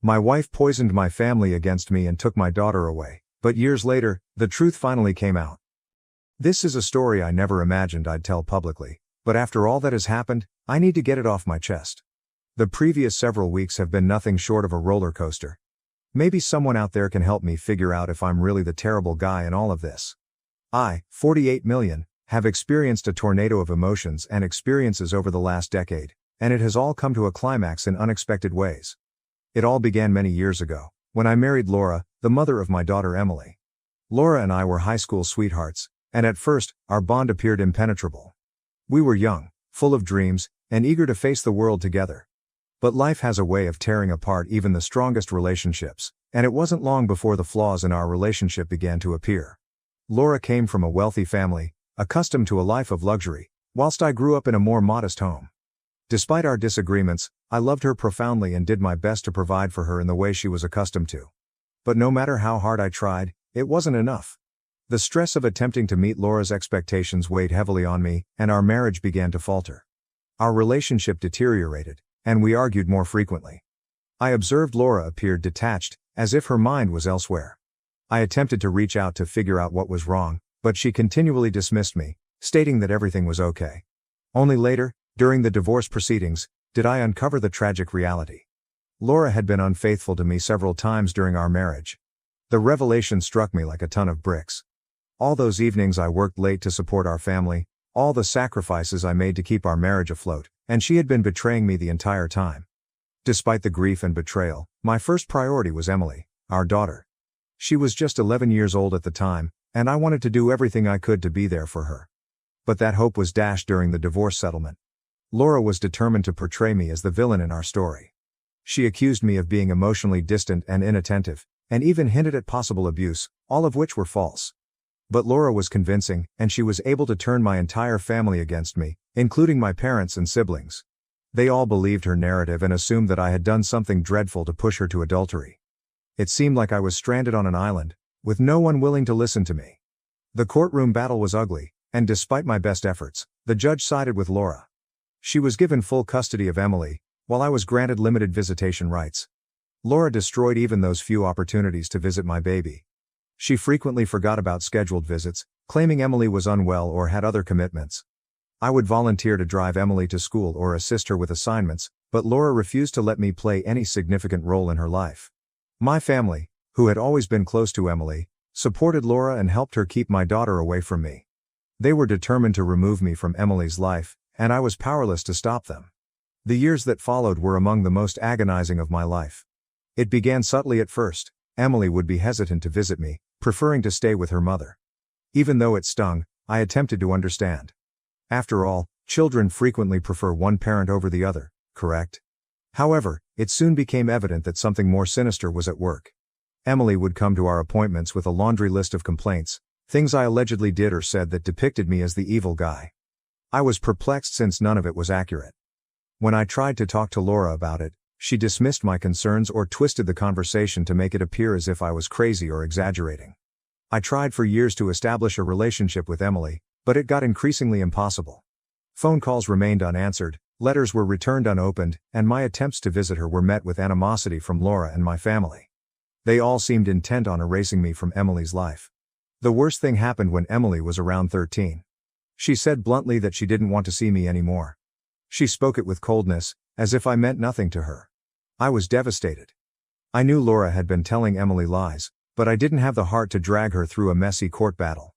My wife poisoned my family against me and took my daughter away, but years later, the truth finally came out. This is a story I never imagined I'd tell publicly, but after all that has happened, I need to get it off my chest. The previous several weeks have been nothing short of a roller coaster. Maybe someone out there can help me figure out if I'm really the terrible guy in all of this. I, 48 million, have experienced a tornado of emotions and experiences over the last decade, and it has all come to a climax in unexpected ways. It all began many years ago, when I married Laura, the mother of my daughter Emily. Laura and I were high school sweethearts, and at first, our bond appeared impenetrable. We were young, full of dreams, and eager to face the world together. But life has a way of tearing apart even the strongest relationships, and it wasn't long before the flaws in our relationship began to appear. Laura came from a wealthy family, accustomed to a life of luxury, whilst I grew up in a more modest home. Despite our disagreements, I loved her profoundly and did my best to provide for her in the way she was accustomed to. But no matter how hard I tried, it wasn't enough. The stress of attempting to meet Laura's expectations weighed heavily on me, and our marriage began to falter. Our relationship deteriorated, and we argued more frequently. I observed Laura appeared detached, as if her mind was elsewhere. I attempted to reach out to figure out what was wrong, but she continually dismissed me, stating that everything was okay. Only later, during the divorce proceedings, did I uncover the tragic reality. Laura had been unfaithful to me several times during our marriage. The revelation struck me like a ton of bricks. All those evenings I worked late to support our family, all the sacrifices I made to keep our marriage afloat, and she had been betraying me the entire time. Despite the grief and betrayal, my first priority was Emily, our daughter. She was just 11 years old at the time, and I wanted to do everything I could to be there for her. But that hope was dashed during the divorce settlement. Laura was determined to portray me as the villain in our story. She accused me of being emotionally distant and inattentive, and even hinted at possible abuse, all of which were false. But Laura was convincing, and she was able to turn my entire family against me, including my parents and siblings. They all believed her narrative and assumed that I had done something dreadful to push her to adultery. It seemed like I was stranded on an island, with no one willing to listen to me. The courtroom battle was ugly, and despite my best efforts, the judge sided with Laura. She was given full custody of Emily, while I was granted limited visitation rights. Laura destroyed even those few opportunities to visit my baby. She frequently forgot about scheduled visits, claiming Emily was unwell or had other commitments. I would volunteer to drive Emily to school or assist her with assignments, but Laura refused to let me play any significant role in her life. My family, who had always been close to Emily, supported Laura and helped her keep my daughter away from me. They were determined to remove me from Emily's life, and I was powerless to stop them. The years that followed were among the most agonizing of my life. It began subtly at first. Emily would be hesitant to visit me, preferring to stay with her mother. Even though it stung, I attempted to understand. After all, children frequently prefer one parent over the other, correct? However, it soon became evident that something more sinister was at work. Emily would come to our appointments with a laundry list of complaints, things I allegedly did or said that depicted me as the evil guy. I was perplexed since none of it was accurate. When I tried to talk to Laura about it, she dismissed my concerns or twisted the conversation to make it appear as if I was crazy or exaggerating. I tried for years to establish a relationship with Emily, but it got increasingly impossible. Phone calls remained unanswered, letters were returned unopened, and my attempts to visit her were met with animosity from Laura and my family. They all seemed intent on erasing me from Emily's life. The worst thing happened when Emily was around 13. She said bluntly that she didn't want to see me anymore. She spoke it with coldness, as if I meant nothing to her. I was devastated. I knew Laura had been telling Emily lies, but I didn't have the heart to drag her through a messy court battle.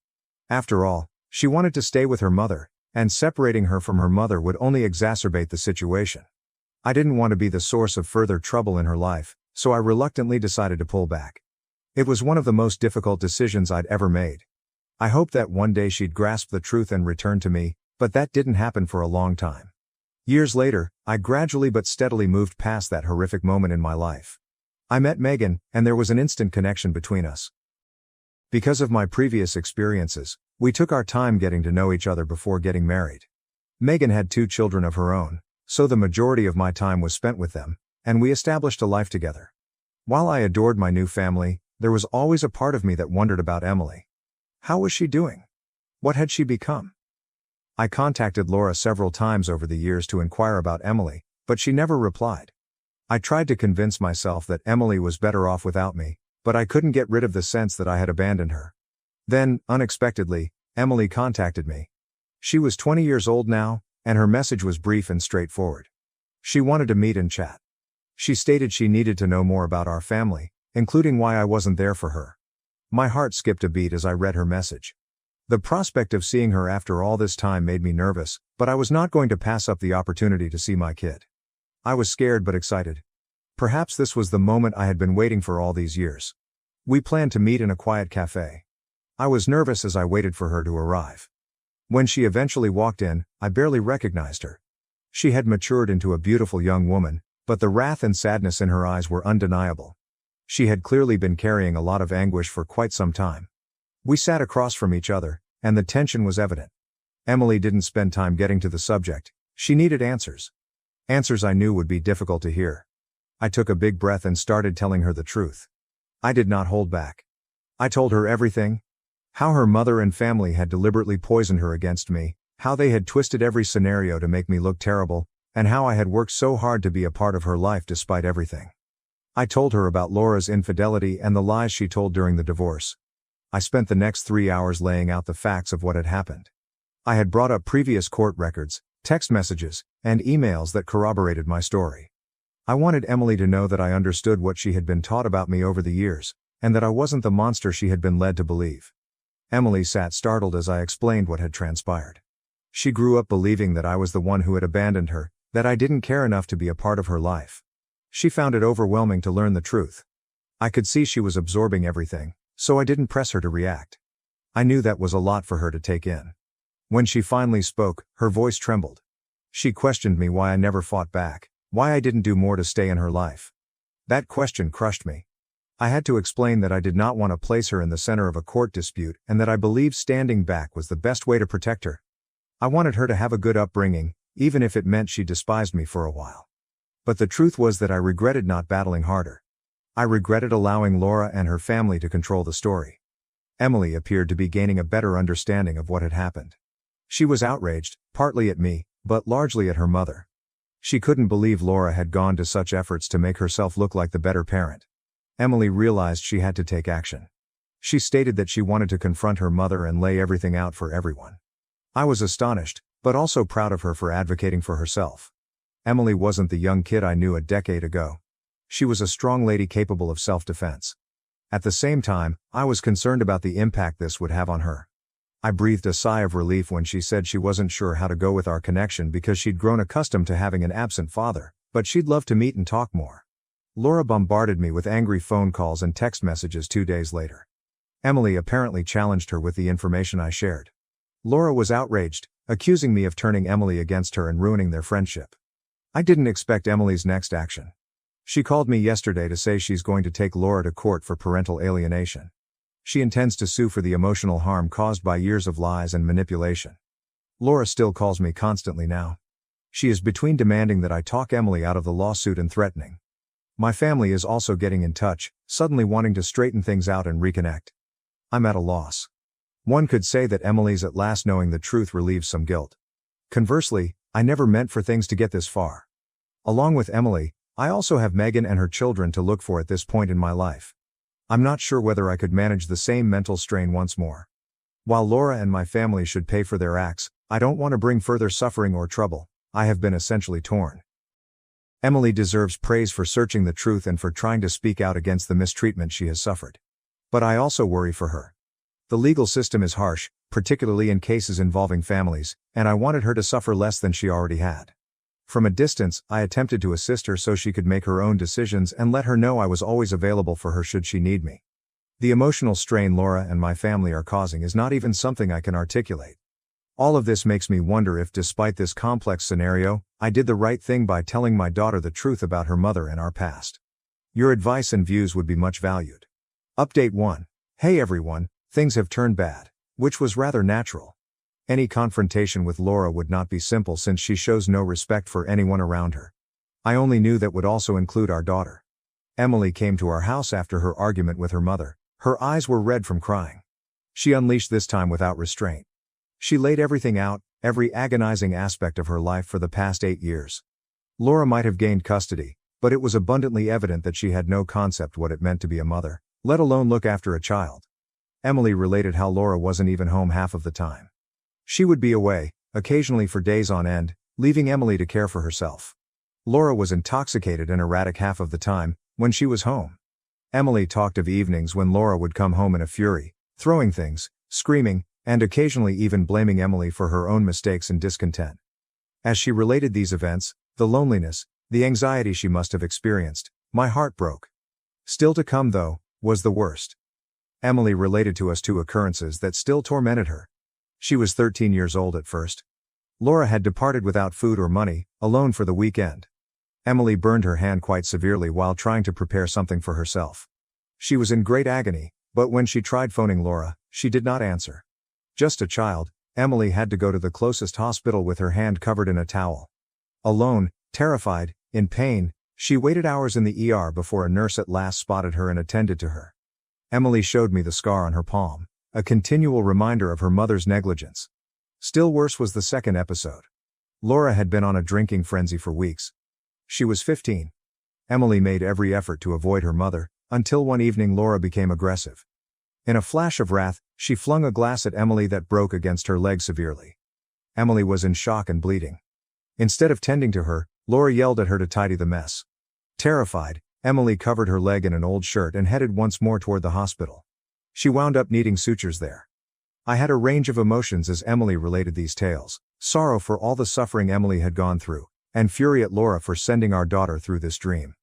After all, she wanted to stay with her mother, and separating her from her mother would only exacerbate the situation. I didn't want to be the source of further trouble in her life, so I reluctantly decided to pull back. It was one of the most difficult decisions I'd ever made. I hoped that one day she'd grasp the truth and return to me, but that didn't happen for a long time. Years later, I gradually but steadily moved past that horrific moment in my life. I met Megan, and there was an instant connection between us. Because of my previous experiences, we took our time getting to know each other before getting married. Megan had 2 children of her own, so the majority of my time was spent with them, and we established a life together. While I adored my new family, there was always a part of me that wondered about Emily. How was she doing? What had she become? I contacted Laura several times over the years to inquire about Emily, but she never replied. I tried to convince myself that Emily was better off without me, but I couldn't get rid of the sense that I had abandoned her. Then, unexpectedly, Emily contacted me. She was 20 years old now, and her message was brief and straightforward. She wanted to meet and chat. She stated she needed to know more about our family, including why I wasn't there for her. My heart skipped a beat as I read her message. The prospect of seeing her after all this time made me nervous, but I was not going to pass up the opportunity to see my kid. I was scared but excited. Perhaps this was the moment I had been waiting for all these years. We planned to meet in a quiet cafe. I was nervous as I waited for her to arrive. When she eventually walked in, I barely recognized her. She had matured into a beautiful young woman, but the wrath and sadness in her eyes were undeniable. She had clearly been carrying a lot of anguish for quite some time. We sat across from each other, and the tension was evident. Emily didn't spend time getting to the subject. She needed answers. Answers I knew would be difficult to hear. I took a big breath and started telling her the truth. I did not hold back. I told her everything. How her mother and family had deliberately poisoned her against me, how they had twisted every scenario to make me look terrible, and how I had worked so hard to be a part of her life despite everything. I told her about Laura's infidelity and the lies she told during the divorce. I spent the next 3 hours laying out the facts of what had happened. I had brought up previous court records, text messages, and emails that corroborated my story. I wanted Emily to know that I understood what she had been taught about me over the years, and that I wasn't the monster she had been led to believe. Emily sat startled as I explained what had transpired. She grew up believing that I was the one who had abandoned her, that I didn't care enough to be a part of her life. She found it overwhelming to learn the truth. I could see she was absorbing everything, so I didn't press her to react. I knew that was a lot for her to take in. When she finally spoke, her voice trembled. She questioned me why I never fought back, why I didn't do more to stay in her life. That question crushed me. I had to explain that I did not want to place her in the center of a court dispute and that I believed standing back was the best way to protect her. I wanted her to have a good upbringing, even if it meant she despised me for a while. But the truth was that I regretted not battling harder. I regretted allowing Laura and her family to control the story. Emily appeared to be gaining a better understanding of what had happened. She was outraged, partly at me, but largely at her mother. She couldn't believe Laura had gone to such efforts to make herself look like the better parent. Emily realized she had to take action. She stated that she wanted to confront her mother and lay everything out for everyone. I was astonished, but also proud of her for advocating for herself. Emily wasn't the young kid I knew a decade ago. She was a strong lady capable of self-defense. At the same time, I was concerned about the impact this would have on her. I breathed a sigh of relief when she said she wasn't sure how to go with our connection because she'd grown accustomed to having an absent father, but she'd love to meet and talk more. Laura bombarded me with angry phone calls and text messages 2 days later. Emily apparently challenged her with the information I shared. Laura was outraged, accusing me of turning Emily against her and ruining their friendship. I didn't expect Emily's next action. She called me yesterday to say she's going to take Laura to court for parental alienation. She intends to sue for the emotional harm caused by years of lies and manipulation. Laura still calls me constantly now. She is between demanding that I talk Emily out of the lawsuit and threatening. My family is also getting in touch, suddenly wanting to straighten things out and reconnect. I'm at a loss. One could say that Emily's at last knowing the truth relieves some guilt. Conversely, I never meant for things to get this far. Along with Emily, I also have Megan and her children to look for at this point in my life. I'm not sure whether I could manage the same mental strain once more. While Laura and my family should pay for their acts, I don't want to bring further suffering or trouble. I have been essentially torn. Emily deserves praise for searching the truth and for trying to speak out against the mistreatment she has suffered. But I also worry for her. The legal system is harsh, particularly in cases involving families, and I wanted her to suffer less than she already had. From a distance, I attempted to assist her so she could make her own decisions and let her know I was always available for her should she need me. The emotional strain Laura and my family are causing is not even something I can articulate. All of this makes me wonder if, despite this complex scenario, I did the right thing by telling my daughter the truth about her mother and our past. Your advice and views would be much valued. Update 1. Hey everyone, things have turned bad, which was rather natural. Any confrontation with Laura would not be simple since she shows no respect for anyone around her. I only knew that would also include our daughter. Emily came to our house after her argument with her mother. Her eyes were red from crying. She unleashed this time without restraint. She laid everything out, every agonizing aspect of her life for the past 8 years. Laura might have gained custody, but it was abundantly evident that she had no concept what it meant to be a mother, let alone look after a child. Emily related how Laura wasn't even home half of the time. She would be away, occasionally for days on end, leaving Emily to care for herself. Laura was intoxicated and erratic half of the time, when she was home. Emily talked of evenings when Laura would come home in a fury, throwing things, screaming, and occasionally even blaming Emily for her own mistakes and discontent. As she related these events, the loneliness, the anxiety she must have experienced, my heart broke. Still to come, though, was the worst. Emily related to us two occurrences that still tormented her. She was 13 years old at first. Laura had departed without food or money, alone for the weekend. Emily burned her hand quite severely while trying to prepare something for herself. She was in great agony, but when she tried phoning Laura, she did not answer. Just a child, Emily had to go to the closest hospital with her hand covered in a towel. Alone, terrified, in pain, she waited hours in the ER before a nurse at last spotted her and attended to her. Emily showed me the scar on her palm, a continual reminder of her mother's negligence. Still worse was the second episode. Laura had been on a drinking frenzy for weeks. She was 15. Emily made every effort to avoid her mother, until one evening Laura became aggressive. In a flash of wrath, she flung a glass at Emily that broke against her leg severely. Emily was in shock and bleeding. Instead of tending to her, Laura yelled at her to tidy the mess. Terrified, Emily covered her leg in an old shirt and headed once more toward the hospital. She wound up needing sutures there. I had a range of emotions as Emily related these tales: sorrow for all the suffering Emily had gone through, and fury at Laura for sending our daughter through this dream.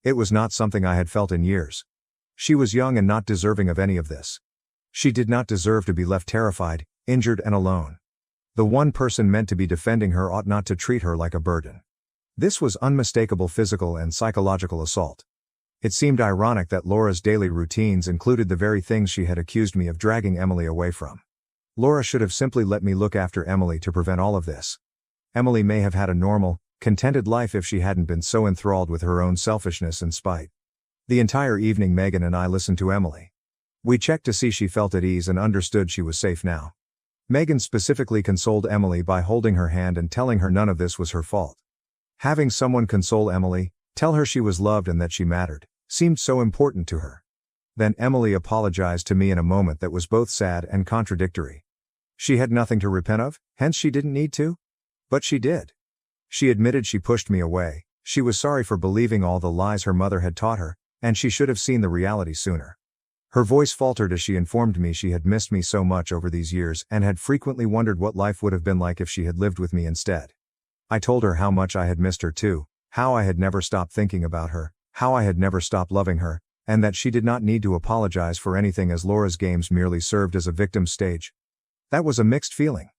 It was not something I had felt in years. She was young and not deserving of any of this. She did not deserve to be left terrified, injured and alone. The one person meant to be defending her ought not to treat her like a burden. This was unmistakable physical and psychological assault. It seemed ironic that Laura's daily routines included the very things she had accused me of dragging Emily away from. Laura should have simply let me look after Emily to prevent all of this. Emily may have had a normal, contented life if she hadn't been so enthralled with her own selfishness and spite. The entire evening Megan and I listened to Emily. We checked to see she felt at ease and understood she was safe now. Megan specifically consoled Emily by holding her hand and telling her none of this was her fault. Having someone console Emily, tell her she was loved and that she mattered, seemed so important to her. Then Emily apologized to me in a moment that was both sad and contradictory. She had nothing to repent of, hence she didn't need to? But she did. She admitted she pushed me away, she was sorry for believing all the lies her mother had taught her, and she should have seen the reality sooner. Her voice faltered as she informed me she had missed me so much over these years and had frequently wondered what life would have been like if she had lived with me instead. I told her how much I had missed her too, how I had never stopped thinking about her, how I had never stopped loving her, and that she did not need to apologize for anything as Laura's games merely served as a victim's stage. That was a mixed feeling.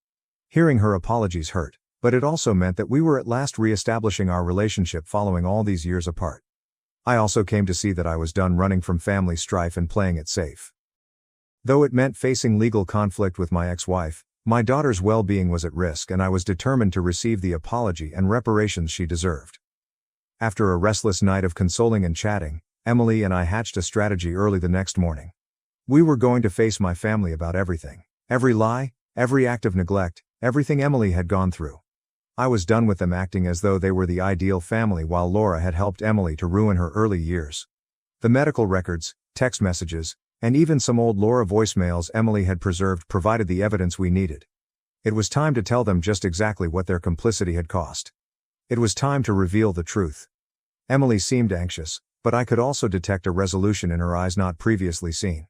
Hearing her apologies hurt, but it also meant that we were at last re-establishing our relationship following all these years apart. I also came to see that I was done running from family strife and playing it safe. Though it meant facing legal conflict with my ex-wife, my daughter's well-being was at risk and I was determined to receive the apology and reparations she deserved. After a restless night of consoling and chatting, Emily and I hatched a strategy early the next morning. We were going to face my family about everything. Every lie, every act of neglect, everything Emily had gone through. I was done with them acting as though they were the ideal family while Laura had helped Emily to ruin her early years. The medical records, text messages, and even some old Laura voicemails Emily had preserved provided the evidence we needed. It was time to tell them just exactly what their complicity had cost. It was time to reveal the truth. Emily seemed anxious, but I could also detect a resolution in her eyes not previously seen.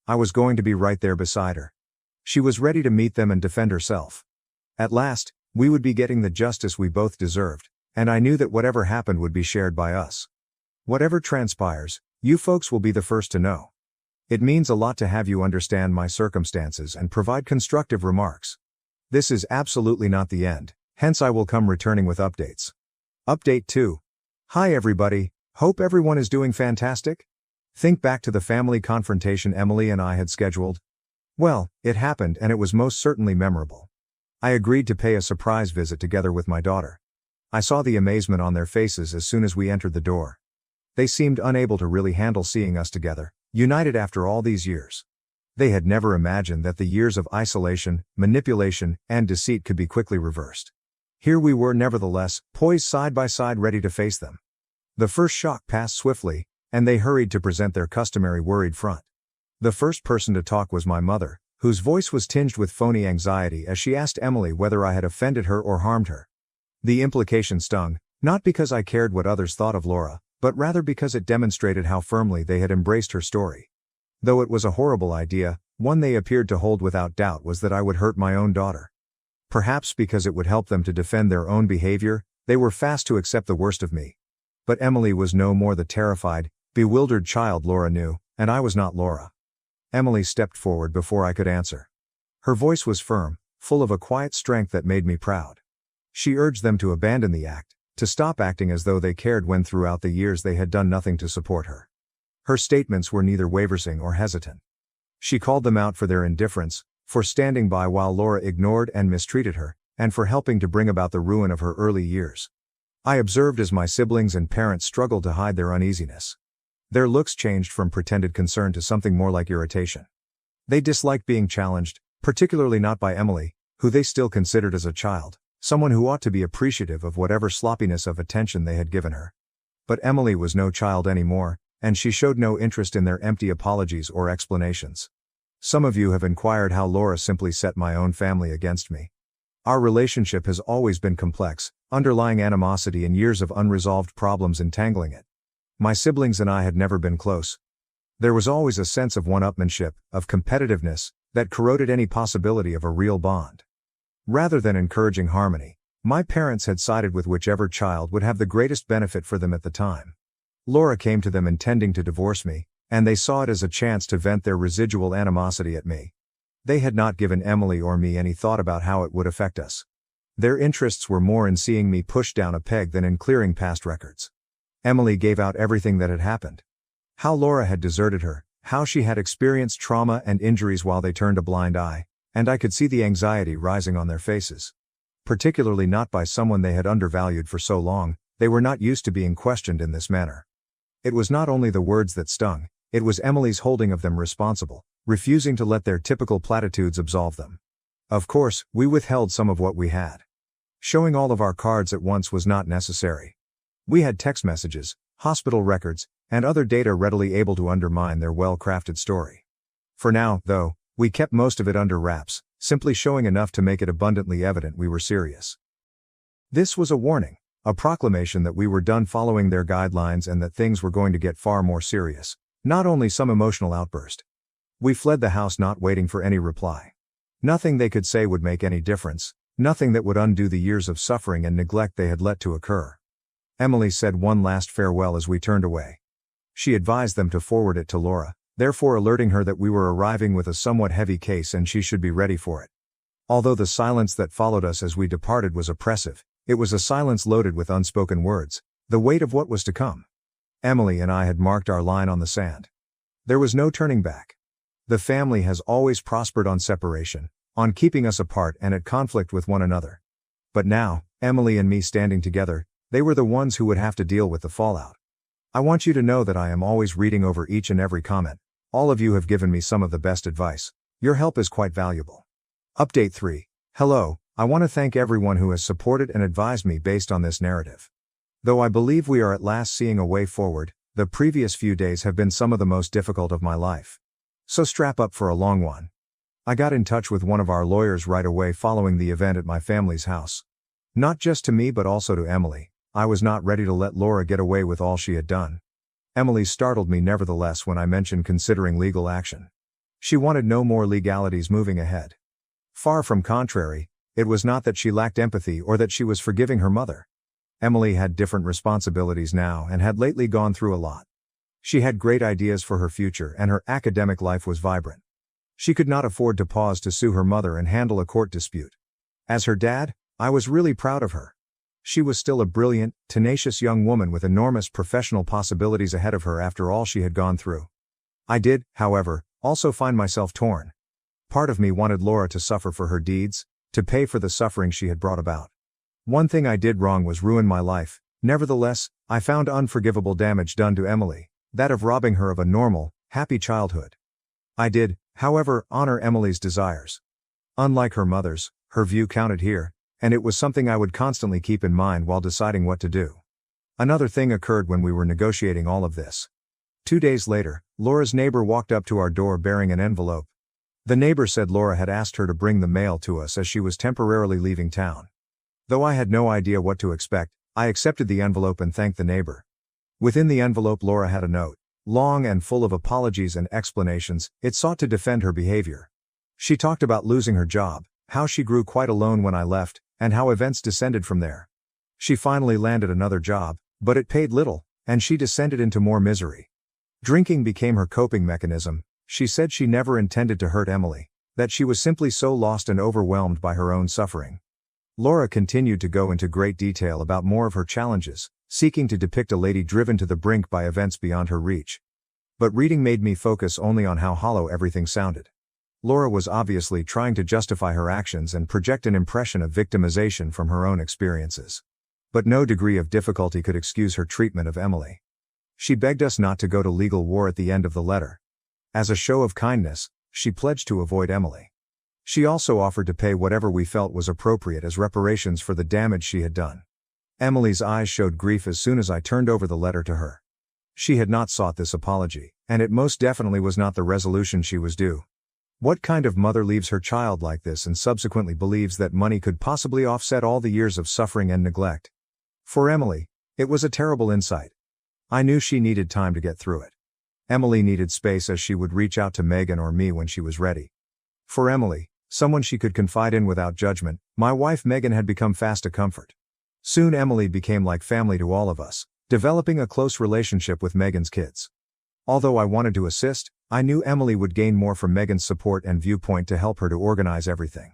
I was going to be right there beside her. She was ready to meet them and defend herself. At last, we would be getting the justice we both deserved, and I knew that whatever happened would be shared by us. Whatever transpires, you folks will be the first to know. It means a lot to have you understand my circumstances and provide constructive remarks. This is absolutely not the end, hence I will come returning with updates. Update 2. Hi everybody, hope everyone is doing fantastic? Think back to the family confrontation Emily and I had scheduled. Well, it happened and it was most certainly memorable. I agreed to pay a surprise visit together with my daughter. I saw the amazement on their faces as soon as we entered the door. They seemed unable to really handle seeing us together, united after all these years. They had never imagined that the years of isolation, manipulation, and deceit could be quickly reversed. Here we were nevertheless, poised side by side ready to face them. The first shock passed swiftly, and they hurried to present their customary worried front. The first person to talk was my mother, whose voice was tinged with phony anxiety as she asked Emily whether I had offended her or harmed her. The implication stung, not because I cared what others thought of Laura, but rather because it demonstrated how firmly they had embraced her story. Though it was a horrible idea, one they appeared to hold without doubt was that I would hurt my own daughter. Perhaps because it would help them to defend their own behavior, they were fast to accept the worst of me. But Emily was no more the terrified, bewildered child Laura knew, and I was not Laura. Emily stepped forward before I could answer. Her voice was firm, full of a quiet strength that made me proud. She urged them to abandon the act, to stop acting as though they cared when throughout the years they had done nothing to support her. Her statements were neither wavering or hesitant. She called them out for their indifference, for standing by while Laura ignored and mistreated her, and for helping to bring about the ruin of her early years. I observed as my siblings and parents struggled to hide their uneasiness. Their looks changed from pretended concern to something more like irritation. They disliked being challenged, particularly not by Emily, who they still considered as a child, someone who ought to be appreciative of whatever sloppiness of attention they had given her. But Emily was no child anymore, and she showed no interest in their empty apologies or explanations. Some of you have inquired how Laura simply set my own family against me. Our relationship has always been complex, underlying animosity and years of unresolved problems entangling it. My siblings and I had never been close. There was always a sense of one-upmanship, of competitiveness, that corroded any possibility of a real bond. Rather than encouraging harmony, my parents had sided with whichever child would have the greatest benefit for them at the time. Laura came to them intending to divorce me, and they saw it as a chance to vent their residual animosity at me. They had not given Emily or me any thought about how it would affect us. Their interests were more in seeing me pushed down a peg than in clearing past records. Emily gave out everything that had happened. How Laura had deserted her, how she had experienced trauma and injuries while they turned a blind eye, and I could see the anxiety rising on their faces. Particularly not by someone they had undervalued for so long, they were not used to being questioned in this manner. It was not only the words that stung, it was Emily's holding of them responsible, refusing to let their typical platitudes absolve them. Of course, we withheld some of what we had. Showing all of our cards at once was not necessary. We had text messages, hospital records, and other data readily able to undermine their well-crafted story. For now, though, we kept most of it under wraps, simply showing enough to make it abundantly evident we were serious. This was a warning, a proclamation that we were done following their guidelines and that things were going to get far more serious, not only some emotional outburst. We fled the house not waiting for any reply. Nothing they could say would make any difference, nothing that would undo the years of suffering and neglect they had let to occur. Emily said one last farewell as we turned away. She advised them to forward it to Laura, therefore alerting her that we were arriving with a somewhat heavy case and she should be ready for it. Although the silence that followed us as we departed was oppressive, it was a silence loaded with unspoken words, the weight of what was to come. Emily and I had marked our line on the sand. There was no turning back. The family has always prospered on separation, on keeping us apart and at conflict with one another. But now, Emily and me standing together, they were the ones who would have to deal with the fallout. I want you to know that I am always reading over each and every comment. All of you have given me some of the best advice. Your help is quite valuable. Update 3. Hello, I want to thank everyone who has supported and advised me based on this narrative. Though I believe we are at last seeing a way forward, the previous few days have been some of the most difficult of my life. So strap up for a long one. I got in touch with one of our lawyers right away following the event at my family's house. Not just to me but also to Emily. I was not ready to let Laura get away with all she had done. Emily startled me nevertheless when I mentioned considering legal action. She wanted no more legalities moving ahead. Far from contrary, it was not that she lacked empathy or that she was forgiving her mother. Emily had different responsibilities now and had lately gone through a lot. She had great ideas for her future and her academic life was vibrant. She could not afford to pause to sue her mother and handle a court dispute. As her dad, I was really proud of her. She was still a brilliant, tenacious young woman with enormous professional possibilities ahead of her after all she had gone through. I did, however, also find myself torn. Part of me wanted Laura to suffer for her deeds, to pay for the suffering she had brought about. One thing I did wrong was ruin my life. Nevertheless, I found unforgivable damage done to Emily, that of robbing her of a normal, happy childhood. I did, however, honor Emily's desires. Unlike her mother's, her view counted here, and it was something I would constantly keep in mind while deciding what to do. Another thing occurred when we were negotiating all of this. 2 days later, Laura's neighbor walked up to our door bearing an envelope. The neighbor said Laura had asked her to bring the mail to us as she was temporarily leaving town. Though I had no idea what to expect, I accepted the envelope and thanked the neighbor. Within the envelope, Laura had a note. Long and full of apologies and explanations, it sought to defend her behavior. She talked about losing her job, how she grew quite alone when I left, and how events descended from there. She finally landed another job, but it paid little, and she descended into more misery. Drinking became her coping mechanism. She said she never intended to hurt Emily, that she was simply so lost and overwhelmed by her own suffering. Laura continued to go into great detail about more of her challenges, seeking to depict a lady driven to the brink by events beyond her reach. But reading made me focus only on how hollow everything sounded. Laura was obviously trying to justify her actions and project an impression of victimization from her own experiences. But no degree of difficulty could excuse her treatment of Emily. She begged us not to go to legal war at the end of the letter. As a show of kindness, she pledged to avoid Emily. She also offered to pay whatever we felt was appropriate as reparations for the damage she had done. Emily's eyes showed grief as soon as I turned over the letter to her. She had not sought this apology, and it most definitely was not the resolution she was due. What kind of mother leaves her child like this and subsequently believes that money could possibly offset all the years of suffering and neglect? For Emily, it was a terrible insight. I knew she needed time to get through it. Emily needed space, as she would reach out to Megan or me when she was ready. For Emily, someone she could confide in without judgment, my wife Megan had become fast a comfort. Soon Emily became like family to all of us, developing a close relationship with Megan's kids. Although I wanted to assist, I knew Emily would gain more from Megan's support and viewpoint to help her to organize everything.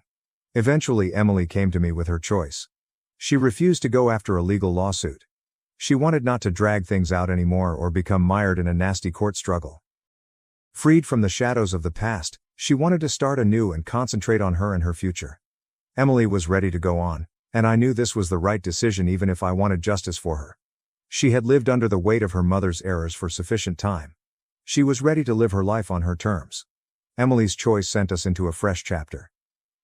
Eventually Emily came to me with her choice. She refused to go after a legal lawsuit. She wanted not to drag things out anymore or become mired in a nasty court struggle. Freed from the shadows of the past, she wanted to start anew and concentrate on her and her future. Emily was ready to go on, and I knew this was the right decision even if I wanted justice for her. She had lived under the weight of her mother's errors for sufficient time. She was ready to live her life on her terms. Emily's choice sent us into a fresh chapter.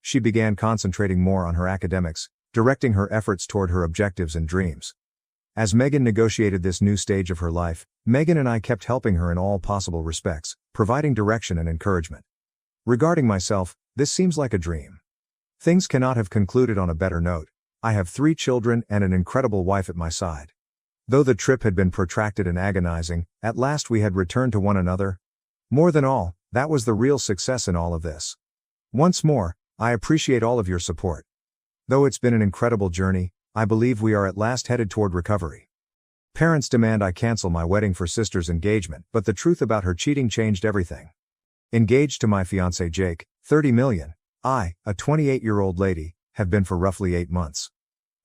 She began concentrating more on her academics, directing her efforts toward her objectives and dreams. As Megan negotiated this new stage of her life, Megan and I kept helping her in all possible respects, providing direction and encouragement. Regarding myself, this seems like a dream. Things cannot have concluded on a better note. I have 3 children and an incredible wife at my side. Though the trip had been protracted and agonizing, at last we had returned to one another. More than all, that was the real success in all of this. Once more, I appreciate all of your support. Though it's been an incredible journey, I believe we are at last headed toward recovery. Parents demand I cancel my wedding for sister's engagement, but the truth about her cheating changed everything. Engaged to my fiancé Jake, 30 million, I, a 28-year-old lady, have been for roughly 8 months.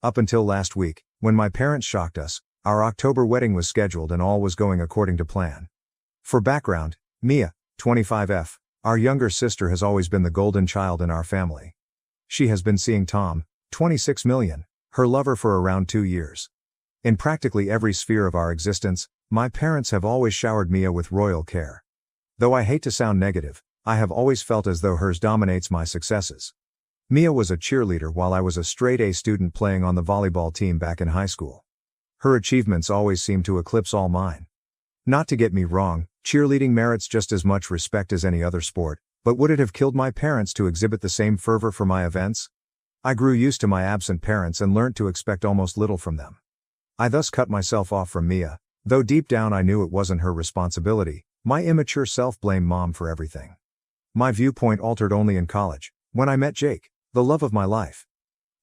Up until last week, when my parents shocked us, our October wedding was scheduled and all was going according to plan. For background, Mia, 25F, our younger sister, has always been the golden child in our family. She has been seeing Tom, 26 million, her lover, for around 2 years. In practically every sphere of our existence, my parents have always showered Mia with royal care. Though I hate to sound negative, I have always felt as though hers dominates my successes. Mia was a cheerleader while I was a straight-A student playing on the volleyball team back in high school. Her achievements always seemed to eclipse all mine. Not to get me wrong, cheerleading merits just as much respect as any other sport, but would it have killed my parents to exhibit the same fervor for my events? I grew used to my absent parents and learned to expect almost little from them. I thus cut myself off from Mia, though deep down I knew it wasn't her responsibility. My immature self blamed Mom for everything. My viewpoint altered only in college, when I met Jake, the love of my life.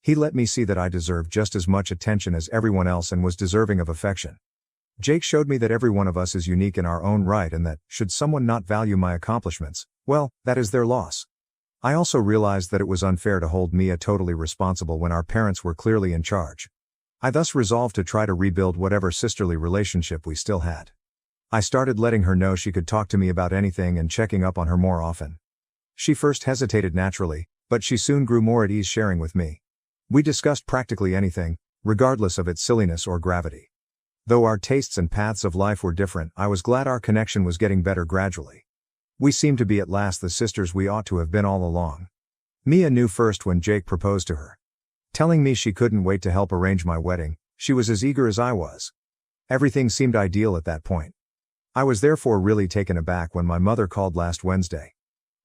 He let me see that I deserved just as much attention as everyone else and was deserving of affection. Jake showed me that every one of us is unique in our own right and that, should someone not value my accomplishments, well, that is their loss. I also realized that it was unfair to hold Mia totally responsible when our parents were clearly in charge. I thus resolved to try to rebuild whatever sisterly relationship we still had. I started letting her know she could talk to me about anything and checking up on her more often. She first hesitated naturally, but she soon grew more at ease sharing with me. We discussed practically anything, regardless of its silliness or gravity. Though our tastes and paths of life were different, I was glad our connection was getting better gradually. We seemed to be at last the sisters we ought to have been all along. Mia knew first when Jake proposed to her. Telling me she couldn't wait to help arrange my wedding, she was as eager as I was. Everything seemed ideal at that point. I was therefore really taken aback when my mother called last Wednesday.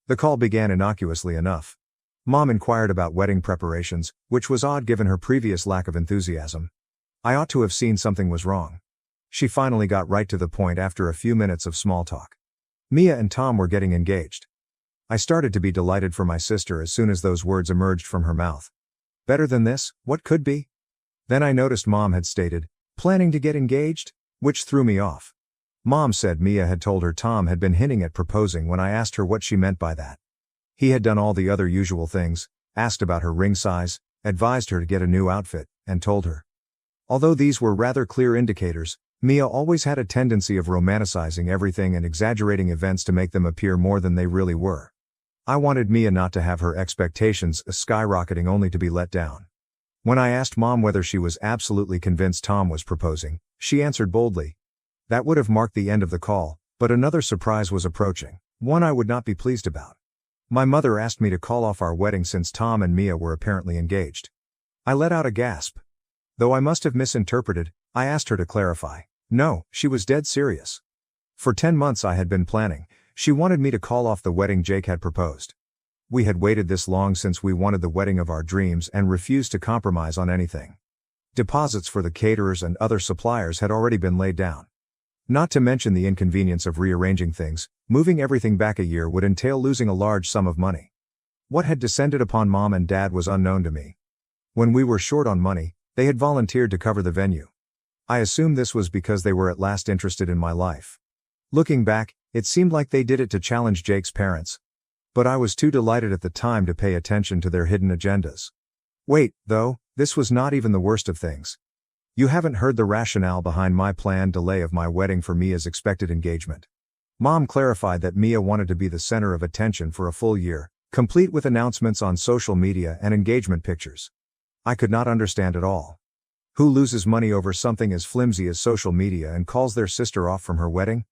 The call began innocuously enough. Mom inquired about wedding preparations, which was odd given her previous lack of enthusiasm. I ought to have seen something was wrong. She finally got right to the point after a few minutes of small talk. Mia and Tom were getting engaged. I started to be delighted for my sister as soon as those words emerged from her mouth. Better than this, what could be? Then I noticed Mom had stated, planning to get engaged, which threw me off. Mom said Mia had told her Tom had been hinting at proposing when I asked her what she meant by that. He had done all the other usual things, asked about her ring size, advised her to get a new outfit, and told her. Although these were rather clear indicators, Mia always had a tendency of romanticizing everything and exaggerating events to make them appear more than they really were. I wanted Mia not to have her expectations skyrocketing only to be let down. When I asked Mom whether she was absolutely convinced Tom was proposing, she answered boldly. That would have marked the end of the call, but another surprise was approaching, one I would not be pleased about. My mother asked me to call off our wedding since Tom and Mia were apparently engaged. I let out a gasp. Though I must have misinterpreted, I asked her to clarify. No, she was dead serious. For 10 months I had been planning. She wanted me to call off the wedding Jake had proposed. We had waited this long since we wanted the wedding of our dreams and refused to compromise on anything. Deposits for the caterers and other suppliers had already been laid down. Not to mention the inconvenience of rearranging things, moving everything back a year would entail losing a large sum of money. What had descended upon Mom and Dad was unknown to me. When we were short on money, they had volunteered to cover the venue. I assumed this was because they were at last interested in my life. Looking back, it seemed like they did it to challenge Jake's parents. But I was too delighted at the time to pay attention to their hidden agendas. Wait, though, this was not even the worst of things. You haven't heard the rationale behind my planned delay of my wedding for Mia's expected engagement. Mom clarified that Mia wanted to be the center of attention for a full year, complete with announcements on social media and engagement pictures. I could not understand at all. Who loses money over something as flimsy as social media and calls their sister off from her wedding?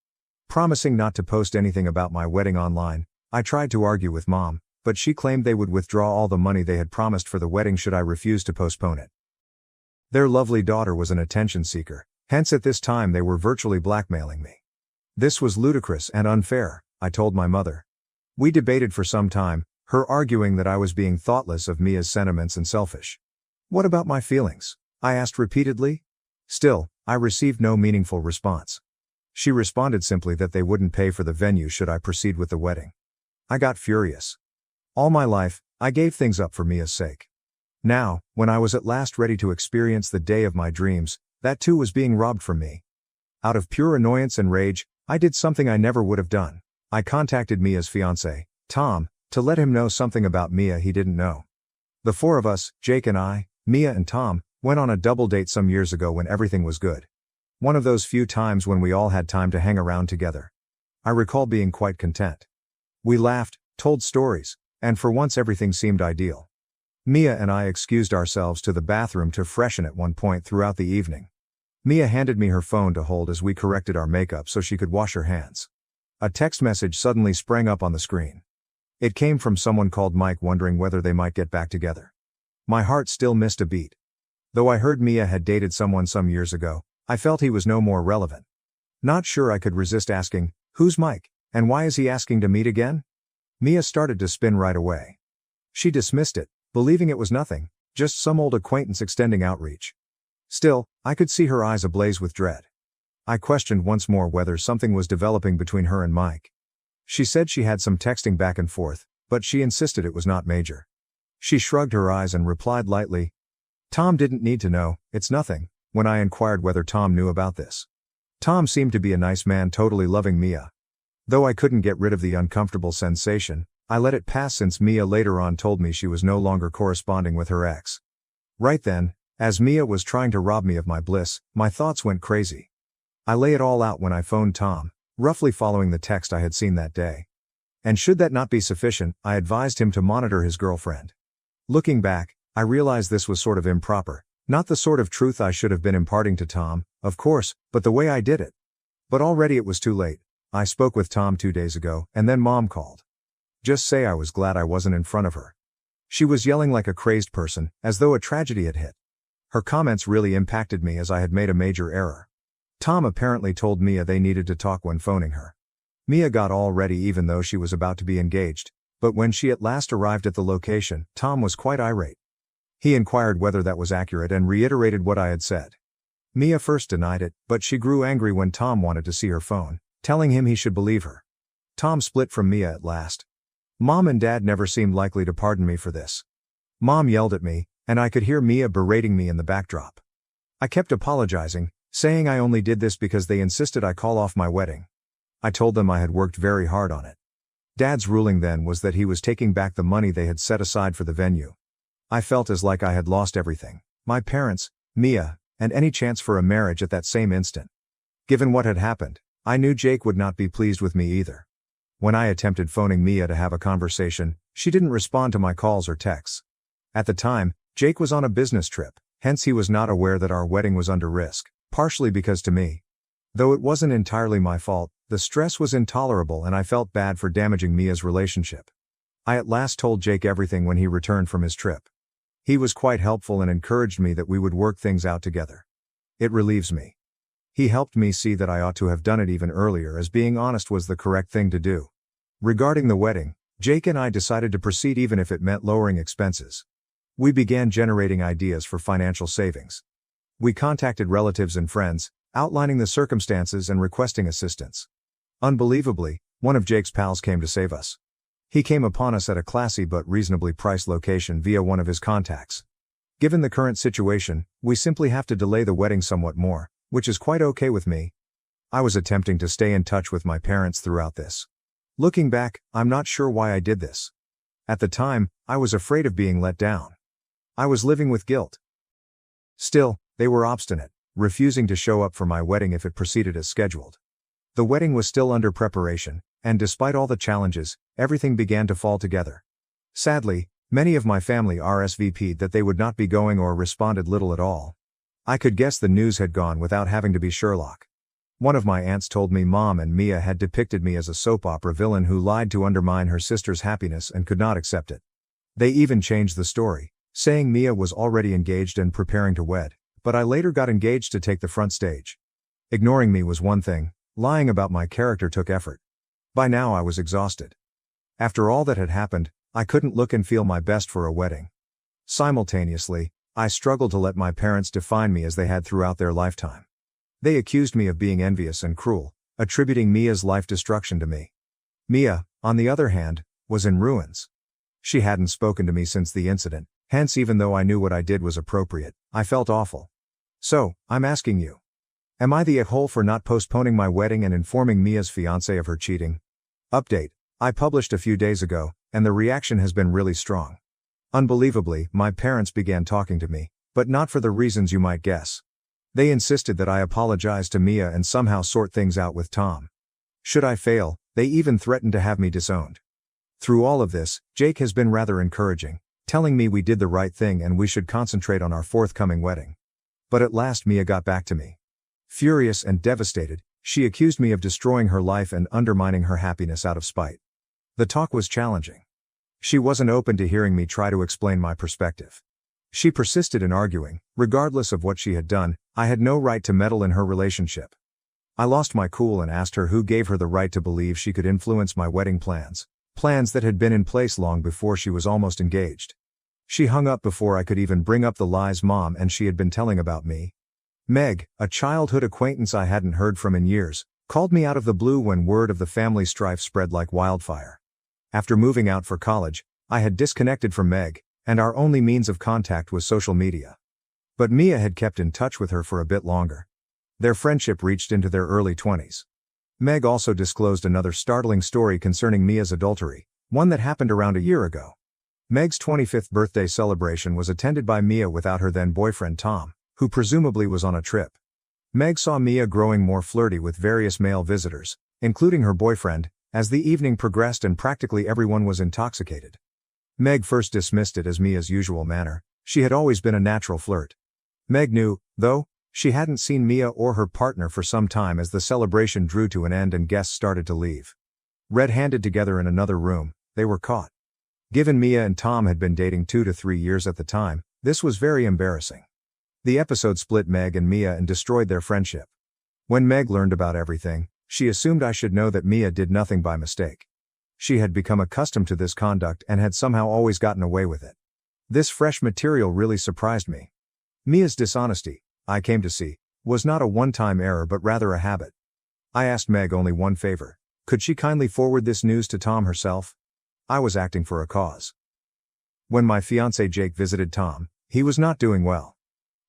Promising not to post anything about my wedding online, I tried to argue with Mom, but she claimed they would withdraw all the money they had promised for the wedding should I refuse to postpone it. Their lovely daughter was an attention seeker, hence at this time they were virtually blackmailing me. This was ludicrous and unfair, I told my mother. We debated for some time, her arguing that I was being thoughtless of Mia's sentiments and selfish. What about my feelings? I asked repeatedly. Still, I received no meaningful response. She responded simply that they wouldn't pay for the venue should I proceed with the wedding. I got furious. All my life, I gave things up for Mia's sake. Now, when I was at last ready to experience the day of my dreams, that too was being robbed from me. Out of pure annoyance and rage, I did something I never would have done. I contacted Mia's fiancé, Tom, to let him know something about Mia he didn't know. The four of us, Jake and I, Mia and Tom, went on a double date some years ago when everything was good. One of those few times when we all had time to hang around together. I recall being quite content. We laughed, told stories, and for once everything seemed ideal. Mia and I excused ourselves to the bathroom to freshen at one point throughout the evening. Mia handed me her phone to hold as we corrected our makeup so she could wash her hands. A text message suddenly sprang up on the screen. It came from someone called Mike wondering whether they might get back together. My heart still missed a beat. Though I heard Mia had dated someone some years ago, I felt he was no more relevant. Not sure I could resist asking, "Who's Mike, and why is he asking to meet again?" Mia started to spin right away. She dismissed it, believing it was nothing, just some old acquaintance extending outreach. Still, I could see her eyes ablaze with dread. I questioned once more whether something was developing between her and Mike. She said she had some texting back and forth, but she insisted it was not major. She shrugged her eyes and replied lightly, "Tom didn't need to know, it's nothing," when I inquired whether Tom knew about this. Tom seemed to be a nice man totally loving Mia. Though I couldn't get rid of the uncomfortable sensation, I let it pass since Mia later on told me she was no longer corresponding with her ex. Right then, as Mia was trying to rob me of my bliss, my thoughts went crazy. I lay it all out when I phoned Tom, roughly following the text I had seen that day. And should that not be sufficient, I advised him to monitor his girlfriend. Looking back, I realized this was sort of improper, not the sort of truth I should have been imparting to Tom, of course, but the way I did it. But already it was too late. I spoke with Tom 2 days ago, and then Mom called. Just say I was glad I wasn't in front of her. She was yelling like a crazed person, as though a tragedy had hit. Her comments really impacted me as I had made a major error. Tom apparently told Mia they needed to talk when phoning her. Mia got all ready even though she was about to be engaged, but when she at last arrived at the location, Tom was quite irate. He inquired whether that was accurate and reiterated what I had said. Mia first denied it, but she grew angry when Tom wanted to see her phone, telling him he should believe her. Tom split from Mia at last. Mom and Dad never seemed likely to pardon me for this. Mom yelled at me, and I could hear Mia berating me in the backdrop. I kept apologizing, saying I only did this because they insisted I call off my wedding. I told them I had worked very hard on it. Dad's ruling then was that he was taking back the money they had set aside for the venue. I felt as like I had lost everything, my parents, Mia, and any chance for a marriage at that same instant. Given what had happened, I knew Jake would not be pleased with me either. When I attempted phoning Mia to have a conversation, she didn't respond to my calls or texts. At the time, Jake was on a business trip, hence he was not aware that our wedding was under risk, partially because to me. Though it wasn't entirely my fault, the stress was intolerable and I felt bad for damaging Mia's relationship. I at last told Jake everything when he returned from his trip. He was quite helpful and encouraged me that we would work things out together. It relieves me. He helped me see that I ought to have done it even earlier, as being honest was the correct thing to do. Regarding the wedding, Jake and I decided to proceed even if it meant lowering expenses. We began generating ideas for financial savings. We contacted relatives and friends, outlining the circumstances and requesting assistance. Unbelievably, one of Jake's pals came to save us. He came upon us at a classy but reasonably priced location via one of his contacts. Given the current situation, we simply have to delay the wedding somewhat more, which is quite okay with me. I was attempting to stay in touch with my parents throughout this. Looking back, I'm not sure why I did this. At the time, I was afraid of being let down. I was living with guilt. Still, they were obstinate, refusing to show up for my wedding if it proceeded as scheduled. The wedding was still under preparation, and despite all the challenges, everything began to fall together. Sadly, many of my family RSVP'd that they would not be going or responded little at all. I could guess the news had gone without having to be Sherlock. One of my aunts told me Mom and Mia had depicted me as a soap opera villain who lied to undermine her sister's happiness and could not accept it. They even changed the story, saying Mia was already engaged and preparing to wed, but I later got engaged to take the front stage. Ignoring me was one thing, lying about my character took effort. By now I was exhausted. After all that had happened, I couldn't look and feel my best for a wedding. Simultaneously, I struggled to let my parents define me as they had throughout their lifetime. They accused me of being envious and cruel, attributing Mia's life destruction to me. Mia, on the other hand, was in ruins. She hadn't spoken to me since the incident, hence even though I knew what I did was appropriate, I felt awful. So, I'm asking you. Am I the a-hole for not postponing my wedding and informing Mia's fiancé of her cheating? Update. I published a few days ago, and the reaction has been really strong. Unbelievably, my parents began talking to me, but not for the reasons you might guess. They insisted that I apologize to Mia and somehow sort things out with Tom. Should I fail, they even threatened to have me disowned. Through all of this, Jake has been rather encouraging, telling me we did the right thing and we should concentrate on our forthcoming wedding. But at last Mia got back to me. Furious and devastated, she accused me of destroying her life and undermining her happiness out of spite. The talk was challenging. She wasn't open to hearing me try to explain my perspective. She persisted in arguing, regardless of what she had done, I had no right to meddle in her relationship. I lost my cool and asked her who gave her the right to believe she could influence my wedding plans that had been in place long before she was almost engaged. She hung up before I could even bring up the lies Mom and she had been telling about me. Meg, a childhood acquaintance I hadn't heard from in years, called me out of the blue when word of the family strife spread like wildfire. After moving out for college, I had disconnected from Meg, and our only means of contact was social media. But Mia had kept in touch with her for a bit longer. Their friendship reached into their early 20s. Meg also disclosed another startling story concerning Mia's adultery, one that happened around a year ago. Meg's 25th birthday celebration was attended by Mia without her then boyfriend Tom, who presumably was on a trip. Meg saw Mia growing more flirty with various male visitors, including her boyfriend, as the evening progressed and practically everyone was intoxicated. Meg first dismissed it as Mia's usual manner. She had always been a natural flirt. Meg knew, though, she hadn't seen Mia or her partner for some time as the celebration drew to an end and guests started to leave. Red-handed together in another room, they were caught. Given Mia and Tom had been dating 2 to 3 years at the time, this was very embarrassing. The episode split Meg and Mia and destroyed their friendship. When Meg learned about everything, she assumed I should know that Mia did nothing by mistake. She had become accustomed to this conduct and had somehow always gotten away with it. This fresh material really surprised me. Mia's dishonesty, I came to see, was not a one-time error but rather a habit. I asked Meg only one favor. Could she kindly forward this news to Tom herself? I was acting for a cause. When my fiancé Jake visited Tom, he was not doing well.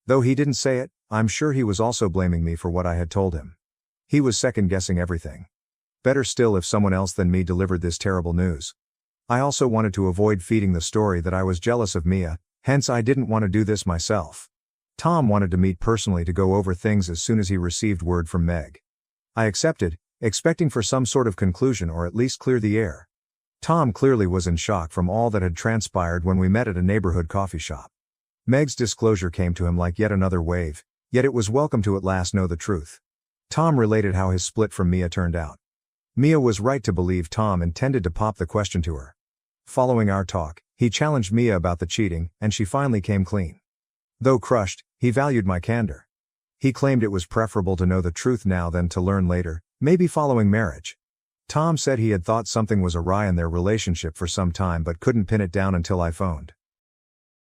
Though he didn't say it, I'm sure he was also blaming me for what I had told him. He was second-guessing everything. Better still if someone else than me delivered this terrible news. I also wanted to avoid feeding the story that I was jealous of Mia, hence I didn't want to do this myself. Tom wanted to meet personally to go over things as soon as he received word from Meg. I accepted, expecting for some sort of conclusion or at least clear the air. Tom clearly was in shock from all that had transpired when we met at a neighborhood coffee shop. Meg's disclosure came to him like yet another wave, yet it was welcome to at last know the truth. Tom related how his split from Mia turned out. Mia was right to believe Tom intended to pop the question to her. Following our talk, he challenged Mia about the cheating, and she finally came clean. Though crushed, he valued my candor. He claimed it was preferable to know the truth now than to learn later, maybe following marriage. Tom said he had thought something was awry in their relationship for some time but couldn't pin it down until I phoned.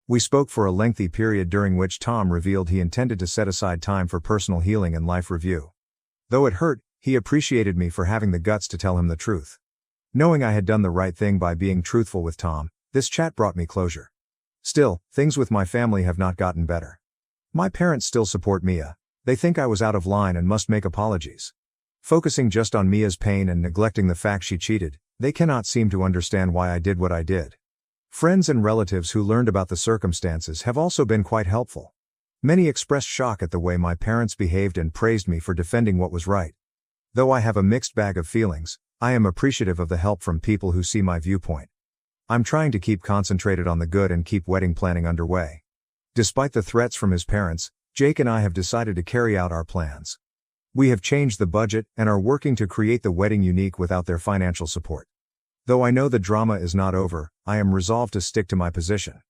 We spoke for a lengthy period during which Tom revealed he intended to set aside time for personal healing and life review. Though it hurt, he appreciated me for having the guts to tell him the truth. Knowing I had done the right thing by being truthful with Tom, this chat brought me closure. Still, things with my family have not gotten better. My parents still support Mia. They think I was out of line and must make apologies. Focusing just on Mia's pain and neglecting the fact she cheated, they cannot seem to understand why I did what I did. Friends and relatives who learned about the circumstances have also been quite helpful. Many expressed shock at the way my parents behaved and praised me for defending what was right. Though I have a mixed bag of feelings, I am appreciative of the help from people who see my viewpoint. I'm trying to keep concentrated on the good and keep wedding planning underway. Despite the threats from his parents, Jake and I have decided to carry out our plans. We have changed the budget and are working to create the wedding unique without their financial support. Though I know the drama is not over, I am resolved to stick to my position.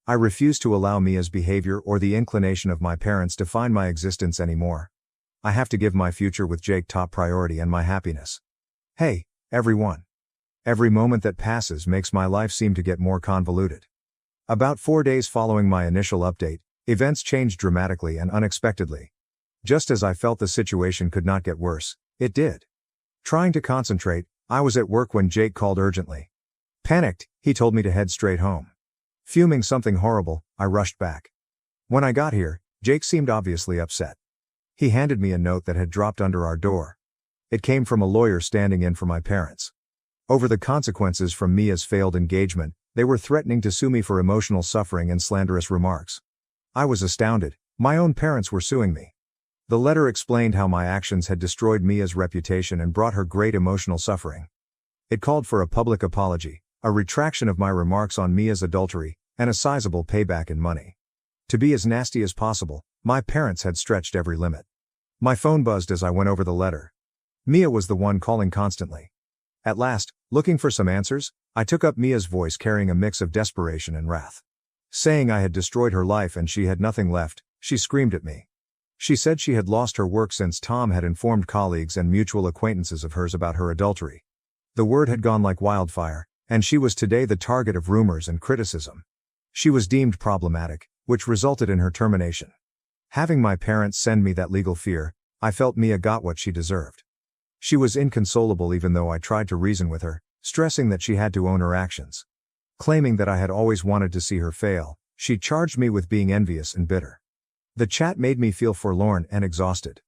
I refuse to allow Mia's behavior or the inclination of my parents define my existence anymore. I have to give my future with Jake top priority and my happiness. Hey, everyone. Every moment that passes makes my life seem to get more convoluted. About 4 days following my initial update, events changed dramatically and unexpectedly. Just as I felt the situation could not get worse, it did. Trying to concentrate, I was at work when Jake called urgently. Panicked, he told me to head straight home. Fuming something horrible, I rushed back. When I got here, Jake seemed obviously upset. He handed me a note that had dropped under our door. It came from a lawyer standing in for my parents. Over the consequences from Mia's failed engagement, they were threatening to sue me for emotional suffering and slanderous remarks. I was astounded. My own parents were suing me. The letter explained how my actions had destroyed Mia's reputation and brought her great emotional suffering. It called for a public apology, a retraction of my remarks on Mia's adultery, and a sizable payback in money. To be as nasty as possible, my parents had stretched every limit. My phone buzzed as I went over the letter. Mia was the one calling constantly. At last, looking for some answers, I took up Mia's voice carrying a mix of desperation and wrath. Saying I had destroyed her life and she had nothing left, she screamed at me. She said she had lost her work since Tom had informed colleagues and mutual acquaintances of hers about her adultery. The word had gone like wildfire, and she was today the target of rumors and criticism. She was deemed problematic, which resulted in her termination. Having my parents send me that legal fear, I felt Mia got what she deserved. She was inconsolable even though I tried to reason with her, stressing that she had to own her actions. Claiming that I had always wanted to see her fail, she charged me with being envious and bitter. The chat made me feel forlorn and exhausted.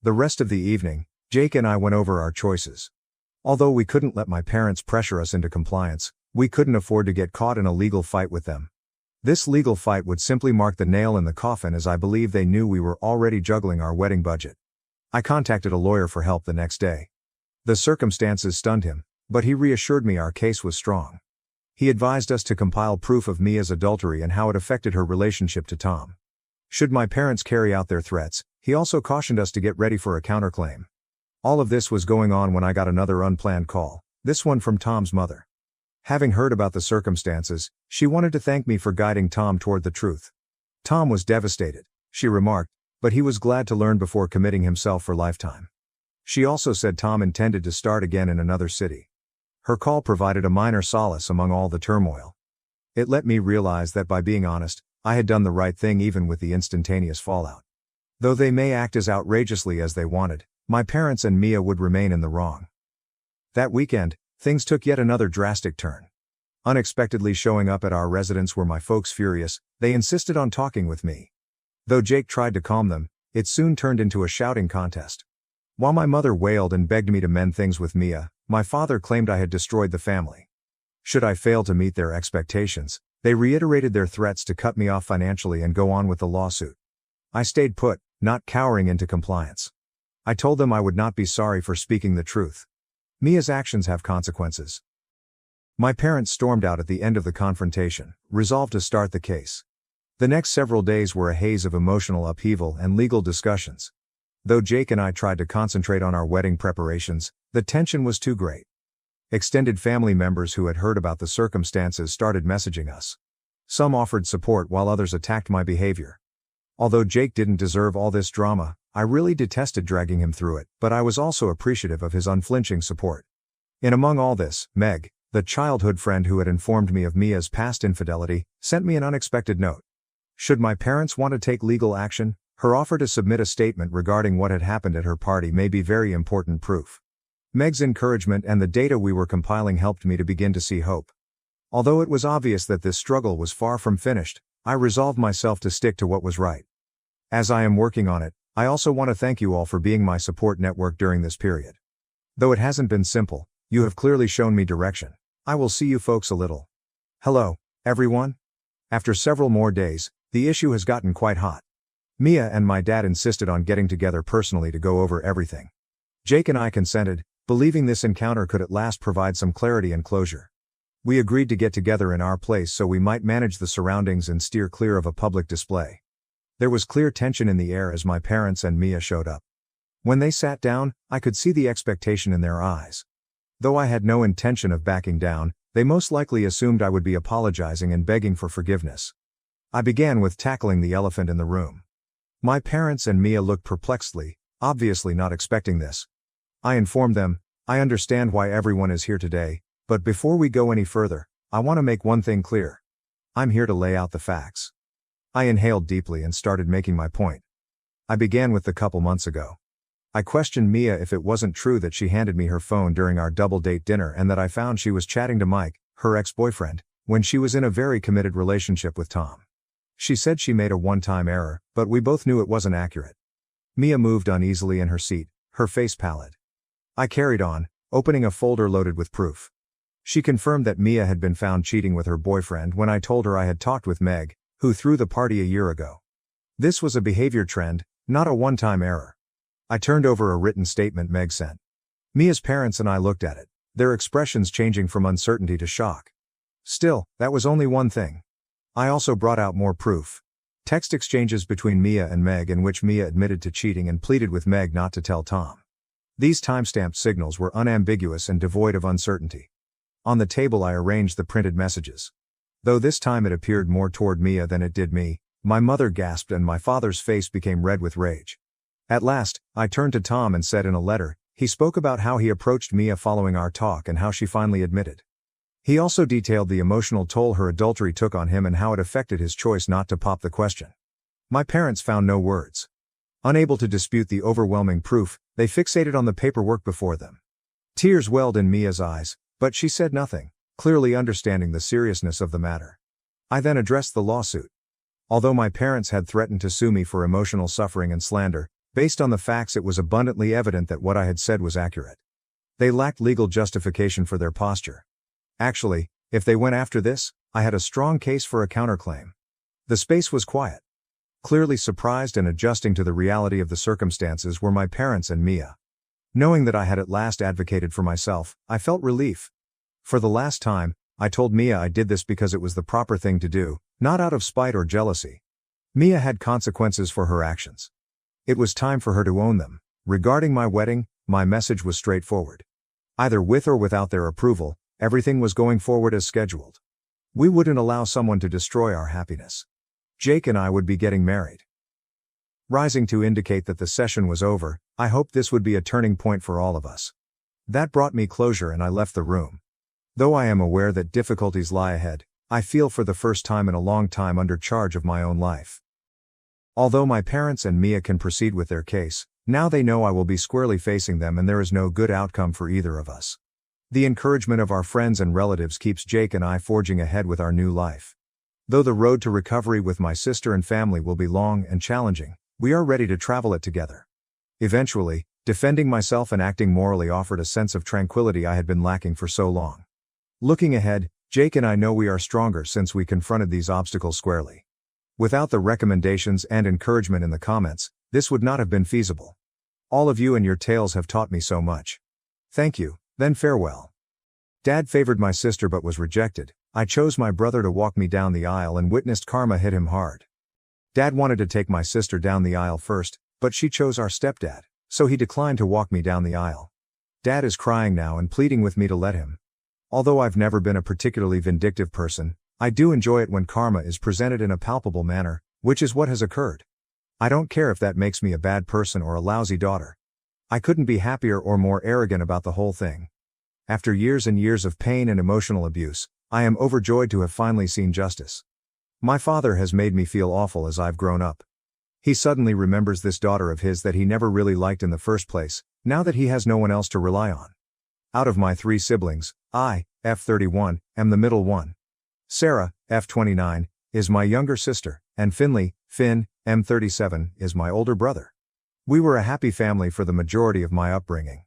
The rest of the evening, Jake and I went over our choices. Although we couldn't let my parents pressure us into compliance, we couldn't afford to get caught in a legal fight with them. This legal fight would simply mark the nail in the coffin as I believe they knew we were already juggling our wedding budget. I contacted a lawyer for help the next day. The circumstances stunned him, but he reassured me our case was strong. He advised us to compile proof of Mia's adultery and how it affected her relationship to Tom. Should my parents carry out their threats, he also cautioned us to get ready for a counterclaim. All of this was going on when I got another unplanned call, this one from Tom's mother. Having heard about the circumstances, she wanted to thank me for guiding Tom toward the truth. Tom was devastated, she remarked, But he was glad to learn before committing himself for lifetime. She also said Tom intended to start again in another city. Her call provided a minor solace among all the turmoil. It let me realize that by being honest, I had done the right thing even with the instantaneous fallout. Though they may act as outrageously as they wanted, my parents and Mia would remain in the wrong. That weekend, things took yet another drastic turn. Unexpectedly showing up at our residence were my folks furious. They insisted on talking with me. Though Jake tried to calm them, it soon turned into a shouting contest. While my mother wailed and begged me to mend things with Mia, my father claimed I had destroyed the family. Should I fail to meet their expectations, they reiterated their threats to cut me off financially and go on with the lawsuit. I stayed put, not cowering into compliance. I told them I would not be sorry for speaking the truth. Mia's actions have consequences. My parents stormed out at the end of the confrontation, resolved to start the case. The next several days were a haze of emotional upheaval and legal discussions. Though Jake and I tried to concentrate on our wedding preparations, the tension was too great. Extended family members who had heard about the circumstances started messaging us. Some offered support while others attacked my behavior. Although Jake didn't deserve all this drama, I really detested dragging him through it, but I was also appreciative of his unflinching support. In among all this, Meg, the childhood friend who had informed me of Mia's past infidelity, sent me an unexpected note. Should my parents want to take legal action, her offer to submit a statement regarding what had happened at her party may be very important proof. Meg's encouragement and the data we were compiling helped me to begin to see hope. Although it was obvious that this struggle was far from finished, I resolved myself to stick to what was right. As I am working on it, I also want to thank you all for being my support network during this period. Though it hasn't been simple, you have clearly shown me direction. I will see you folks a little. Hello, everyone. After several more days, the issue has gotten quite hot. Mia and my dad insisted on getting together personally to go over everything. Jake and I consented, believing this encounter could at last provide some clarity and closure. We agreed to get together in our place so we might manage the surroundings and steer clear of a public display. There was clear tension in the air as my parents and Mia showed up. When they sat down, I could see the expectation in their eyes. Though I had no intention of backing down, they most likely assumed I would be apologizing and begging for forgiveness. I began with tackling the elephant in the room. My parents and Mia looked perplexedly, obviously not expecting this. I informed them, I understand why everyone is here today, but before we go any further, I want to make one thing clear. I'm here to lay out the facts. I inhaled deeply and started making my point. I began with the couple months ago. I questioned Mia if it wasn't true that she handed me her phone during our double-date dinner and that I found she was chatting to Mike, her ex-boyfriend, when she was in a very committed relationship with Tom. She said she made a one-time error, but we both knew it wasn't accurate. Mia moved uneasily in her seat, her face pallid. I carried on, opening a folder loaded with proof. She confirmed that Mia had been found cheating with her boyfriend when I told her I had talked with Meg, who threw the party a year ago. This was a behavior trend, not a one-time error. I turned over a written statement Meg sent. Mia's parents and I looked at it, their expressions changing from uncertainty to shock. Still, that was only one thing. I also brought out more proof. Text exchanges between Mia and Meg in which Mia admitted to cheating and pleaded with Meg not to tell Tom. These timestamped signals were unambiguous and devoid of uncertainty. On the table I arranged the printed messages. Though this time it appeared more toward Mia than it did me, my mother gasped and my father's face became red with rage. At last, I turned to Tom and said in a letter, he spoke about how he approached Mia following our talk and how she finally admitted. He also detailed the emotional toll her adultery took on him and how it affected his choice not to pop the question. My parents found no words. Unable to dispute the overwhelming proof, they fixated on the paperwork before them. Tears welled in Mia's eyes, but she said nothing, clearly understanding the seriousness of the matter. I then addressed the lawsuit. Although my parents had threatened to sue me for emotional suffering and slander, based on the facts it was abundantly evident that what I had said was accurate. They lacked legal justification for their posture. Actually, if they went after this, I had a strong case for a counterclaim. The space was quiet. Clearly surprised and adjusting to the reality of the circumstances were my parents and Mia. Knowing that I had at last advocated for myself, I felt relief. For the last time, I told Mia I did this because it was the proper thing to do, not out of spite or jealousy. Mia had consequences for her actions. It was time for her to own them. Regarding my wedding, my message was straightforward. Either with or without their approval, everything was going forward as scheduled. We wouldn't allow someone to destroy our happiness. Jake and I would be getting married. rising to indicate that the session was over. I hoped this would be a turning point for all of us. That brought me closure and I left the room. Though I am aware that difficulties lie ahead, I feel for the first time in a long time under charge of my own life. Although my parents and Mia can proceed with their case, now they know I will be squarely facing them and there is no good outcome for either of us. The encouragement of our friends and relatives keeps Jake and I forging ahead with our new life. Though the road to recovery with my sister and family will be long and challenging, we are ready to travel it together. Eventually, defending myself and acting morally offered a sense of tranquility I had been lacking for so long. Looking ahead, Jake and I know we are stronger since we confronted these obstacles squarely. Without the recommendations and encouragement in the comments, this would not have been feasible. All of you and your tales have taught me so much. Thank you, then farewell. Dad favored my sister but was rejected. I chose my brother to walk me down the aisle and witnessed karma hit him hard. Dad wanted to take my sister down the aisle first, but she chose our stepdad, so he declined to walk me down the aisle. Dad is crying now and pleading with me to let him. Although I've never been a particularly vindictive person, I do enjoy it when karma is presented in a palpable manner, which is what has occurred. I don't care if that makes me a bad person or a lousy daughter. I couldn't be happier or more arrogant about the whole thing. After years and years of pain and emotional abuse, I am overjoyed to have finally seen justice. My father has made me feel awful as I've grown up. He suddenly remembers this daughter of his that he never really liked in the first place, now that he has no one else to rely on. Out of my 3 siblings, I, F31, am the middle one. Sarah, F29, is my younger sister, and Finley, Finn, M37, is my older brother. We were a happy family for the majority of my upbringing.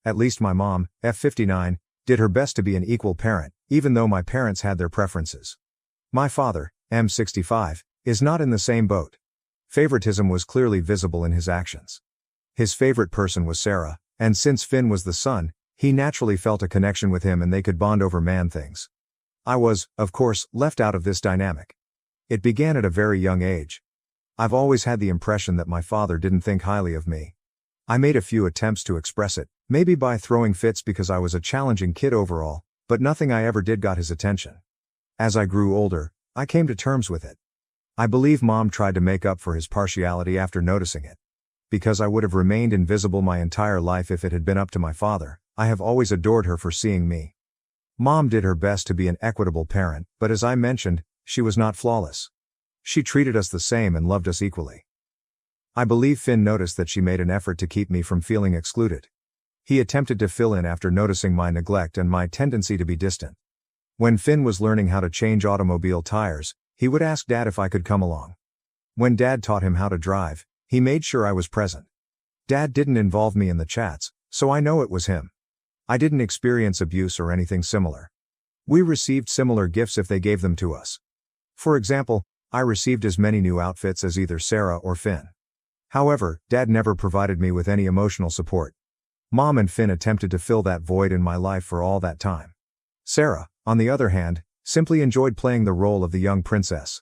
At least my mom, F59, did her best to be an equal parent, even though my parents had their preferences. My father, M65, is not in the same boat. Favoritism was clearly visible in his actions. His favorite person was Sarah, and since Finn was the son, he naturally felt a connection with him and they could bond over man things. I was, of course, left out of this dynamic. It began at a very young age. I've always had the impression that my father didn't think highly of me. I made a few attempts to express it, maybe by throwing fits because I was a challenging kid overall, but nothing I ever did got his attention. As I grew older, I came to terms with it. I believe Mom tried to make up for his partiality after noticing it. Because I would have remained invisible my entire life if it had been up to my father, I have always adored her for seeing me. Mom did her best to be an equitable parent, but as I mentioned, she was not flawless. She treated us the same and loved us equally. I believe Finn noticed that she made an effort to keep me from feeling excluded. He attempted to fill in after noticing my neglect and my tendency to be distant. When Finn was learning how to change automobile tires, he would ask Dad if I could come along. When Dad taught him how to drive, he made sure I was present. Dad didn't involve me in the chats, so I know it was him. I didn't experience abuse or anything similar. We received similar gifts if they gave them to us. For example, I received as many new outfits as either Sarah or Finn. However, Dad never provided me with any emotional support. Mom and Finn attempted to fill that void in my life for all that time. Sarah, on the other hand, simply enjoyed playing the role of the young princess.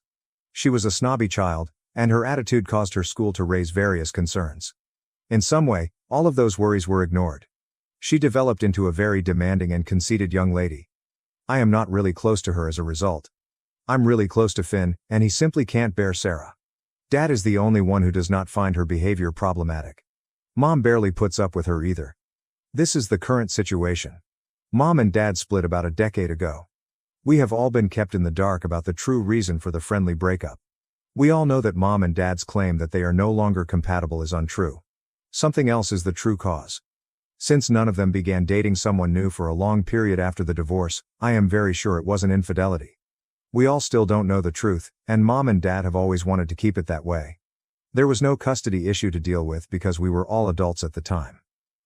She was a snobby child, and her attitude caused her school to raise various concerns. In some way, all of those worries were ignored. She developed into a very demanding and conceited young lady. I am not really close to her as a result. I'm really close to Finn, and he simply can't bear Sarah. Dad is the only one who does not find her behavior problematic. Mom barely puts up with her either. This is the current situation. Mom and Dad split about a decade ago. We have all been kept in the dark about the true reason for the friendly breakup. We all know that Mom and Dad's claim that they are no longer compatible is untrue. Something else is the true cause. Since none of them began dating someone new for a long period after the divorce, I am very sure it wasn't infidelity. We all still don't know the truth, and Mom and Dad have always wanted to keep it that way. There was no custody issue to deal with because we were all adults at the time.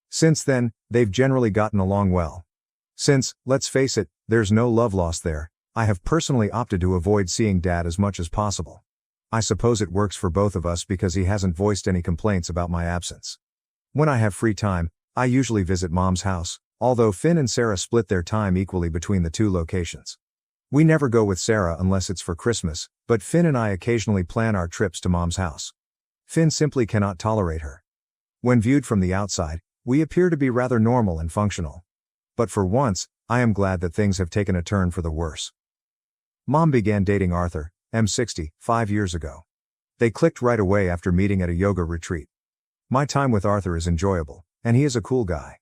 Since then, they've generally gotten along well. Since, let's face it, there's no love lost there, I have personally opted to avoid seeing Dad as much as possible. I suppose it works for both of us because he hasn't voiced any complaints about my absence. When I have free time, I usually visit Mom's house, although Finn and Sarah split their time equally between the 2 locations. We never go with Sarah unless it's for Christmas, but Finn and I occasionally plan our trips to Mom's house. Finn simply cannot tolerate her. When viewed from the outside, we appear to be rather normal and functional. But for once, I am glad that things have taken a turn for the worse. Mom began dating Arthur, M60, 5 years ago. They clicked right away after meeting at a yoga retreat. My time with Arthur is enjoyable, and he is a cool guy.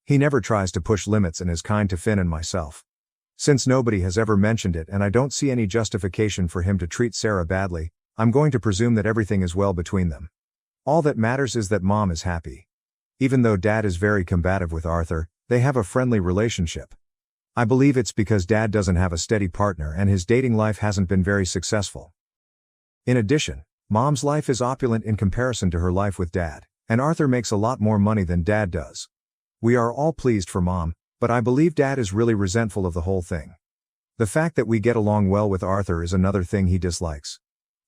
He never tries to push limits and is kind to Finn and myself. Since nobody has ever mentioned it and I don't see any justification for him to treat Sarah badly, I'm going to presume that everything is well between them. All that matters is that Mom is happy. Even though Dad is very combative with Arthur, they have a friendly relationship. I believe it's because Dad doesn't have a steady partner and his dating life hasn't been very successful. In addition, Mom's life is opulent in comparison to her life with Dad, and Arthur makes a lot more money than Dad does. We are all pleased for Mom, but I believe Dad is really resentful of the whole thing. The fact that we get along well with Arthur is another thing he dislikes.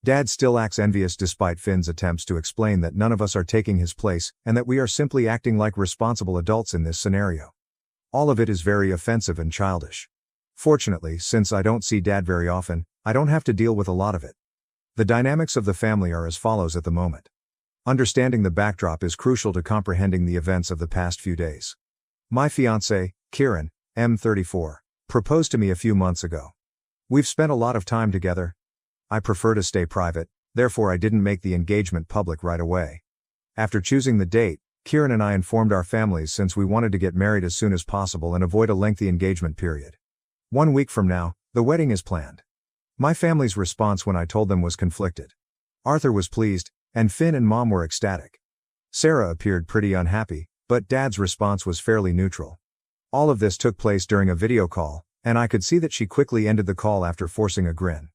Dad still acts envious despite Finn's attempts to explain that none of us are taking his place and that we are simply acting like responsible adults in this scenario. All of it is very offensive and childish. Fortunately, since I don't see Dad very often, I don't have to deal with a lot of it. The dynamics of the family are as follows at the moment. Understanding the backdrop is crucial to comprehending the events of the past few days. My fiancée, Kieran, M34, proposed to me a few months ago. We've spent a lot of time together. I prefer to stay private, therefore I didn't make the engagement public right away. After choosing the date, Kieran and I informed our families since we wanted to get married as soon as possible and avoid a lengthy engagement period. 1 week from now, the wedding is planned. My family's response when I told them was conflicted. Arthur was pleased, and Finn and Mom were ecstatic. Sarah appeared pretty unhappy, but Dad's response was fairly neutral. All of this took place during a video call, and I could see that she quickly ended the call after forcing a grin.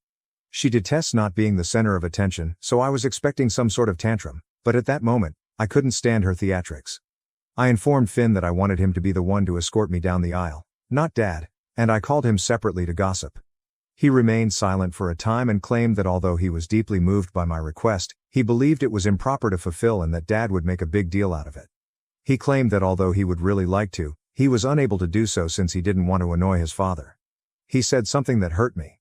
She detests not being the center of attention, so I was expecting some sort of tantrum, but at that moment, I couldn't stand her theatrics. I informed Finn that I wanted him to be the one to escort me down the aisle, not Dad, and I called him separately to gossip. He remained silent for a time and claimed that although he was deeply moved by my request, he believed it was improper to fulfill and that Dad would make a big deal out of it. He claimed that although he would really like to, he was unable to do so since he didn't want to annoy his father. He said something that hurt me.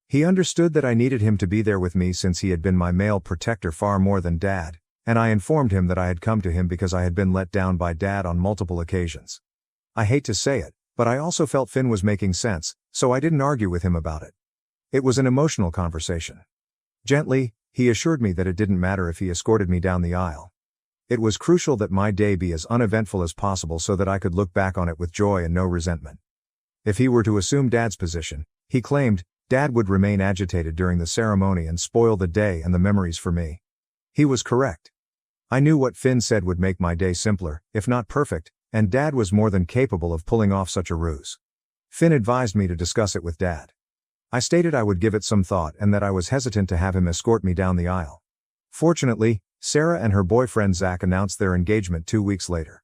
He understood that I needed him to be there with me since he had been my male protector far more than Dad, and I informed him that I had come to him because I had been let down by Dad on multiple occasions. I hate to say it, but I also felt Finn was making sense, so I didn't argue with him about it. It was an emotional conversation. Gently, he assured me that it didn't matter if he escorted me down the aisle. It was crucial that my day be as uneventful as possible so that I could look back on it with joy and no resentment. If he were to assume Dad's position, he claimed, Dad would remain agitated during the ceremony and spoil the day and the memories for me. He was correct. I knew what Finn said would make my day simpler, if not perfect, and Dad was more than capable of pulling off such a ruse. Finn advised me to discuss it with Dad. I stated I would give it some thought and that I was hesitant to have him escort me down the aisle. Fortunately, Sarah and her boyfriend Zach announced their engagement 2 weeks later.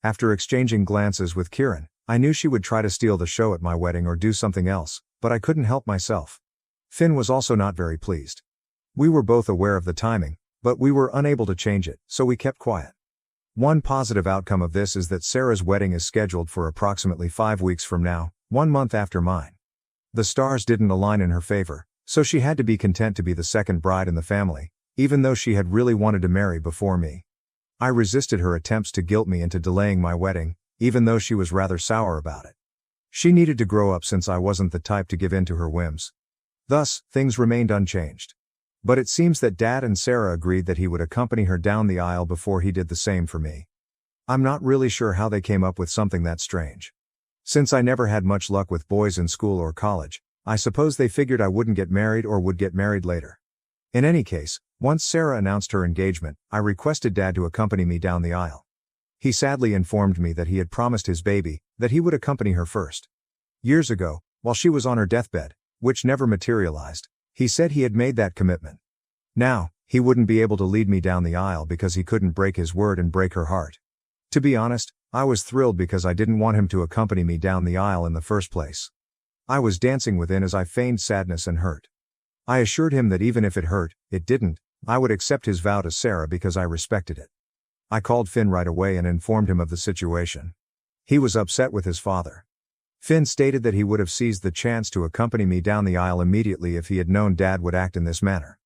After exchanging glances with Kieran, I knew she would try to steal the show at my wedding or do something else, but I couldn't help myself. Finn was also not very pleased. We were both aware of the timing, but we were unable to change it, so we kept quiet. One positive outcome of this is that Sarah's wedding is scheduled for approximately 5 weeks from now, 1 month after mine. The stars didn't align in her favor, so she had to be content to be the second bride in the family, even though she had really wanted to marry before me. I resisted her attempts to guilt me into delaying my wedding, even though she was rather sour about it. She needed to grow up since I wasn't the type to give in to her whims. Thus, things remained unchanged. But it seems that Dad and Sarah agreed that he would accompany her down the aisle before he did the same for me. I'm not really sure how they came up with something that strange. Since I never had much luck with boys in school or college, I suppose they figured I wouldn't get married or would get married later. In any case, once Sarah announced her engagement, I requested Dad to accompany me down the aisle. He sadly informed me that he had promised his baby that he would accompany her first. Years ago, while she was on her deathbed, which never materialized, he said he had made that commitment. Now, he wouldn't be able to lead me down the aisle because he couldn't break his word and break her heart. To be honest, I was thrilled because I didn't want him to accompany me down the aisle in the first place. I was dancing within as I feigned sadness and hurt. I assured him that even if it hurt, it didn't, I would accept his vow to Sarah because I respected it. I called Finn right away and informed him of the situation. He was upset with his father. Finn stated that he would have seized the chance to accompany me down the aisle immediately if he had known Dad would act in this manner.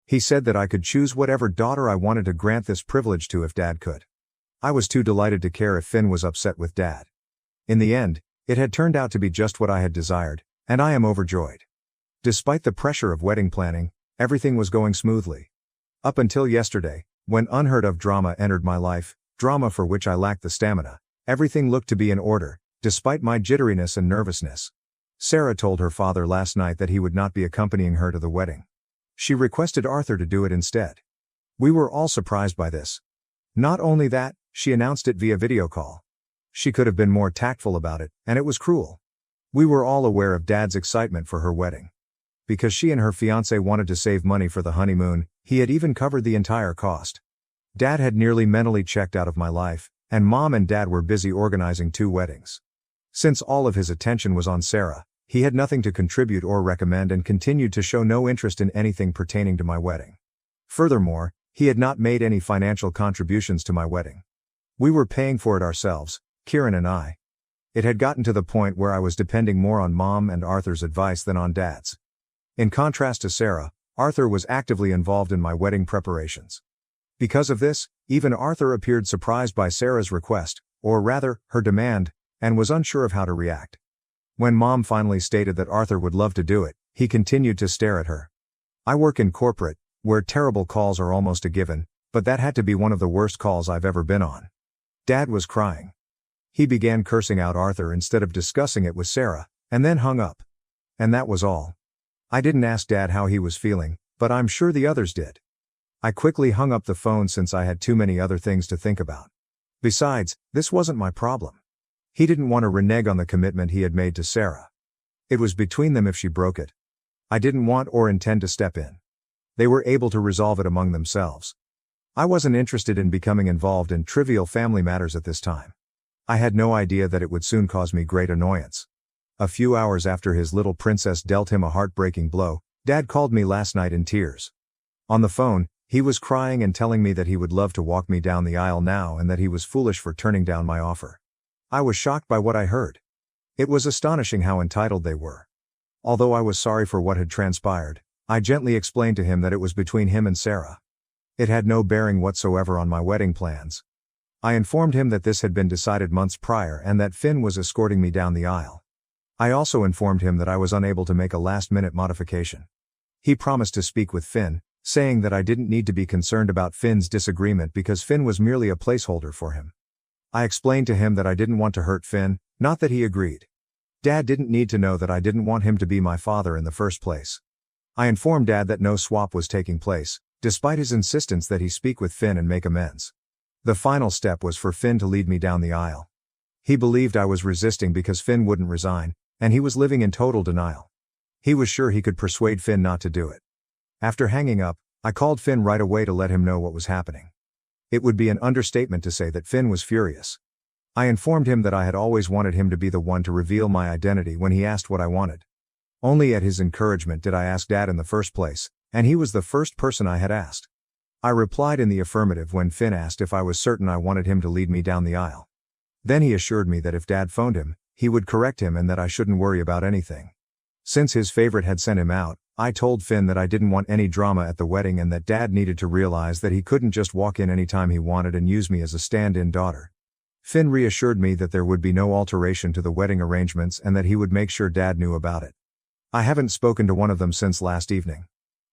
He said that I could choose whatever daughter I wanted to grant this privilege to if Dad could. I was too delighted to care if Finn was upset with Dad. In the end, it had turned out to be just what I had desired, and I am overjoyed. Despite the pressure of wedding planning, Everything was going smoothly. Up until yesterday, when unheard of drama entered my life, drama for which I lacked the stamina. Everything looked to be in order, despite my jitteriness and nervousness. Sarah told her father last night that he would not be accompanying her to the wedding. She requested Arthur to do it instead. We were all surprised by this. Not only that, she announced it via video call. She could have been more tactful about it, and it was cruel. We were all aware of Dad's excitement for her wedding. Because she and her fiancé wanted to save money for the honeymoon, he had even covered the entire cost. Dad had nearly mentally checked out of my life, and Mom and Dad were busy organizing 2 weddings. Since all of his attention was on Sarah, he had nothing to contribute or recommend and continued to show no interest in anything pertaining to my wedding. Furthermore, he had not made any financial contributions to my wedding. We were paying for it ourselves, Kieran and I. It had gotten to the point where I was depending more on Mom and Arthur's advice than on Dad's. In contrast to Sarah, Arthur was actively involved in my wedding preparations. Because of this, even Arthur appeared surprised by Sarah's request, or rather, her demand, and was unsure of how to react. When Mom finally stated that Arthur would love to do it, he continued to stare at her. I work in corporate, where terrible calls are almost a given, but that had to be one of the worst calls I've ever been on. Dad was crying. He began cursing out Arthur instead of discussing it with Sarah, and then hung up. And that was all. I didn't ask Dad how he was feeling, but I'm sure the others did. I quickly hung up the phone since I had too many other things to think about. Besides, this wasn't my problem. He didn't want to renege on the commitment he had made to Sarah. It was between them if she broke it. I didn't want or intend to step in. They were able to resolve it among themselves. I wasn't interested in becoming involved in trivial family matters at this time. I had no idea that it would soon cause me great annoyance. A few hours after his little princess dealt him a heartbreaking blow, Dad called me last night in tears. On the phone, he was crying and telling me that he would love to walk me down the aisle now and that he was foolish for turning down my offer. I was shocked by what I heard. It was astonishing how entitled they were. Although I was sorry for what had transpired, I gently explained to him that it was between him and Sarah. It had no bearing whatsoever on my wedding plans. I informed him that this had been decided months prior and that Finn was escorting me down the aisle. I also informed him that I was unable to make a last-minute modification. He promised to speak with Finn, saying that I didn't need to be concerned about Finn's disagreement because Finn was merely a placeholder for him. I explained to him that I didn't want to hurt Finn, not that he agreed. Dad didn't need to know that I didn't want him to be my father in the first place. I informed Dad that no swap was taking place, despite his insistence that he speak with Finn and make amends. The final step was for Finn to lead me down the aisle. He believed I was resisting because Finn wouldn't resign, and he was living in total denial. He was sure he could persuade Finn not to do it. After hanging up, I called Finn right away to let him know what was happening. It would be an understatement to say that Finn was furious. I informed him that I had always wanted him to be the one to reveal my identity when he asked what I wanted. Only at his encouragement did I ask Dad in the first place, and he was the first person I had asked. I replied in the affirmative when Finn asked if I was certain I wanted him to lead me down the aisle. Then he assured me that if Dad phoned him, he would correct him and that I shouldn't worry about anything. Since his favorite had sent him out, I told Finn that I didn't want any drama at the wedding and that Dad needed to realize that he couldn't just walk in anytime he wanted and use me as a stand-in daughter. Finn reassured me that there would be no alteration to the wedding arrangements and that he would make sure Dad knew about it. I haven't spoken to one of them since last evening.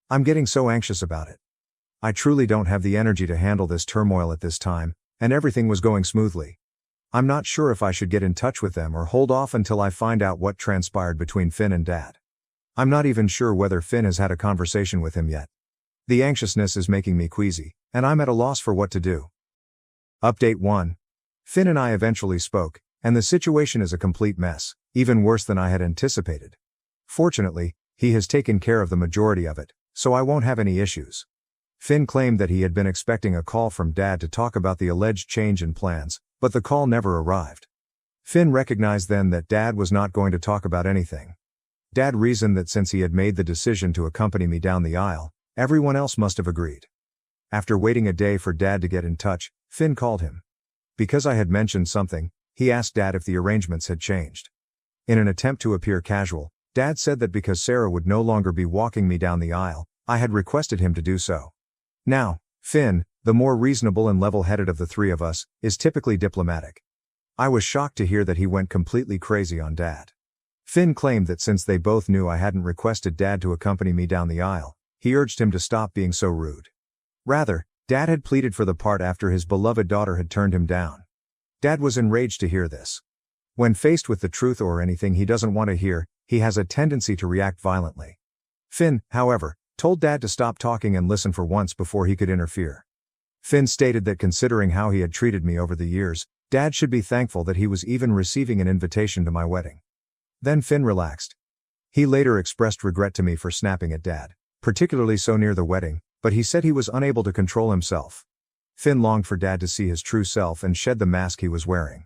I'm getting so anxious about it. I truly don't have the energy to handle this turmoil at this time, and everything was going smoothly. I'm not sure if I should get in touch with them or hold off until I find out what transpired between Finn and Dad. I'm not even sure whether Finn has had a conversation with him yet. The anxiousness is making me queasy, and I'm at a loss for what to do. Update 1. Finn and I eventually spoke, and the situation is a complete mess, even worse than I had anticipated. Fortunately, he has taken care of the majority of it, so I won't have any issues. Finn claimed that he had been expecting a call from Dad to talk about the alleged change in plans, but the call never arrived. Finn recognized then that Dad was not going to talk about anything. Dad reasoned that since he had made the decision to accompany me down the aisle, everyone else must have agreed. After waiting a day for Dad to get in touch, Finn called him. Because I had mentioned something, he asked Dad if the arrangements had changed. In an attempt to appear casual, Dad said that because Sarah would no longer be walking me down the aisle, I had requested him to do so. Now, Finn, the more reasonable and level-headed of the three of us, is typically diplomatic. I was shocked to hear that he went completely crazy on Dad. Finn claimed that since they both knew I hadn't requested Dad to accompany me down the aisle, he urged him to stop being so rude. Rather, Dad had pleaded for the part after his beloved daughter had turned him down. Dad was enraged to hear this. When faced with the truth or anything he doesn't want to hear, he has a tendency to react violently. Finn, however, told Dad to stop talking and listen for once before he could interfere. Finn stated that considering how he had treated me over the years, Dad should be thankful that he was even receiving an invitation to my wedding. Then Finn relaxed. He later expressed regret to me for snapping at Dad, particularly so near the wedding, but he said he was unable to control himself. Finn longed for Dad to see his true self and shed the mask he was wearing.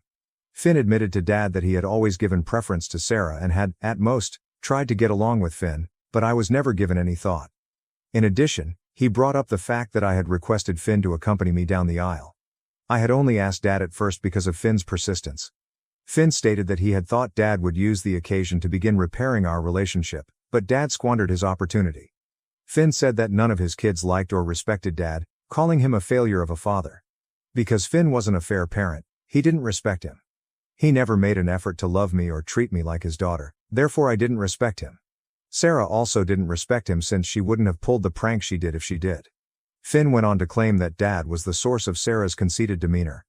Finn admitted to Dad that he had always given preference to Sarah and had, at most, tried to get along with Finn, but I was never given any thought. In addition, he brought up the fact that I had requested Finn to accompany me down the aisle. I had only asked Dad at first because of Finn's persistence. Finn stated that he had thought Dad would use the occasion to begin repairing our relationship, but Dad squandered his opportunity. Finn said that none of his kids liked or respected Dad, calling him a failure of a father. Because Finn wasn't a fair parent, he didn't respect him. He never made an effort to love me or treat me like his daughter, therefore I didn't respect him. Sarah also didn't respect him since she wouldn't have pulled the prank she did if she did. Finn went on to claim that Dad was the source of Sarah's conceited demeanor.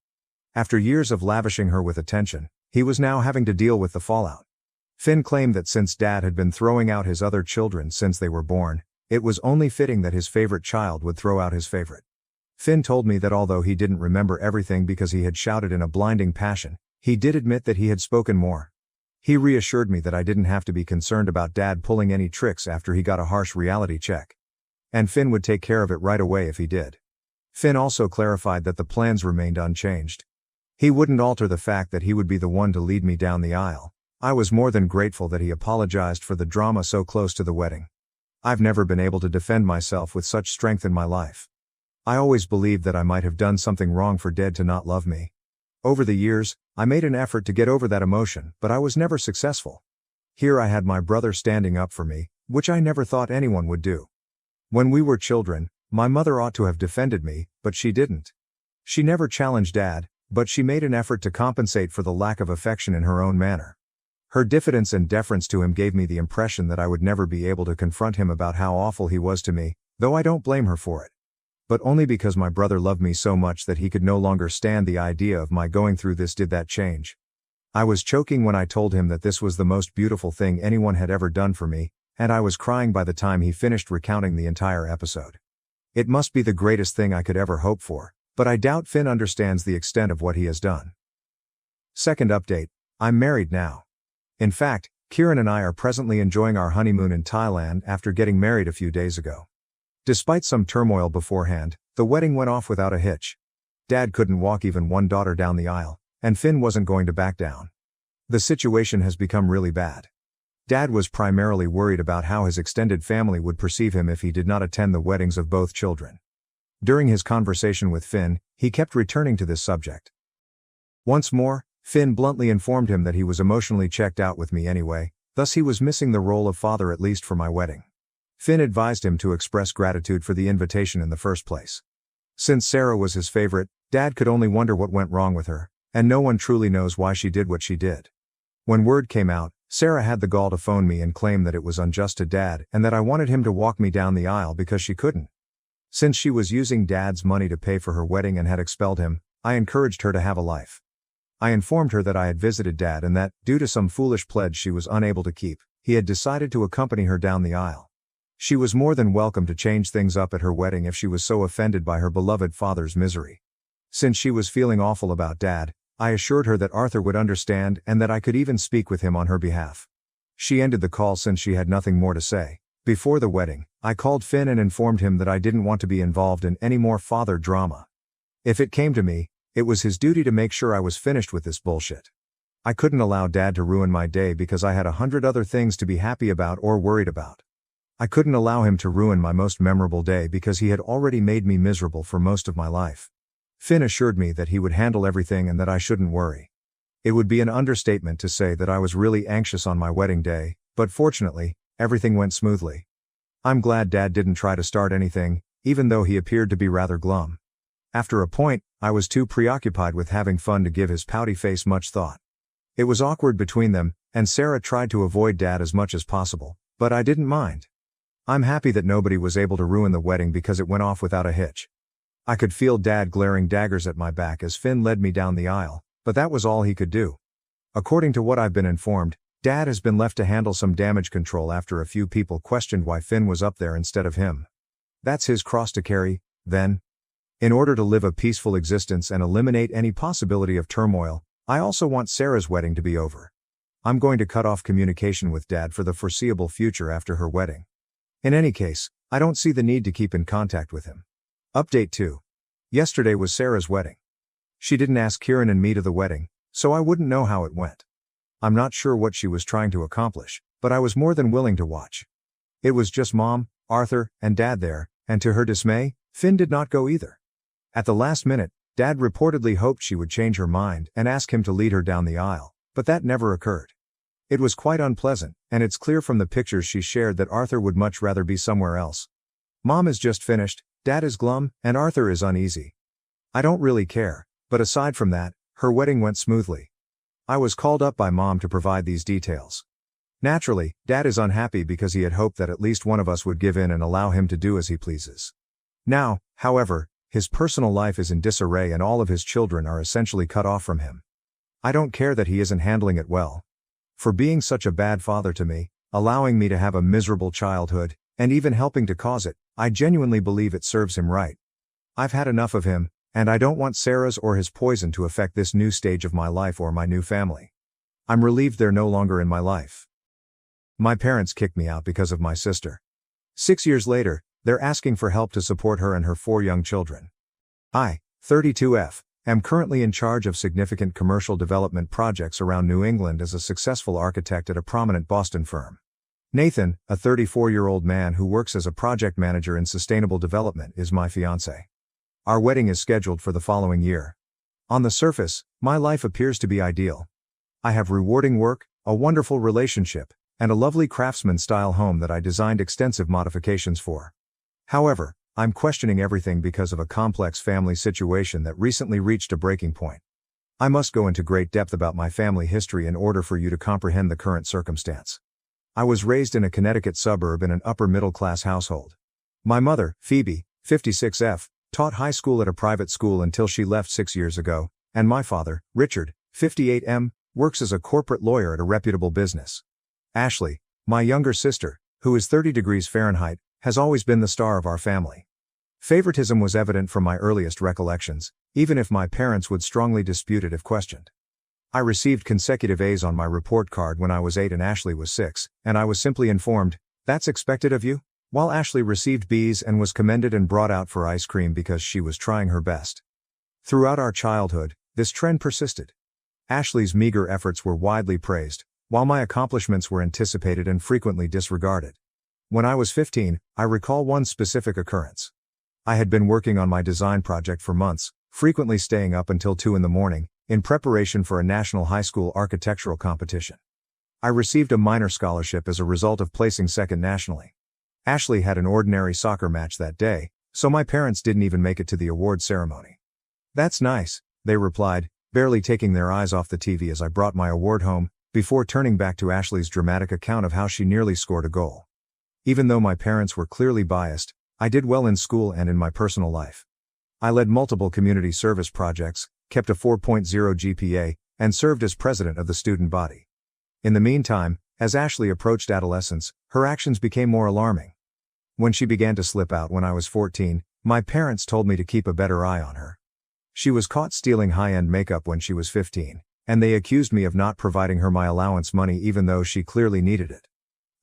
After years of lavishing her with attention, he was now having to deal with the fallout. Finn claimed that since Dad had been throwing out his other children since they were born, it was only fitting that his favorite child would throw out his favorite. Finn told me that although he didn't remember everything because he had shouted in a blinding passion, he did admit that he had spoken more. He reassured me that I didn't have to be concerned about Dad pulling any tricks after he got a harsh reality check. And Finn would take care of it right away if he did. Finn also clarified that the plans remained unchanged. He wouldn't alter the fact that he would be the one to lead me down the aisle. I was more than grateful that he apologized for the drama so close to the wedding. I've never been able to defend myself with such strength in my life. I always believed that I might have done something wrong for Dad to not love me. Over the years, I made an effort to get over that emotion, but I was never successful. Here I had my brother standing up for me, which I never thought anyone would do. When we were children, my mother ought to have defended me, but she didn't. She never challenged Dad, but she made an effort to compensate for the lack of affection in her own manner. Her diffidence and deference to him gave me the impression that I would never be able to confront him about how awful he was to me, though I don't blame her for it. But only because my brother loved me so much that he could no longer stand the idea of my going through this did that change. I was choking when I told him that this was the most beautiful thing anyone had ever done for me, and I was crying by the time he finished recounting the entire episode. It must be the greatest thing I could ever hope for, but I doubt Finn understands the extent of what he has done. Second update, I'm married now. In fact, Kieran and I are presently enjoying our honeymoon in Thailand after getting married a few days ago. Despite some turmoil beforehand, the wedding went off without a hitch. Dad couldn't walk even one daughter down the aisle, and Finn wasn't going to back down. The situation has become really bad. Dad was primarily worried about how his extended family would perceive him if he did not attend the weddings of both children. During his conversation with Finn, he kept returning to this subject. Once more, Finn bluntly informed him that he was emotionally checked out with me anyway, thus he was missing the role of father at least for my wedding. Finn advised him to express gratitude for the invitation in the first place. Since Sarah was his favorite, Dad could only wonder what went wrong with her, and no one truly knows why she did what she did. When word came out, Sarah had the gall to phone me and claim that it was unjust to Dad and that I wanted him to walk me down the aisle because she couldn't. Since she was using Dad's money to pay for her wedding and had expelled him, I encouraged her to have a life. I informed her that I had visited Dad and that, due to some foolish pledge she was unable to keep, he had decided to accompany her down the aisle. She was more than welcome to change things up at her wedding if she was so offended by her beloved father's misery. Since she was feeling awful about Dad, I assured her that Arthur would understand and that I could even speak with him on her behalf. She ended the call since she had nothing more to say. Before the wedding, I called Finn and informed him that I didn't want to be involved in any more father drama. If it came to me, it was his duty to make sure I was finished with this bullshit. I couldn't allow Dad to ruin my day because I had 100 other things to be happy about or worried about. I couldn't allow him to ruin my most memorable day because he had already made me miserable for most of my life. Finn assured me that he would handle everything and that I shouldn't worry. It would be an understatement to say that I was really anxious on my wedding day, but fortunately, everything went smoothly. I'm glad Dad didn't try to start anything, even though he appeared to be rather glum. After a point, I was too preoccupied with having fun to give his pouty face much thought. It was awkward between them, and Sarah tried to avoid Dad as much as possible, but I didn't mind. I'm happy that nobody was able to ruin the wedding because it went off without a hitch. I could feel Dad glaring daggers at my back as Finn led me down the aisle, but that was all he could do. According to what I've been informed, Dad has been left to handle some damage control after a few people questioned why Finn was up there instead of him. That's his cross to carry, then. In order to live a peaceful existence and eliminate any possibility of turmoil, I also want Sarah's wedding to be over. I'm going to cut off communication with Dad for the foreseeable future after her wedding. In any case, I don't see the need to keep in contact with him. Update 2. Yesterday was Sarah's wedding. She didn't ask Kieran and me to the wedding, so I wouldn't know how it went. I'm not sure what she was trying to accomplish, but I was more than willing to watch. It was just Mom, Arthur, and Dad there, and to her dismay, Finn did not go either. At the last minute, Dad reportedly hoped she would change her mind and ask him to lead her down the aisle, but that never occurred. It was quite unpleasant, and it's clear from the pictures she shared that Arthur would much rather be somewhere else. Mom is just finished, Dad is glum, and Arthur is uneasy. I don't really care, but aside from that, her wedding went smoothly. I was called up by Mom to provide these details. Naturally, Dad is unhappy because he had hoped that at least one of us would give in and allow him to do as he pleases. Now, however, his personal life is in disarray and all of his children are essentially cut off from him. I don't care that he isn't handling it well. For being such a bad father to me, allowing me to have a miserable childhood, and even helping to cause it, I genuinely believe it serves him right. I've had enough of him, and I don't want Sarah's or his poison to affect this new stage of my life or my new family. I'm relieved they're no longer in my life. My parents kicked me out because of my sister. 6 years later, they're asking for help to support her and her 4 young children. I, 32F, am currently in charge of significant commercial development projects around New England as a successful architect at a prominent Boston firm. Nathan, a 34-year-old man who works as a project manager in sustainable development, is my fiancé. Our wedding is scheduled for the following year. On the surface, my life appears to be ideal. I have rewarding work, a wonderful relationship, and a lovely craftsman-style home that I designed extensive modifications for. However, I'm questioning everything because of a complex family situation that recently reached a breaking point. I must go into great depth about my family history in order for you to comprehend the current circumstance. I was raised in a Connecticut suburb in an upper-middle-class household. My mother, Phoebe, 56F, taught high school at a private school until she left 6 years ago, and my father, Richard, 58M, works as a corporate lawyer at a reputable business. Ashley, my younger sister, who is 30 degrees Fahrenheit, has always been the star of our family. Favoritism was evident from my earliest recollections, even if my parents would strongly dispute it if questioned. I received consecutive A's on my report card when I was 8 and Ashley was 6, and I was simply informed, "That's expected of you?" While Ashley received B's and was commended and brought out for ice cream because she was trying her best. Throughout our childhood, this trend persisted. Ashley's meager efforts were widely praised, while my accomplishments were anticipated and frequently disregarded. When I was 15, I recall one specific occurrence. I had been working on my design project for months, frequently staying up until 2 in the morning, in preparation for a national high school architectural competition. I received a minor scholarship as a result of placing second nationally. Ashley had an ordinary soccer match that day, so my parents didn't even make it to the award ceremony. "That's nice," they replied, barely taking their eyes off the TV as I brought my award home, before turning back to Ashley's dramatic account of how she nearly scored a goal. Even though my parents were clearly biased, I did well in school and in my personal life. I led multiple community service projects, kept a 4.0 GPA, and served as president of the student body. In the meantime, as Ashley approached adolescence, her actions became more alarming. When she began to slip out when I was 14, my parents told me to keep a better eye on her. She was caught stealing high-end makeup when she was 15, and they accused me of not providing her my allowance money even though she clearly needed it.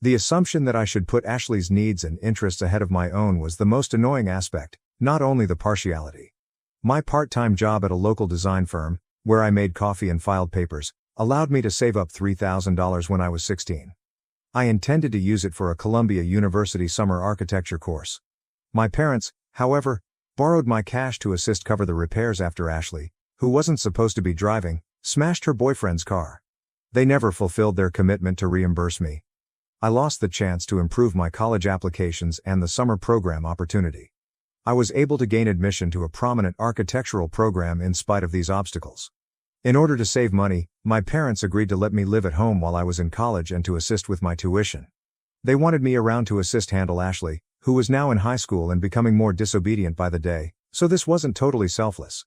The assumption that I should put Ashley's needs and interests ahead of my own was the most annoying aspect, not only the partiality. My part-time job at a local design firm, where I made coffee and filed papers, allowed me to save up $3,000 when I was 16. I intended to use it for a Columbia University summer architecture course. My parents, however, borrowed my cash to assist cover the repairs after Ashley, who wasn't supposed to be driving, smashed her boyfriend's car. They never fulfilled their commitment to reimburse me. I lost the chance to improve my college applications and the summer program opportunity. I was able to gain admission to a prominent architectural program in spite of these obstacles. In order to save money, my parents agreed to let me live at home while I was in college and to assist with my tuition. They wanted me around to assist handle Ashley, who was now in high school and becoming more disobedient by the day, so this wasn't totally selfless.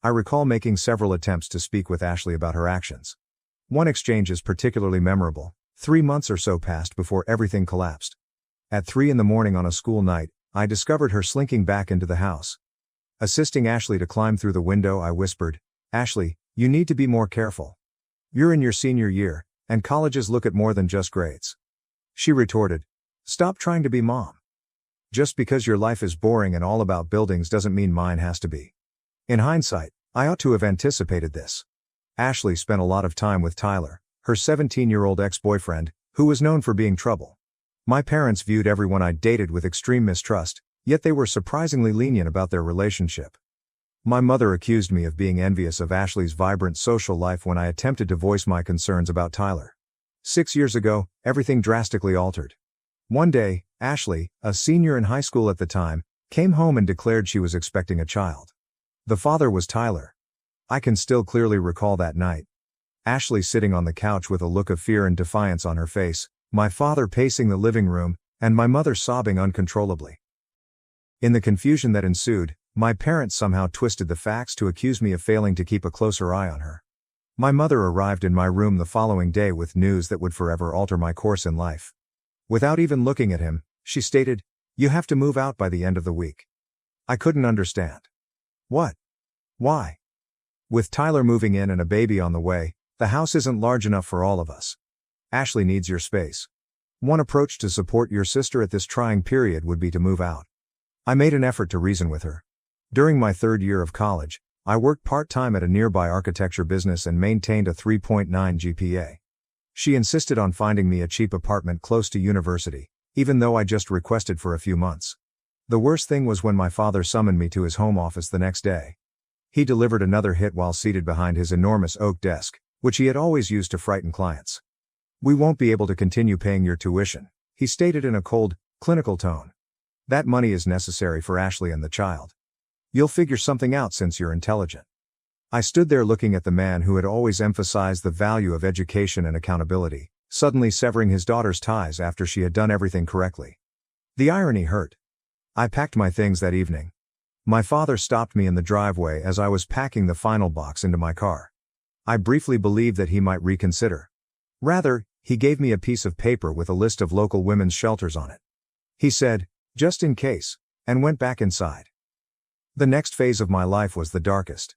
I recall making several attempts to speak with Ashley about her actions. One exchange is particularly memorable. 3 months or so passed before everything collapsed. At 3 in the morning on a school night, I discovered her slinking back into the house. Assisting Ashley to climb through the window, I whispered, "Ashley, you need to be more careful. You're in your senior year, and colleges look at more than just grades." She retorted, "Stop trying to be mom. Just because your life is boring and all about buildings doesn't mean mine has to be." In hindsight, I ought to have anticipated this. Ashley spent a lot of time with Tyler, her 17-year-old ex-boyfriend, who was known for being trouble. My parents viewed everyone I dated with extreme mistrust, yet they were surprisingly lenient about their relationship. My mother accused me of being envious of Ashley's vibrant social life when I attempted to voice my concerns about Tyler. 6 years ago, everything drastically altered. One day, Ashley, a senior in high school at the time, came home and declared she was expecting a child. The father was Tyler. I can still clearly recall that night. Ashley sitting on the couch with a look of fear and defiance on her face, my father pacing the living room, and my mother sobbing uncontrollably. In the confusion that ensued, my parents somehow twisted the facts to accuse me of failing to keep a closer eye on her. My mother arrived in my room the following day with news that would forever alter my course in life. Without even looking at him, she stated, "You have to move out by the end of the week." I couldn't understand. What? Why? With Tyler moving in and a baby on the way, the house isn't large enough for all of us. Ashley needs your space. One approach to support your sister at this trying period would be to move out. I made an effort to reason with her. During my 3rd year of college, I worked part-time at a nearby architecture business and maintained a 3.9 GPA. She insisted on finding me a cheap apartment close to university, even though I just requested for a few months. The worst thing was when my father summoned me to his home office the next day. He delivered another hit while seated behind his enormous oak desk, which he had always used to frighten clients. "We won't be able to continue paying your tuition," he stated in a cold, clinical tone. "That money is necessary for Ashley and the child. You'll figure something out since you're intelligent." I stood there looking at the man who had always emphasized the value of education and accountability, suddenly severing his daughter's ties after she had done everything correctly. The irony hurt. I packed my things that evening. My father stopped me in the driveway as I was packing the final box into my car. I briefly believed that he might reconsider. Rather, he gave me a piece of paper with a list of local women's shelters on it. He said, "Just in case," and went back inside. The next phase of my life was the darkest.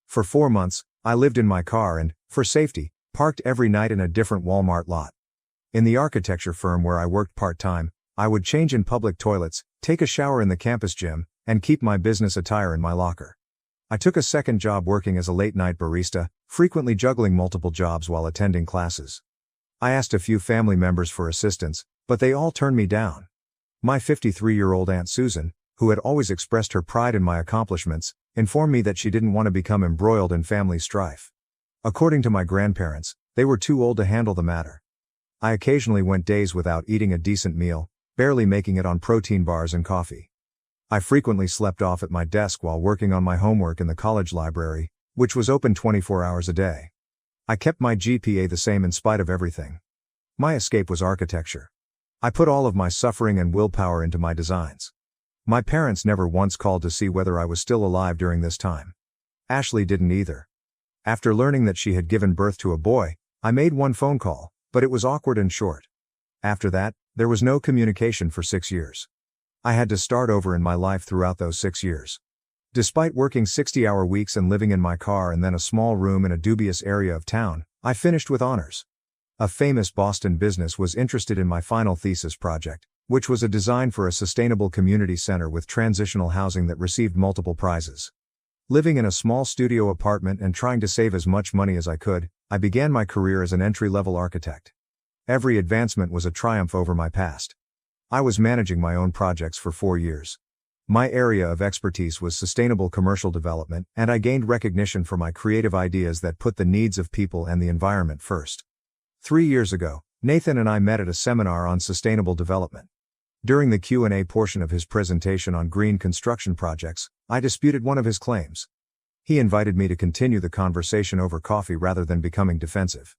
For 4 months, I lived in my car and, for safety, parked every night in a different Walmart lot. In the architecture firm where I worked part-time, I would change in public toilets, take a shower in the campus gym, and keep my business attire in my locker. I took a second job working as a late-night barista, frequently juggling multiple jobs while attending classes. I asked a few family members for assistance, but they all turned me down. My 53-year-old Aunt Susan, who had always expressed her pride in my accomplishments, informed me that she didn't want to become embroiled in family strife. According to my grandparents, they were too old to handle the matter. I occasionally went days without eating a decent meal, barely making it on protein bars and coffee. I frequently slept off at my desk while working on my homework in the college library, which was open 24 hours a day. I kept my GPA the same in spite of everything. My escape was architecture. I put all of my suffering and willpower into my designs. My parents never once called to see whether I was still alive during this time. Ashley didn't either. After learning that she had given birth to a boy, I made one phone call, but it was awkward and short. After that, there was no communication for 6 years. I had to start over in my life throughout those 6 years. Despite working 60-hour weeks and living in my car and then a small room in a dubious area of town, I finished with honors. A famous Boston business was interested in my final thesis project, which was a design for a sustainable community center with transitional housing that received multiple prizes. Living in a small studio apartment and trying to save as much money as I could, I began my career as an entry-level architect. Every advancement was a triumph over my past. I was managing my own projects for 4 years. My area of expertise was sustainable commercial development, and I gained recognition for my creative ideas that put the needs of people and the environment first. 3 years ago, Nathan and I met at a seminar on sustainable development. During the Q&A portion of his presentation on green construction projects, I disputed one of his claims. He invited me to continue the conversation over coffee rather than becoming defensive.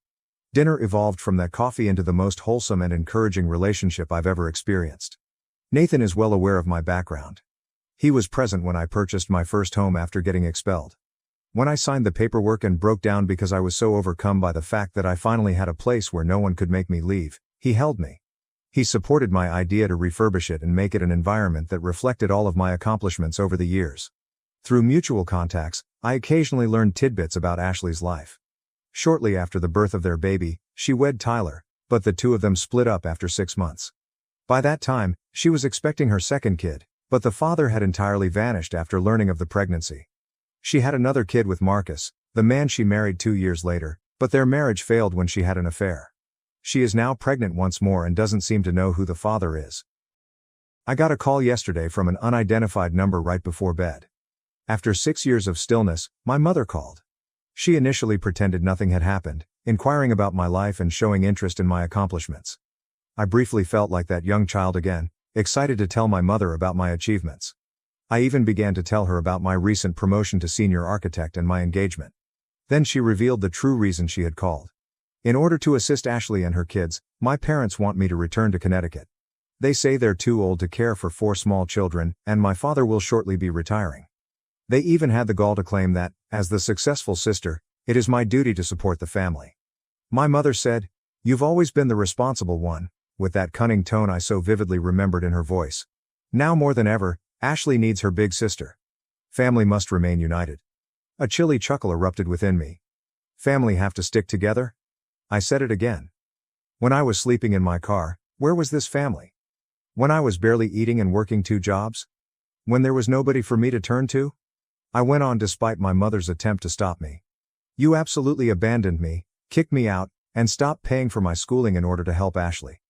Dinner evolved from that coffee into the most wholesome and encouraging relationship I've ever experienced. Nathan is well aware of my background. He was present when I purchased my first home after getting expelled. When I signed the paperwork and broke down because I was so overcome by the fact that I finally had a place where no one could make me leave, he held me. He supported my idea to refurbish it and make it an environment that reflected all of my accomplishments over the years. Through mutual contacts, I occasionally learned tidbits about Ashley's life. Shortly after the birth of their baby, she wed Tyler, but the two of them split up after 6 months. By that time, she was expecting her second kid, but the father had entirely vanished after learning of the pregnancy. She had another kid with Marcus, the man she married 2 years later, but their marriage failed when she had an affair. She is now pregnant once more and doesn't seem to know who the father is. I got a call yesterday from an unidentified number right before bed. After 6 years of stillness, my mother called. She initially pretended nothing had happened, inquiring about my life and showing interest in my accomplishments. I briefly felt like that young child again, excited to tell my mother about my achievements. I even began to tell her about my recent promotion to senior architect and my engagement. Then she revealed the true reason she had called. In order to assist Ashley and her kids, my parents want me to return to Connecticut. They say they're too old to care for 4 small children, and my father will shortly be retiring. They even had the gall to claim that, as the successful sister, it is my duty to support the family. My mother said, "You've always been the responsible one," with that cunning tone I so vividly remembered in her voice. Now more than ever, Ashley needs her big sister. Family must remain united. A chilly chuckle erupted within me. Family have to stick together? I said it again. When I was sleeping in my car, where was this family? When I was barely eating and working 2 jobs? When there was nobody for me to turn to? I went on despite my mother's attempt to stop me. "You absolutely abandoned me, kicked me out, and stopped paying for my schooling in order to help Ashley.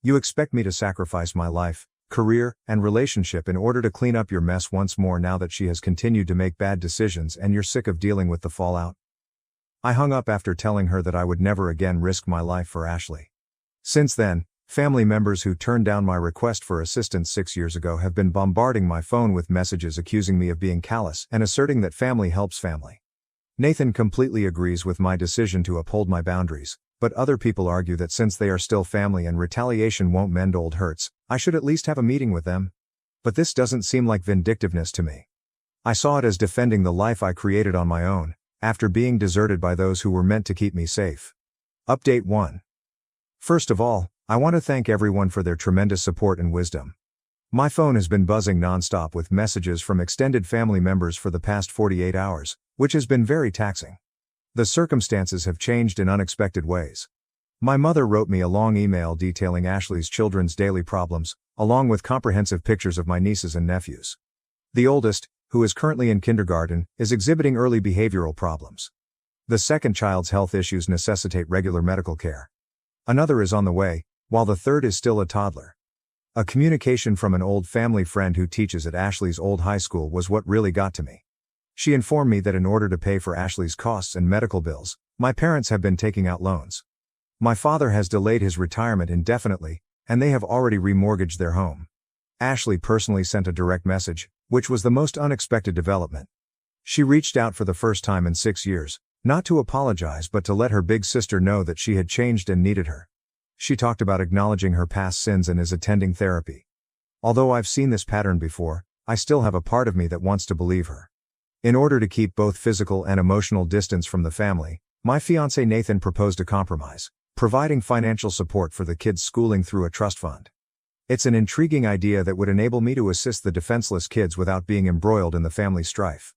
You expect me to sacrifice my life, career, and relationship in order to clean up your mess once more now that she has continued to make bad decisions and you're sick of dealing with the fallout?" I hung up after telling her that I would never again risk my life for Ashley. Since then, family members who turned down my request for assistance 6 years ago have been bombarding my phone with messages accusing me of being callous and asserting that family helps family. Nathan completely agrees with my decision to uphold my boundaries, but other people argue that since they are still family and retaliation won't mend old hurts, I should at least have a meeting with them. But this doesn't seem like vindictiveness to me. I saw it as defending the life I created on my own, after being deserted by those who were meant to keep me safe. Update 1. First of all, I want to thank everyone for their tremendous support and wisdom. My phone has been buzzing nonstop with messages from extended family members for the past 48 hours, which has been very taxing. The circumstances have changed in unexpected ways. My mother wrote me a long email detailing Ashley's children's daily problems, along with comprehensive pictures of my nieces and nephews. The oldest, who is currently in kindergarten, is exhibiting early behavioral problems. The second child's health issues necessitate regular medical care. Another is on the way, while the third is still a toddler. A communication from an old family friend who teaches at Ashley's old high school was what really got to me. She informed me that in order to pay for Ashley's costs and medical bills, my parents have been taking out loans. My father has delayed his retirement indefinitely, and they have already remortgaged their home. Ashley personally sent a direct message, which was the most unexpected development. She reached out for the first time in 6 years, not to apologize but to let her big sister know that she had changed and needed her. She talked about acknowledging her past sins and is attending therapy. Although I've seen this pattern before, I still have a part of me that wants to believe her. In order to keep both physical and emotional distance from the family, my fiancé Nathan proposed a compromise, providing financial support for the kids' schooling through a trust fund. It's an intriguing idea that would enable me to assist the defenseless kids without being embroiled in the family strife.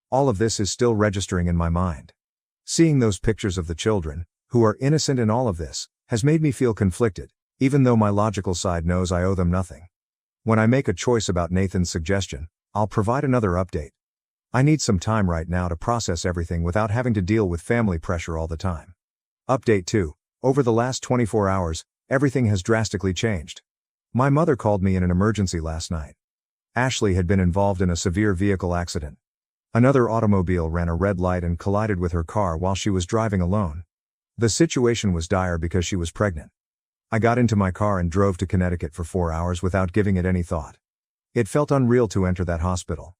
All of this is still registering in my mind. Seeing those pictures of the children, who are innocent in all of this, has made me feel conflicted, even though my logical side knows I owe them nothing. When I make a choice about Nathan's suggestion, I'll provide another update. I need some time right now to process everything without having to deal with family pressure all the time. Update 2. Over the last 24 hours, everything has drastically changed. My mother called me in an emergency last night. Ashley had been involved in a severe vehicle accident. Another automobile ran a red light and collided with her car while she was driving alone. The situation was dire because she was pregnant. I got into my car and drove to Connecticut for 4 hours without giving it any thought. It felt unreal to enter that hospital.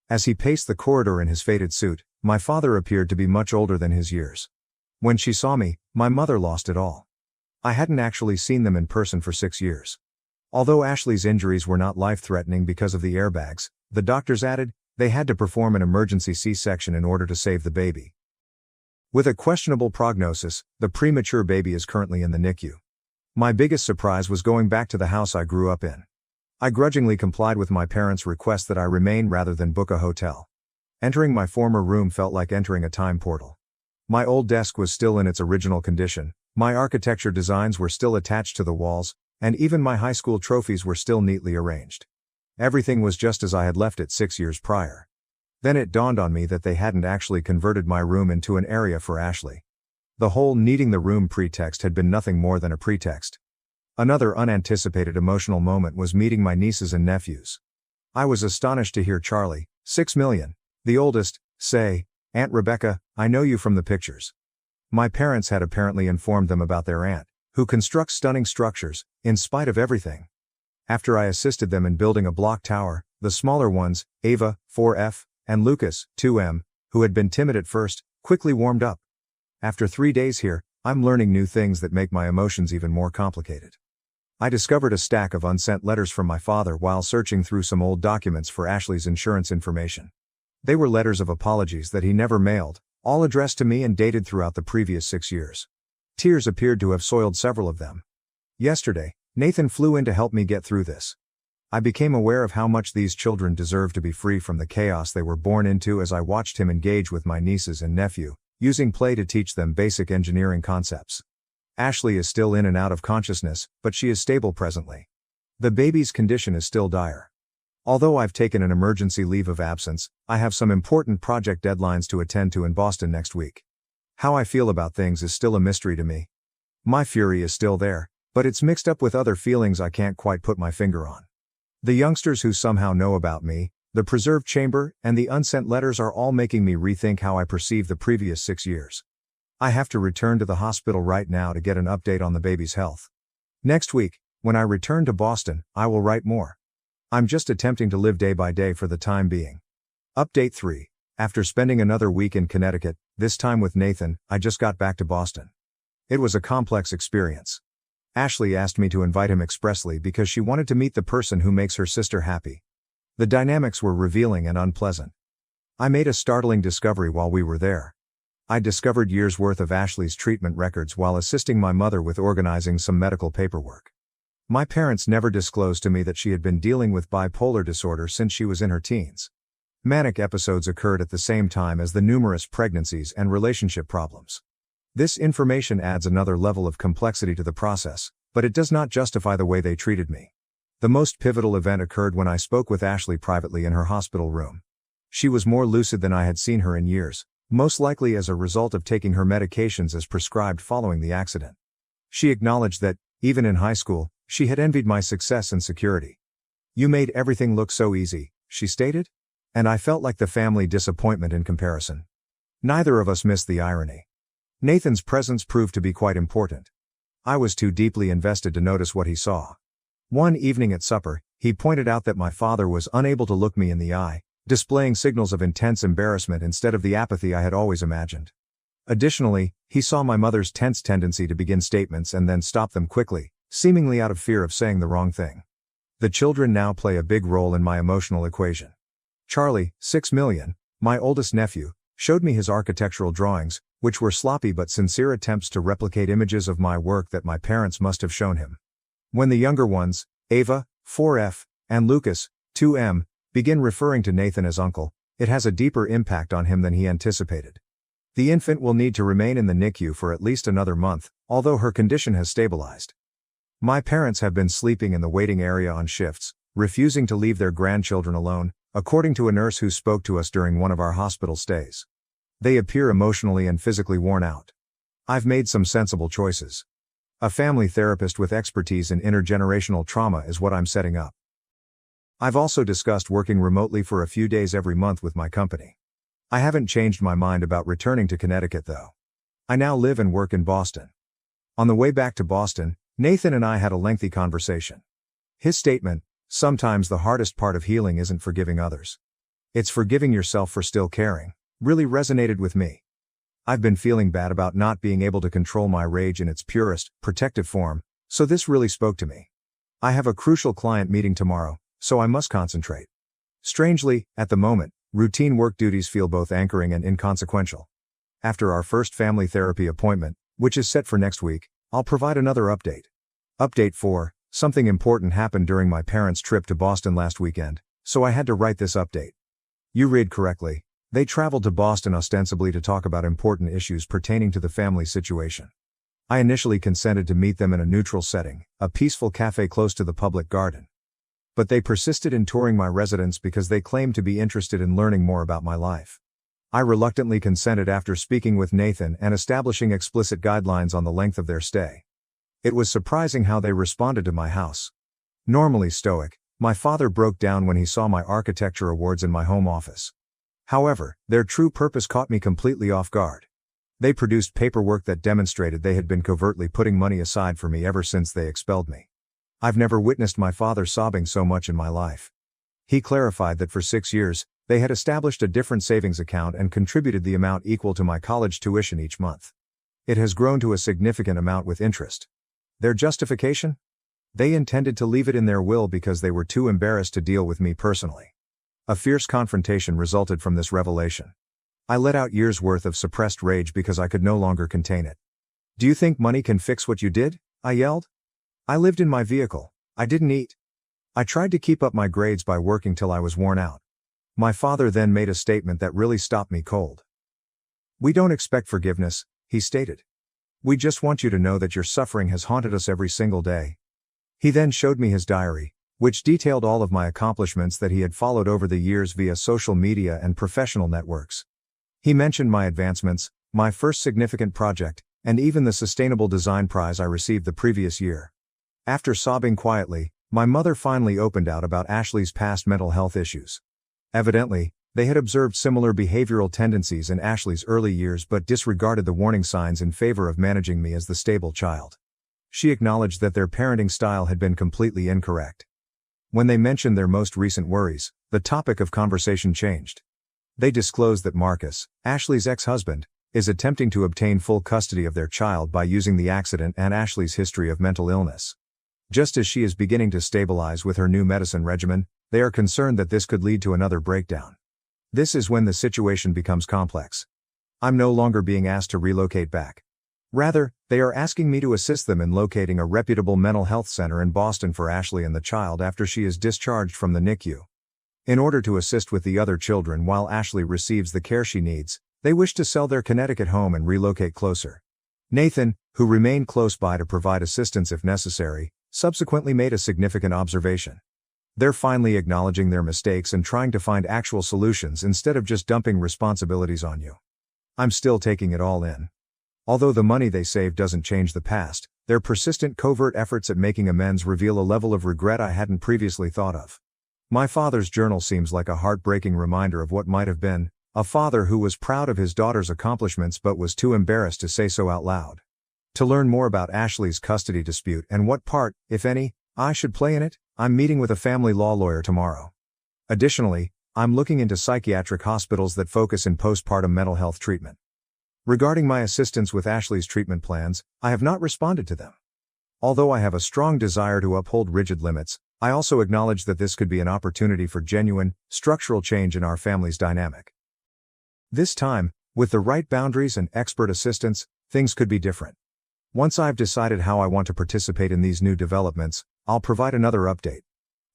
As he paced the corridor in his faded suit, my father appeared to be much older than his years. When she saw me, my mother lost it all. I hadn't actually seen them in person for 6 years. Although Ashley's injuries were not life-threatening because of the airbags, the doctors added, they had to perform an emergency C-section in order to save the baby. With a questionable prognosis, the premature baby is currently in the NICU. My biggest surprise was going back to the house I grew up in. I grudgingly complied with my parents' request that I remain rather than book a hotel. Entering my former room felt like entering a time portal. My old desk was still in its original condition, my architecture designs were still attached to the walls, and even my high school trophies were still neatly arranged. Everything was just as I had left it 6 years prior. Then it dawned on me that they hadn't actually converted my room into an area for Ashley. The whole needing the room pretext had been nothing more than a pretext. Another unanticipated emotional moment was meeting my nieces and nephews. I was astonished to hear Charlie, 6 million, the oldest, say, "Aunt Rebecca, I know you from the pictures." My parents had apparently informed them about their aunt, who constructs stunning structures, in spite of everything. After I assisted them in building a block tower, the smaller ones, Ava, 4F, and Lucas, 2M, who had been timid at first, quickly warmed up. After 3 days here, I'm learning new things that make my emotions even more complicated. I discovered a stack of unsent letters from my father while searching through some old documents for Ashley's insurance information. They were letters of apologies that he never mailed, all addressed to me and dated throughout the previous 6 years. Tears appeared to have soiled several of them. Yesterday, Nathan flew in to help me get through this. I became aware of how much these children deserve to be free from the chaos they were born into as I watched him engage with my nieces and nephew, using play to teach them basic engineering concepts. Ashley is still in and out of consciousness, but she is stable presently. The baby's condition is still dire. Although I've taken an emergency leave of absence, I have some important project deadlines to attend to in Boston next week. How I feel about things is still a mystery to me. My fury is still there, but it's mixed up with other feelings I can't quite put my finger on. The youngsters who somehow know about me, the preserved chamber, and the unsent letters are all making me rethink how I perceive the previous 6 years. I have to return to the hospital right now to get an update on the baby's health. Next week, when I return to Boston, I will write more. I'm just attempting to live day by day for the time being. Update 3. After spending another week in Connecticut, this time with Nathan, I just got back to Boston. It was a complex experience. Ashley asked me to invite him expressly because she wanted to meet the person who makes her sister happy. The dynamics were revealing and unpleasant. I made a startling discovery while we were there. I discovered years' worth of Ashley's treatment records while assisting my mother with organizing some medical paperwork. My parents never disclosed to me that she had been dealing with bipolar disorder since she was in her teens. Manic episodes occurred at the same time as the numerous pregnancies and relationship problems. This information adds another level of complexity to the process, but it does not justify the way they treated me. The most pivotal event occurred when I spoke with Ashley privately in her hospital room. She was more lucid than I had seen her in years, most likely as a result of taking her medications as prescribed following the accident. She acknowledged that, even in high school, she had envied my success and security. "You made everything look so easy," she stated. And I felt like the family disappointment in comparison. Neither of us missed the irony. Nathan's presence proved to be quite important. I was too deeply invested to notice what he saw. One evening at supper, he pointed out that my father was unable to look me in the eye, displaying signals of intense embarrassment instead of the apathy I had always imagined. Additionally, he saw my mother's tense tendency to begin statements and then stop them quickly, seemingly out of fear of saying the wrong thing. The children now play a big role in my emotional equation. Charlie, 6 million, my oldest nephew, showed me his architectural drawings, which were sloppy but sincere attempts to replicate images of my work that my parents must have shown him. When the younger ones, Ava, 4F, and Lucas, 2M, begin referring to Nathan as uncle, it has a deeper impact on him than he anticipated. The infant will need to remain in the NICU for at least another month, although her condition has stabilized. My parents have been sleeping in the waiting area on shifts, refusing to leave their grandchildren alone, according to a nurse who spoke to us during one of our hospital stays. They appear emotionally and physically worn out. I've made some sensible choices. A family therapist with expertise in intergenerational trauma is what I'm setting up. I've also discussed working remotely for a few days every month with my company. I haven't changed my mind about returning to Connecticut though. I now live and work in Boston. On the way back to Boston, Nathan and I had a lengthy conversation. His statement, "Sometimes the hardest part of healing isn't forgiving others. It's forgiving yourself for still caring," really resonated with me. I've been feeling bad about not being able to control my rage in its purest, protective form, so this really spoke to me. I have a crucial client meeting tomorrow, so I must concentrate. Strangely, at the moment, routine work duties feel both anchoring and inconsequential. After our first family therapy appointment, which is set for next week, I'll provide another update. Update 4, something important happened during my parents' trip to Boston last weekend, so I had to write this update. You read correctly. They traveled to Boston ostensibly to talk about important issues pertaining to the family situation. I initially consented to meet them in a neutral setting, a peaceful cafe close to the public garden. But they persisted in touring my residence because they claimed to be interested in learning more about my life. I reluctantly consented after speaking with Nathan and establishing explicit guidelines on the length of their stay. It was surprising how they responded to my house. Normally stoic, my father broke down when he saw my architecture awards in my home office. However, their true purpose caught me completely off guard. They produced paperwork that demonstrated they had been covertly putting money aside for me ever since they expelled me. I've never witnessed my father sobbing so much in my life. He clarified that for 6 years, they had established a different savings account and contributed the amount equal to my college tuition each month. It has grown to a significant amount with interest. Their justification? They intended to leave it in their will because they were too embarrassed to deal with me personally. A fierce confrontation resulted from this revelation. I let out years' worth of suppressed rage because I could no longer contain it. Do you think money can fix what you did? I yelled. I lived in my vehicle. I didn't eat. I tried to keep up my grades by working till I was worn out. My father then made a statement that really stopped me cold. We don't expect forgiveness, he stated. We just want you to know that your suffering has haunted us every single day. He then showed me his diary, which detailed all of my accomplishments that he had followed over the years via social media and professional networks. He mentioned my advancements, my first significant project, and even the Sustainable Design Prize I received the previous year. After sobbing quietly, my mother finally opened out about Ashley's past mental health issues. Evidently, they had observed similar behavioral tendencies in Ashley's early years but disregarded the warning signs in favor of managing me as the stable child. She acknowledged that their parenting style had been completely incorrect. When they mentioned their most recent worries, the topic of conversation changed. They disclosed that Marcus, Ashley's ex-husband, is attempting to obtain full custody of their child by using the accident and Ashley's history of mental illness. Just as she is beginning to stabilize with her new medicine regimen, they are concerned that this could lead to another breakdown. This is when the situation becomes complex. I'm no longer being asked to relocate back. Rather, they are asking me to assist them in locating a reputable mental health center in Boston for Ashley and the child after she is discharged from the NICU. In order to assist with the other children while Ashley receives the care she needs, they wish to sell their Connecticut home and relocate closer. Nathan, who remained close by to provide assistance if necessary, subsequently made a significant observation. They're finally acknowledging their mistakes and trying to find actual solutions instead of just dumping responsibilities on you. I'm still taking it all in. Although the money they saved doesn't change the past, their persistent covert efforts at making amends reveal a level of regret I hadn't previously thought of. My father's journal seems like a heartbreaking reminder of what might have been, a father who was proud of his daughter's accomplishments but was too embarrassed to say so out loud. To learn more about Ashley's custody dispute and what part, if any, I should play in it, I'm meeting with a family law lawyer tomorrow. Additionally, I'm looking into psychiatric hospitals that focus in postpartum mental health treatment. Regarding my assistance with Ashley's treatment plans, I have not responded to them. Although I have a strong desire to uphold rigid limits, I also acknowledge that this could be an opportunity for genuine, structural change in our family's dynamic. This time, with the right boundaries and expert assistance, things could be different. Once I've decided how I want to participate in these new developments, I'll provide another update.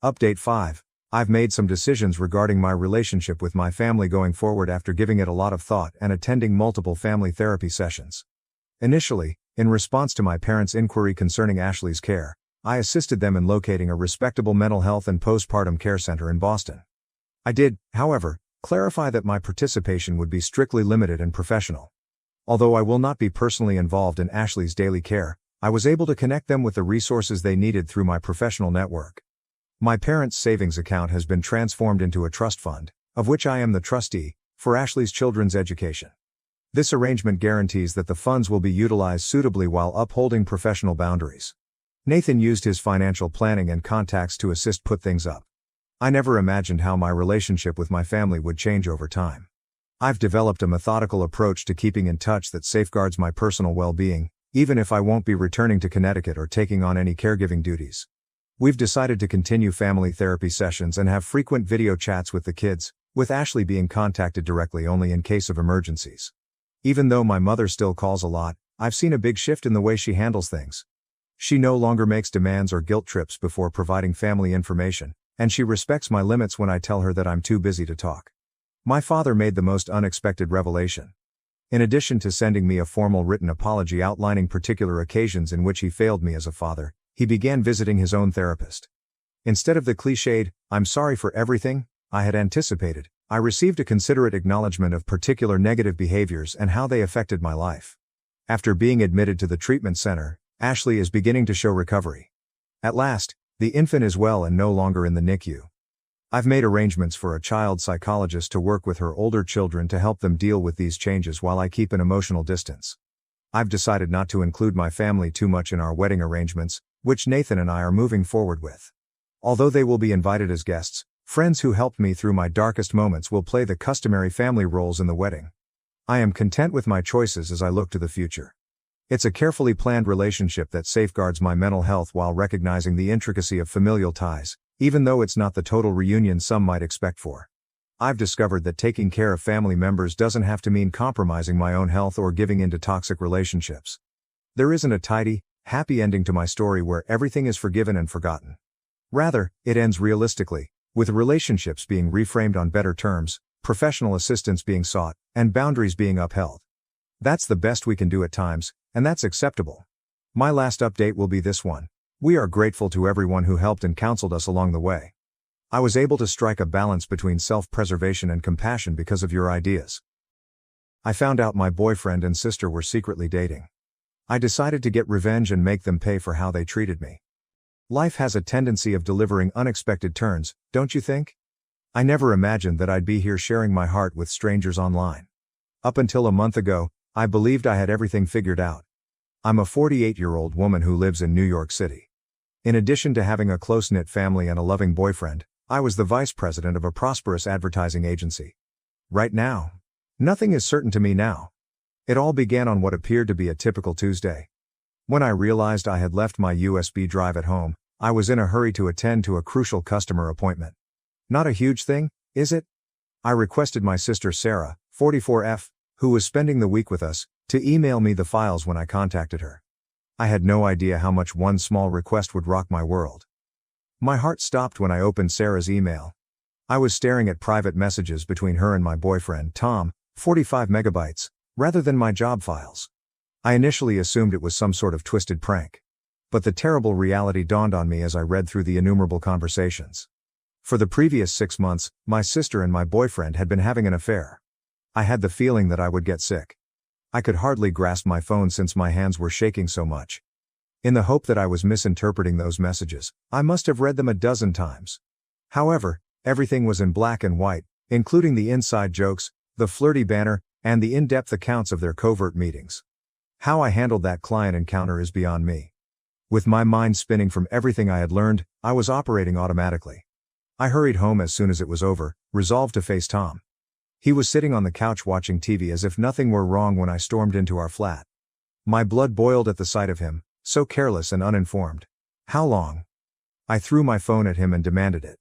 Update 5. I've made some decisions regarding my relationship with my family going forward after giving it a lot of thought and attending multiple family therapy sessions. Initially, in response to my parents' inquiry concerning Ashley's care, I assisted them in locating a respectable mental health and postpartum care center in Boston. I did, however, clarify that my participation would be strictly limited and professional. Although I will not be personally involved in Ashley's daily care, I was able to connect them with the resources they needed through my professional network. My parents' savings account has been transformed into a trust fund, of which I am the trustee, for Ashley's children's education. This arrangement guarantees that the funds will be utilized suitably while upholding professional boundaries. Nathan used his financial planning and contacts to assist put things up. I never imagined how my relationship with my family would change over time. I've developed a methodical approach to keeping in touch that safeguards my personal well-being, even if I won't be returning to Connecticut or taking on any caregiving duties. We've decided to continue family therapy sessions and have frequent video chats with the kids, with Ashley being contacted directly only in case of emergencies. Even though my mother still calls a lot, I've seen a big shift in the way she handles things. She no longer makes demands or guilt trips before providing family information, and she respects my limits when I tell her that I'm too busy to talk. My father made the most unexpected revelation. In addition to sending me a formal written apology outlining particular occasions in which he failed me as a father, he began visiting his own therapist. Instead of the cliched, "I'm sorry for everything," I had anticipated, I received a considerate acknowledgement of particular negative behaviors and how they affected my life. After being admitted to the treatment center, Ashley is beginning to show recovery. At last, the infant is well and no longer in the NICU. I've made arrangements for a child psychologist to work with her older children to help them deal with these changes while I keep an emotional distance. I've decided not to include my family too much in our wedding arrangements, which Nathan and I are moving forward with. Although they will be invited as guests, friends who helped me through my darkest moments will play the customary family roles in the wedding. I am content with my choices as I look to the future. It's a carefully planned relationship that safeguards my mental health while recognizing the intricacy of familial ties, even though it's not the total reunion some might expect for. I've discovered that taking care of family members doesn't have to mean compromising my own health or giving into toxic relationships. There isn't a tidy, happy ending to my story where everything is forgiven and forgotten. Rather, it ends realistically, with relationships being reframed on better terms, professional assistance being sought, and boundaries being upheld. That's the best we can do at times, and that's acceptable. My last update will be this one. We are grateful to everyone who helped and counseled us along the way. I was able to strike a balance between self-preservation and compassion because of your ideas. I found out my boyfriend and sister were secretly dating. I decided to get revenge and make them pay for how they treated me. Life has a tendency of delivering unexpected turns, don't you think? I never imagined that I'd be here sharing my heart with strangers online. Up until a month ago, I believed I had everything figured out. I'm a 48-year-old woman who lives in New York City. In addition to having a close-knit family and a loving boyfriend, I was the vice president of a prosperous advertising agency. Right now, nothing is certain to me now. It all began on what appeared to be a typical Tuesday. When I realized I had left my USB drive at home, I was in a hurry to attend to a crucial customer appointment. Not a huge thing, is it? I requested my sister Sarah, 44F, who was spending the week with us, to email me the files when I contacted her. I had no idea how much one small request would rock my world. My heart stopped when I opened Sarah's email. I was staring at private messages between her and my boyfriend, Tom, 45 megabytes, rather than my job files. I initially assumed it was some sort of twisted prank. But the terrible reality dawned on me as I read through the innumerable conversations. For the previous 6 months, my sister and my boyfriend had been having an affair. I had the feeling that I would get sick. I could hardly grasp my phone since my hands were shaking so much. In the hope that I was misinterpreting those messages, I must have read them a dozen times. However, everything was in black and white, including the inside jokes, the flirty banter, and the in-depth accounts of their covert meetings. How I handled that client encounter is beyond me. With my mind spinning from everything I had learned, I was operating automatically. I hurried home as soon as it was over, resolved to face Tom. He was sitting on the couch watching TV as if nothing were wrong when I stormed into our flat. My blood boiled at the sight of him, so careless and uninformed. How long? I threw my phone at him and demanded it.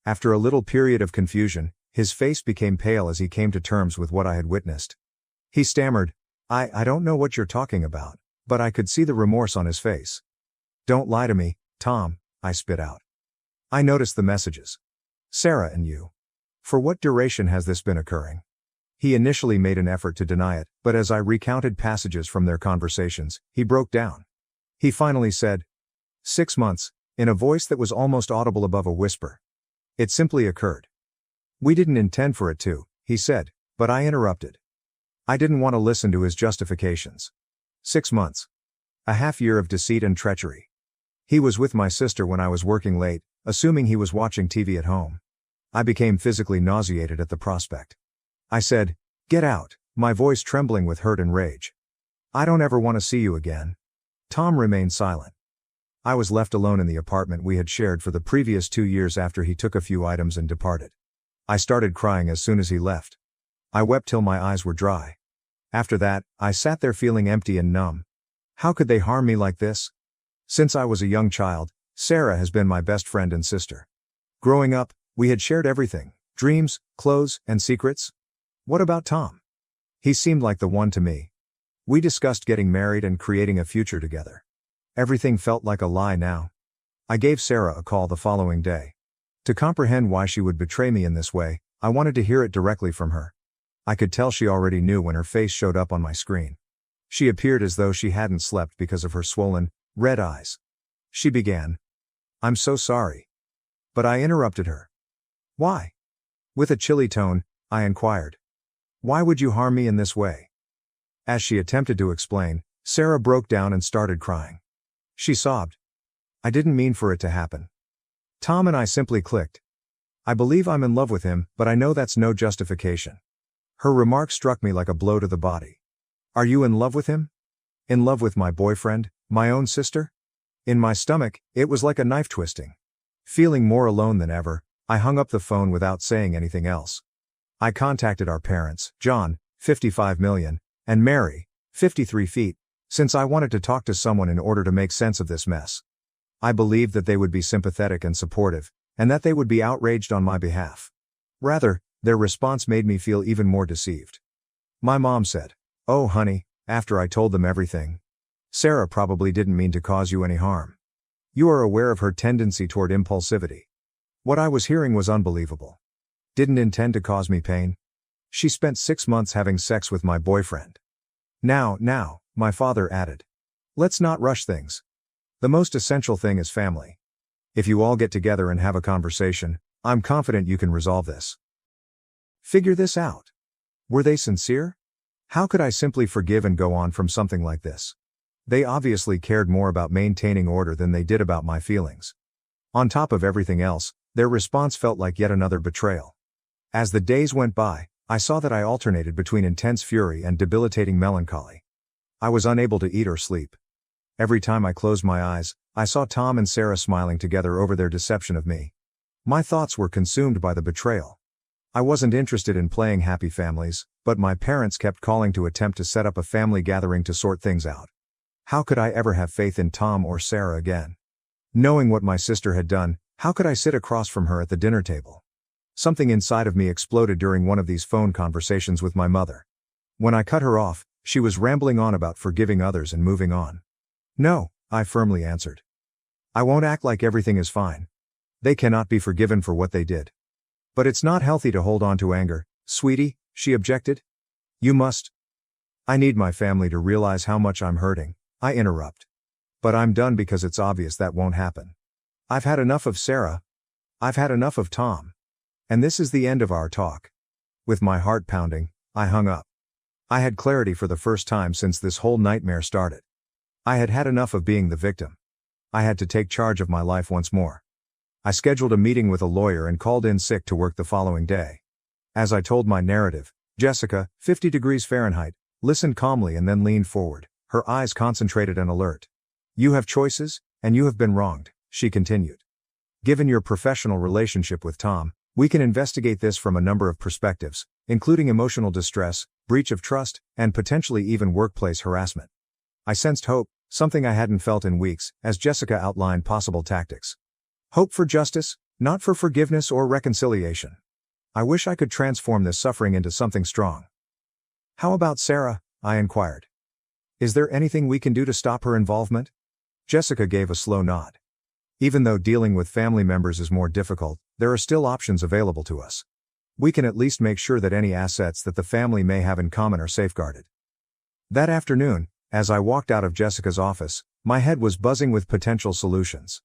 After a little period of confusion, his face became pale as he came to terms with what I had witnessed. He stammered, I don't know what you're talking about, but I could see the remorse on his face. Don't lie to me, Tom, I spit out. I noticed the messages. Sarah and you. For what duration has this been occurring? He initially made an effort to deny it, but as I recounted passages from their conversations, he broke down. He finally said, 6 months, in a voice that was almost audible above a whisper. It simply occurred. We didn't intend for it to, he said, but I interrupted. I didn't want to listen to his justifications. 6 months. A half year of deceit and treachery. He was with my sister when I was working late, assuming he was watching TV at home. I became physically nauseated at the prospect. I said, get out, my voice trembling with hurt and rage. I don't ever want to see you again. Tom remained silent. I was left alone in the apartment we had shared for the previous 2 years after he took a few items and departed. I started crying as soon as he left. I wept till my eyes were dry. After that, I sat there feeling empty and numb. How could they harm me like this? Since I was a young child, Sarah has been my best friend and sister. Growing up, we had shared everything: dreams, clothes, and secrets. What about Tom? He seemed like the one to me. We discussed getting married and creating a future together. Everything felt like a lie now. I gave Sarah a call the following day. To comprehend why she would betray me in this way, I wanted to hear it directly from her. I could tell she already knew when her face showed up on my screen. She appeared as though she hadn't slept because of her swollen, red eyes. She began. "I'm so sorry." But I interrupted her. "Why?" With a chilly tone, I inquired. "Why would you harm me in this way?" As she attempted to explain, Sarah broke down and started crying. She sobbed. "I didn't mean for it to happen. Tom and I simply clicked. I believe I'm in love with him, but I know that's no justification." Her remark struck me like a blow to the body. "Are you in love with him? In love with my boyfriend, my own sister?" In my stomach, it was like a knife twisting. Feeling more alone than ever, I hung up the phone without saying anything else. I contacted our parents, John, 55 million, and Mary, 53 feet, since I wanted to talk to someone in order to make sense of this mess. I believed that they would be sympathetic and supportive, and that they would be outraged on my behalf. Rather, their response made me feel even more deceived. My mom said, "Oh honey," after I told them everything, "Sarah probably didn't mean to cause you any harm. You are aware of her tendency toward impulsivity." What I was hearing was unbelievable. Didn't intend to cause me pain. She spent 6 months having sex with my boyfriend. Now, my father added. "Let's not rush things. The most essential thing is family. If you all get together and have a conversation, I'm confident you can resolve this. Figure this out." Were they sincere? How could I simply forgive and go on from something like this? They obviously cared more about maintaining order than they did about my feelings. On top of everything else, their response felt like yet another betrayal. As the days went by, I saw that I alternated between intense fury and debilitating melancholy. I was unable to eat or sleep. Every time I closed my eyes, I saw Tom and Sarah smiling together over their deception of me. My thoughts were consumed by the betrayal. I wasn't interested in playing happy families, but my parents kept calling to attempt to set up a family gathering to sort things out. How could I ever have faith in Tom or Sarah again? Knowing what my sister had done, how could I sit across from her at the dinner table? Something inside of me exploded during one of these phone conversations with my mother. When I cut her off, she was rambling on about forgiving others and moving on. "No," I firmly answered. "I won't act like everything is fine. They cannot be forgiven for what they did." "But it's not healthy to hold on to anger, sweetie," she objected. "You must." "I need my family to realize how much I'm hurting," I interrupt. "But I'm done because it's obvious that won't happen. I've had enough of Sarah. I've had enough of Tom. And this is the end of our talk." With my heart pounding, I hung up. I had clarity for the first time since this whole nightmare started. I had had enough of being the victim. I had to take charge of my life once more. I scheduled a meeting with a lawyer and called in sick to work the following day. As I told my narrative, Jessica, 50 degrees Fahrenheit, listened calmly and then leaned forward, her eyes concentrated and alert. "You have choices, and you have been wronged," she continued. "Given your professional relationship with Tom, we can investigate this from a number of perspectives, including emotional distress, breach of trust, and potentially even workplace harassment." I sensed hope, something I hadn't felt in weeks, as Jessica outlined possible tactics. Hope for justice, not for forgiveness or reconciliation. I wish I could transform this suffering into something strong. "How about Sarah?" I inquired. "Is there anything we can do to stop her involvement?" Jessica gave a slow nod. "Even though dealing with family members is more difficult, there are still options available to us. We can at least make sure that any assets that the family may have in common are safeguarded." That afternoon, as I walked out of Jessica's office, my head was buzzing with potential solutions.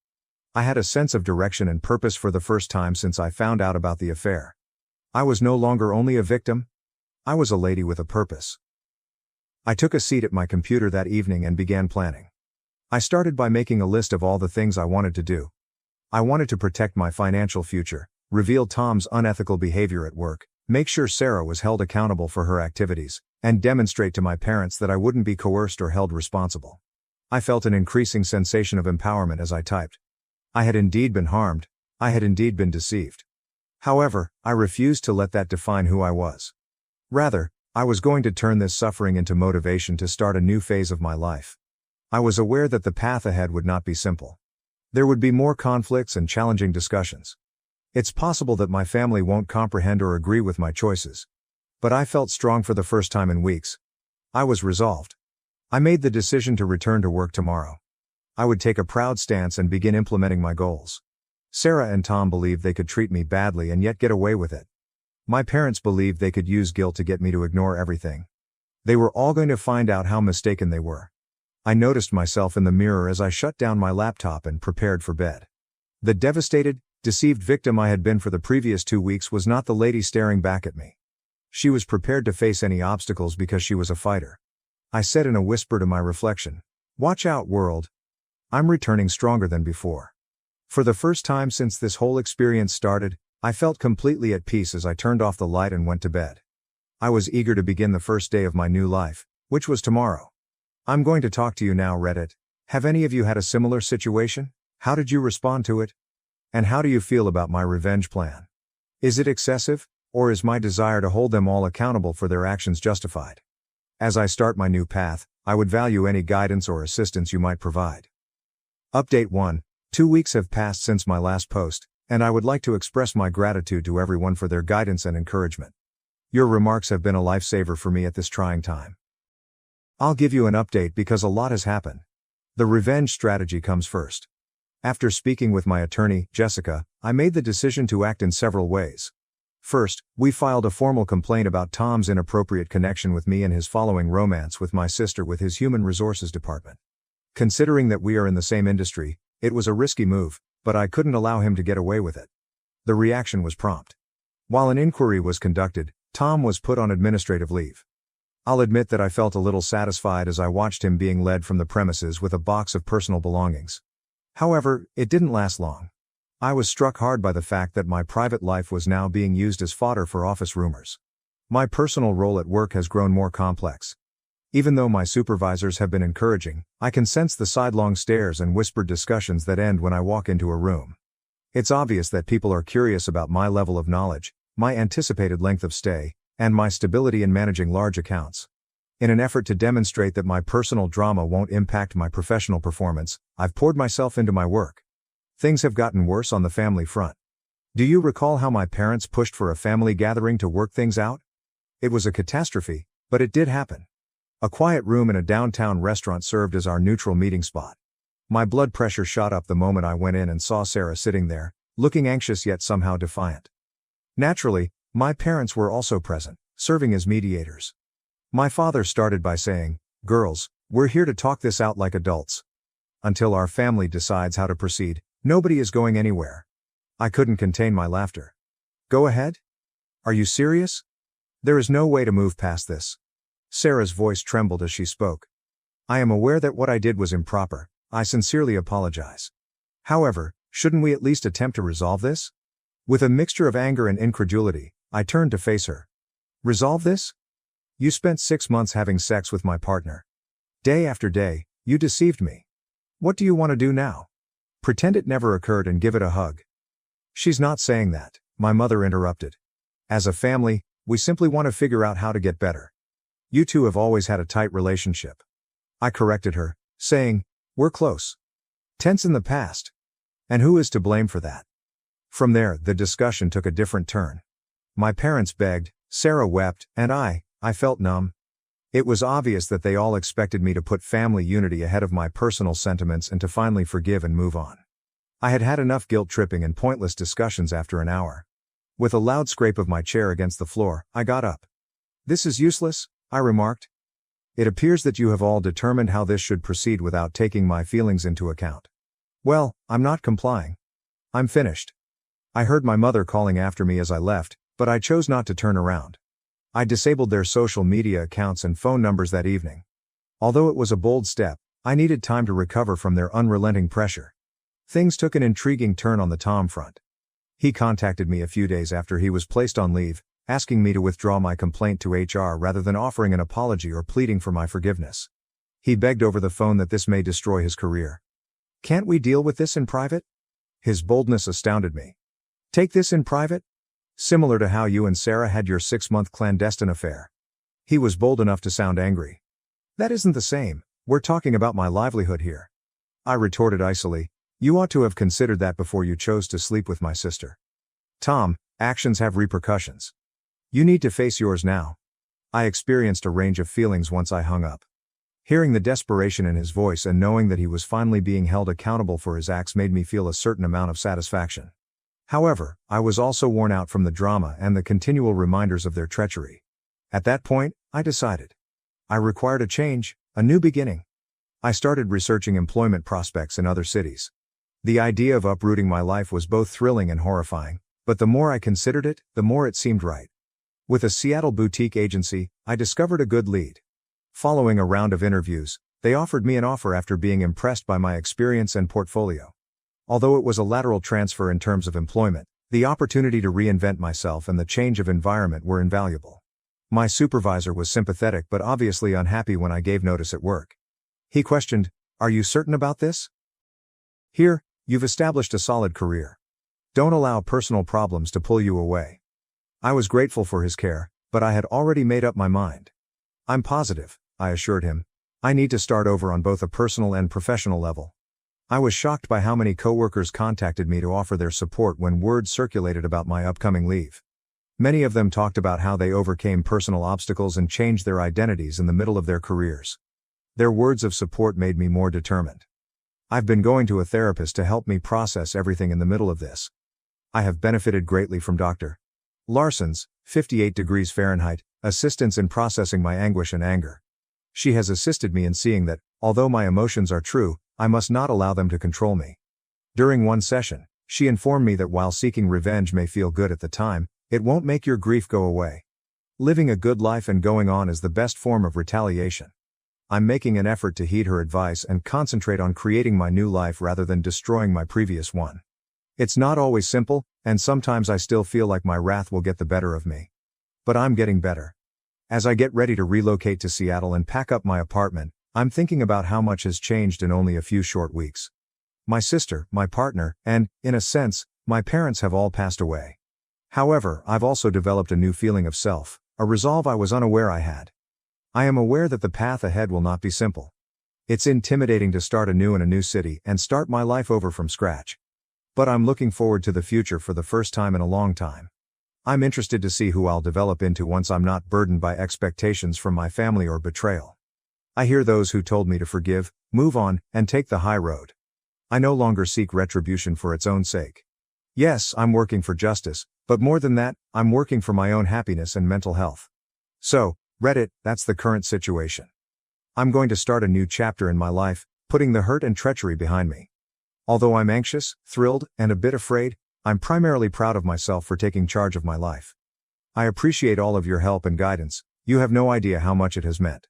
I had a sense of direction and purpose for the first time since I found out about the affair. I was no longer only a victim. I was a lady with a purpose. I took a seat at my computer that evening and began planning. I started by making a list of all the things I wanted to do. I wanted to protect my financial future, reveal Tom's unethical behavior at work, make sure Sarah was held accountable for her activities, and demonstrate to my parents that I wouldn't be coerced or held responsible. I felt an increasing sensation of empowerment as I typed. I had indeed been harmed. I had indeed been deceived. However, I refused to let that define who I was. Rather, I was going to turn this suffering into motivation to start a new phase of my life. I was aware that the path ahead would not be simple. There would be more conflicts and challenging discussions. It's possible that my family won't comprehend or agree with my choices. But I felt strong for the first time in weeks. I was resolved. I made the decision to return to work tomorrow. I would take a proud stance and begin implementing my goals. Sarah and Tom believed they could treat me badly and yet get away with it. My parents believed they could use guilt to get me to ignore everything. They were all going to find out how mistaken they were. I noticed myself in the mirror as I shut down my laptop and prepared for bed. The devastated, deceived victim I had been for the previous 2 weeks was not the lady staring back at me. She was prepared to face any obstacles because she was a fighter. I said in a whisper to my reflection, "Watch out, world. I'm returning stronger than before." For the first time since this whole experience started, I felt completely at peace as I turned off the light and went to bed. I was eager to begin the first day of my new life, which was tomorrow. I'm going to talk to you now, Reddit. Have any of you had a similar situation? How did you respond to it? And how do you feel about my revenge plan? Is it excessive, or is my desire to hold them all accountable for their actions justified? As I start my new path, I would value any guidance or assistance you might provide. Update 1. 2 weeks have passed since my last post, and I would like to express my gratitude to everyone for their guidance and encouragement. Your remarks have been a lifesaver for me at this trying time. I'll give you an update because a lot has happened. The revenge strategy comes first. After speaking with my attorney, Jessica, I made the decision to act in several ways. First, we filed a formal complaint about Tom's inappropriate connection with me and his following romance with my sister with his human resources department. Considering that we are in the same industry, it was a risky move, but I couldn't allow him to get away with it. The reaction was prompt. While an inquiry was conducted, Tom was put on administrative leave. I'll admit that I felt a little satisfied as I watched him being led from the premises with a box of personal belongings. However, it didn't last long. I was struck hard by the fact that my private life was now being used as fodder for office rumors. My personal role at work has grown more complex. Even though my supervisors have been encouraging, I can sense the sidelong stares and whispered discussions that end when I walk into a room. It's obvious that people are curious about my level of knowledge, my anticipated length of stay, and my stability in managing large accounts. In an effort to demonstrate that my personal drama won't impact my professional performance, I've poured myself into my work. Things have gotten worse on the family front. Do you recall how my parents pushed for a family gathering to work things out? It was a catastrophe, but it did happen. A quiet room in a downtown restaurant served as our neutral meeting spot. My blood pressure shot up the moment I went in and saw Sarah sitting there, looking anxious yet somehow defiant. Naturally, my parents were also present, serving as mediators. My father started by saying, "Girls, we're here to talk this out like adults. Until our family decides how to proceed, nobody is going anywhere." I couldn't contain my laughter. "Go ahead? Are you serious? There is no way to move past this." Sarah's voice trembled as she spoke. "I am aware that what I did was improper. I sincerely apologize. However, shouldn't we at least attempt to resolve this?" With a mixture of anger and incredulity, I turned to face her. "Resolve this? You spent 6 months having sex with my partner. Day after day, you deceived me. What do you want to do now? Pretend it never occurred and give it a hug." "She's not saying that," my mother interrupted. "As a family, we simply want to figure out how to get better. You two have always had a tight relationship." I corrected her, saying, "We're close. Tense in the past. And who is to blame for that?" From there, the discussion took a different turn. My parents begged, Sarah wept, and I felt numb. It was obvious that they all expected me to put family unity ahead of my personal sentiments and to finally forgive and move on. I had had enough guilt-tripping and pointless discussions after an hour. With a loud scrape of my chair against the floor, I got up. "This is useless," I remarked. "It appears that you have all determined how this should proceed without taking my feelings into account. Well, I'm not complying. I'm finished." I heard my mother calling after me as I left, but I chose not to turn around. I disabled their social media accounts and phone numbers that evening. Although it was a bold step, I needed time to recover from their unrelenting pressure. Things took an intriguing turn on the Tom front. He contacted me a few days after he was placed on leave, asking me to withdraw my complaint to HR rather than offering an apology or pleading for my forgiveness. He begged over the phone that this may destroy his career. "Can't we deal with this in private?" His boldness astounded me. "Take this in private? Similar to how you and Sarah had your 6-month clandestine affair. He was bold enough to sound angry. That isn't the same, we're talking about my livelihood here. I retorted icily, you ought to have considered that before you chose to sleep with my sister. Tom, actions have repercussions. You need to face yours now. I experienced a range of feelings once I hung up. Hearing the desperation in his voice and knowing that he was finally being held accountable for his acts made me feel a certain amount of satisfaction. However, I was also worn out from the drama and the continual reminders of their treachery. At that point, I decided. I required a change, a new beginning. I started researching employment prospects in other cities. The idea of uprooting my life was both thrilling and horrifying, but the more I considered it, the more it seemed right. With a Seattle boutique agency, I discovered a good lead. Following a round of interviews, they offered me an offer after being impressed by my experience and portfolio. Although it was a lateral transfer in terms of employment, the opportunity to reinvent myself and the change of environment were invaluable. My supervisor was sympathetic but obviously unhappy when I gave notice at work. He questioned, "Are you certain about this? Here, you've established a solid career. Don't allow personal problems to pull you away." I was grateful for his care, but I had already made up my mind. "I'm positive," I assured him. "I need to start over on both a personal and professional level." I was shocked by how many coworkers contacted me to offer their support when word circulated about my upcoming leave. Many of them talked about how they overcame personal obstacles and changed their identities in the middle of their careers. Their words of support made me more determined. I've been going to a therapist to help me process everything in the middle of this. I have benefited greatly from Dr. Larson's, 58 degrees Fahrenheit, assistance in processing my anguish and anger. She has assisted me in seeing that, although my emotions are true, I must not allow them to control me. During one session, she informed me that while seeking revenge may feel good at the time, it won't make your grief go away. Living a good life and going on is the best form of retaliation. I'm making an effort to heed her advice and concentrate on creating my new life rather than destroying my previous one. It's not always simple, and sometimes I still feel like my wrath will get the better of me. But I'm getting better. As I get ready to relocate to Seattle and pack up my apartment, I'm thinking about how much has changed in only a few short weeks. My sister, my partner, and, in a sense, my parents have all passed away. However, I've also developed a new feeling of self, a resolve I was unaware I had. I am aware that the path ahead will not be simple. It's intimidating to start anew in a new city and start my life over from scratch. But I'm looking forward to the future for the first time in a long time. I'm interested to see who I'll develop into once I'm not burdened by expectations from my family or betrayal. I hear those who told me to forgive, move on, and take the high road. I no longer seek retribution for its own sake. Yes, I'm working for justice, but more than that, I'm working for my own happiness and mental health. So, Reddit, that's the current situation. I'm going to start a new chapter in my life, putting the hurt and treachery behind me. Although I'm anxious, thrilled, and a bit afraid, I'm primarily proud of myself for taking charge of my life. I appreciate all of your help and guidance, you have no idea how much it has meant.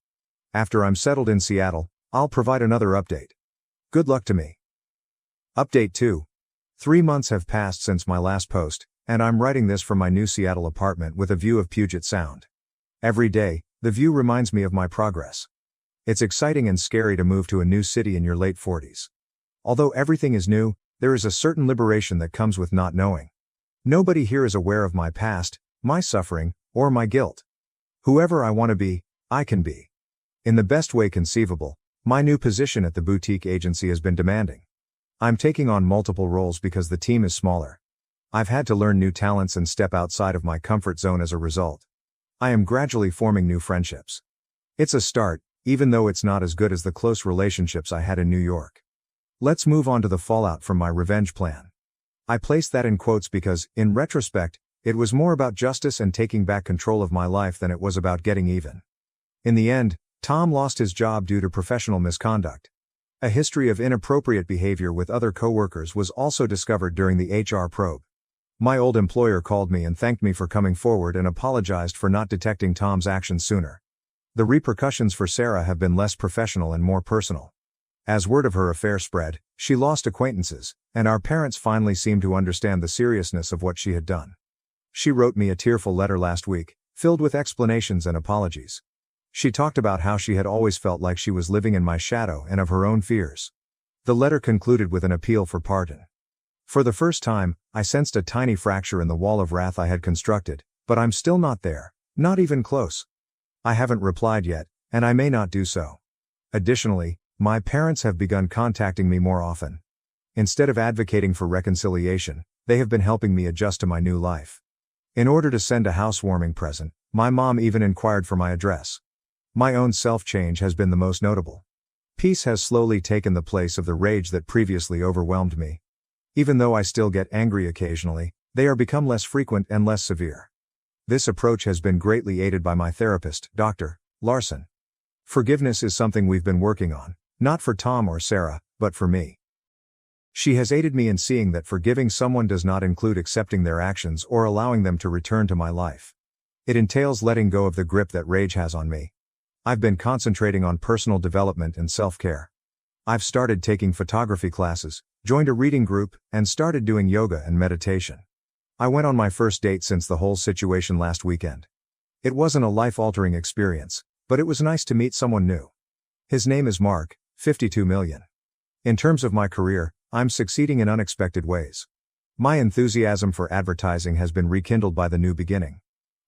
After I'm settled in Seattle, I'll provide another update. Good luck to me. Update 2. 3 months have passed since my last post, and I'm writing this from my new Seattle apartment with a view of Puget Sound. Every day, the view reminds me of my progress. It's exciting and scary to move to a new city in your late 40s. Although everything is new, there is a certain liberation that comes with not knowing. Nobody here is aware of my past, my suffering, or my guilt. Whoever I want to be, I can be. In the best way conceivable, my new position at the boutique agency has been demanding. I'm taking on multiple roles because the team is smaller. I've had to learn new talents and step outside of my comfort zone as a result. I am gradually forming new friendships. It's a start, even though it's not as good as the close relationships I had in New York. Let's move on to the fallout from my revenge plan. I placed that in quotes because, in retrospect, it was more about justice and taking back control of my life than it was about getting even. In the end, Tom lost his job due to professional misconduct. A history of inappropriate behavior with other coworkers was also discovered during the HR probe. My old employer called me and thanked me for coming forward and apologized for not detecting Tom's actions sooner. The repercussions for Sarah have been less professional and more personal. As word of her affair spread, she lost acquaintances, and our parents finally seemed to understand the seriousness of what she had done. She wrote me a tearful letter last week, filled with explanations and apologies. She talked about how she had always felt like she was living in my shadow and of her own fears. The letter concluded with an appeal for pardon. For the first time, I sensed a tiny fracture in the wall of wrath I had constructed, but I'm still not there, not even close. I haven't replied yet, and I may not do so. Additionally, my parents have begun contacting me more often. Instead of advocating for reconciliation, they have been helping me adjust to my new life. In order to send a housewarming present, my mom even inquired for my address. My own self-change has been the most notable. Peace has slowly taken the place of the rage that previously overwhelmed me. Even though I still get angry occasionally, they are become less frequent and less severe. This approach has been greatly aided by my therapist, Dr. Larson. Forgiveness is something we've been working on, not for Tom or Sarah, but for me. She has aided me in seeing that forgiving someone does not include accepting their actions or allowing them to return to my life. It entails letting go of the grip that rage has on me. I've been concentrating on personal development and self-care. I've started taking photography classes, joined a reading group, and started doing yoga and meditation. I went on my first date since the whole situation last weekend. It wasn't a life-altering experience, but it was nice to meet someone new. His name is Mark, 52 million. In terms of my career, I'm succeeding in unexpected ways. My enthusiasm for advertising has been rekindled by the new beginning.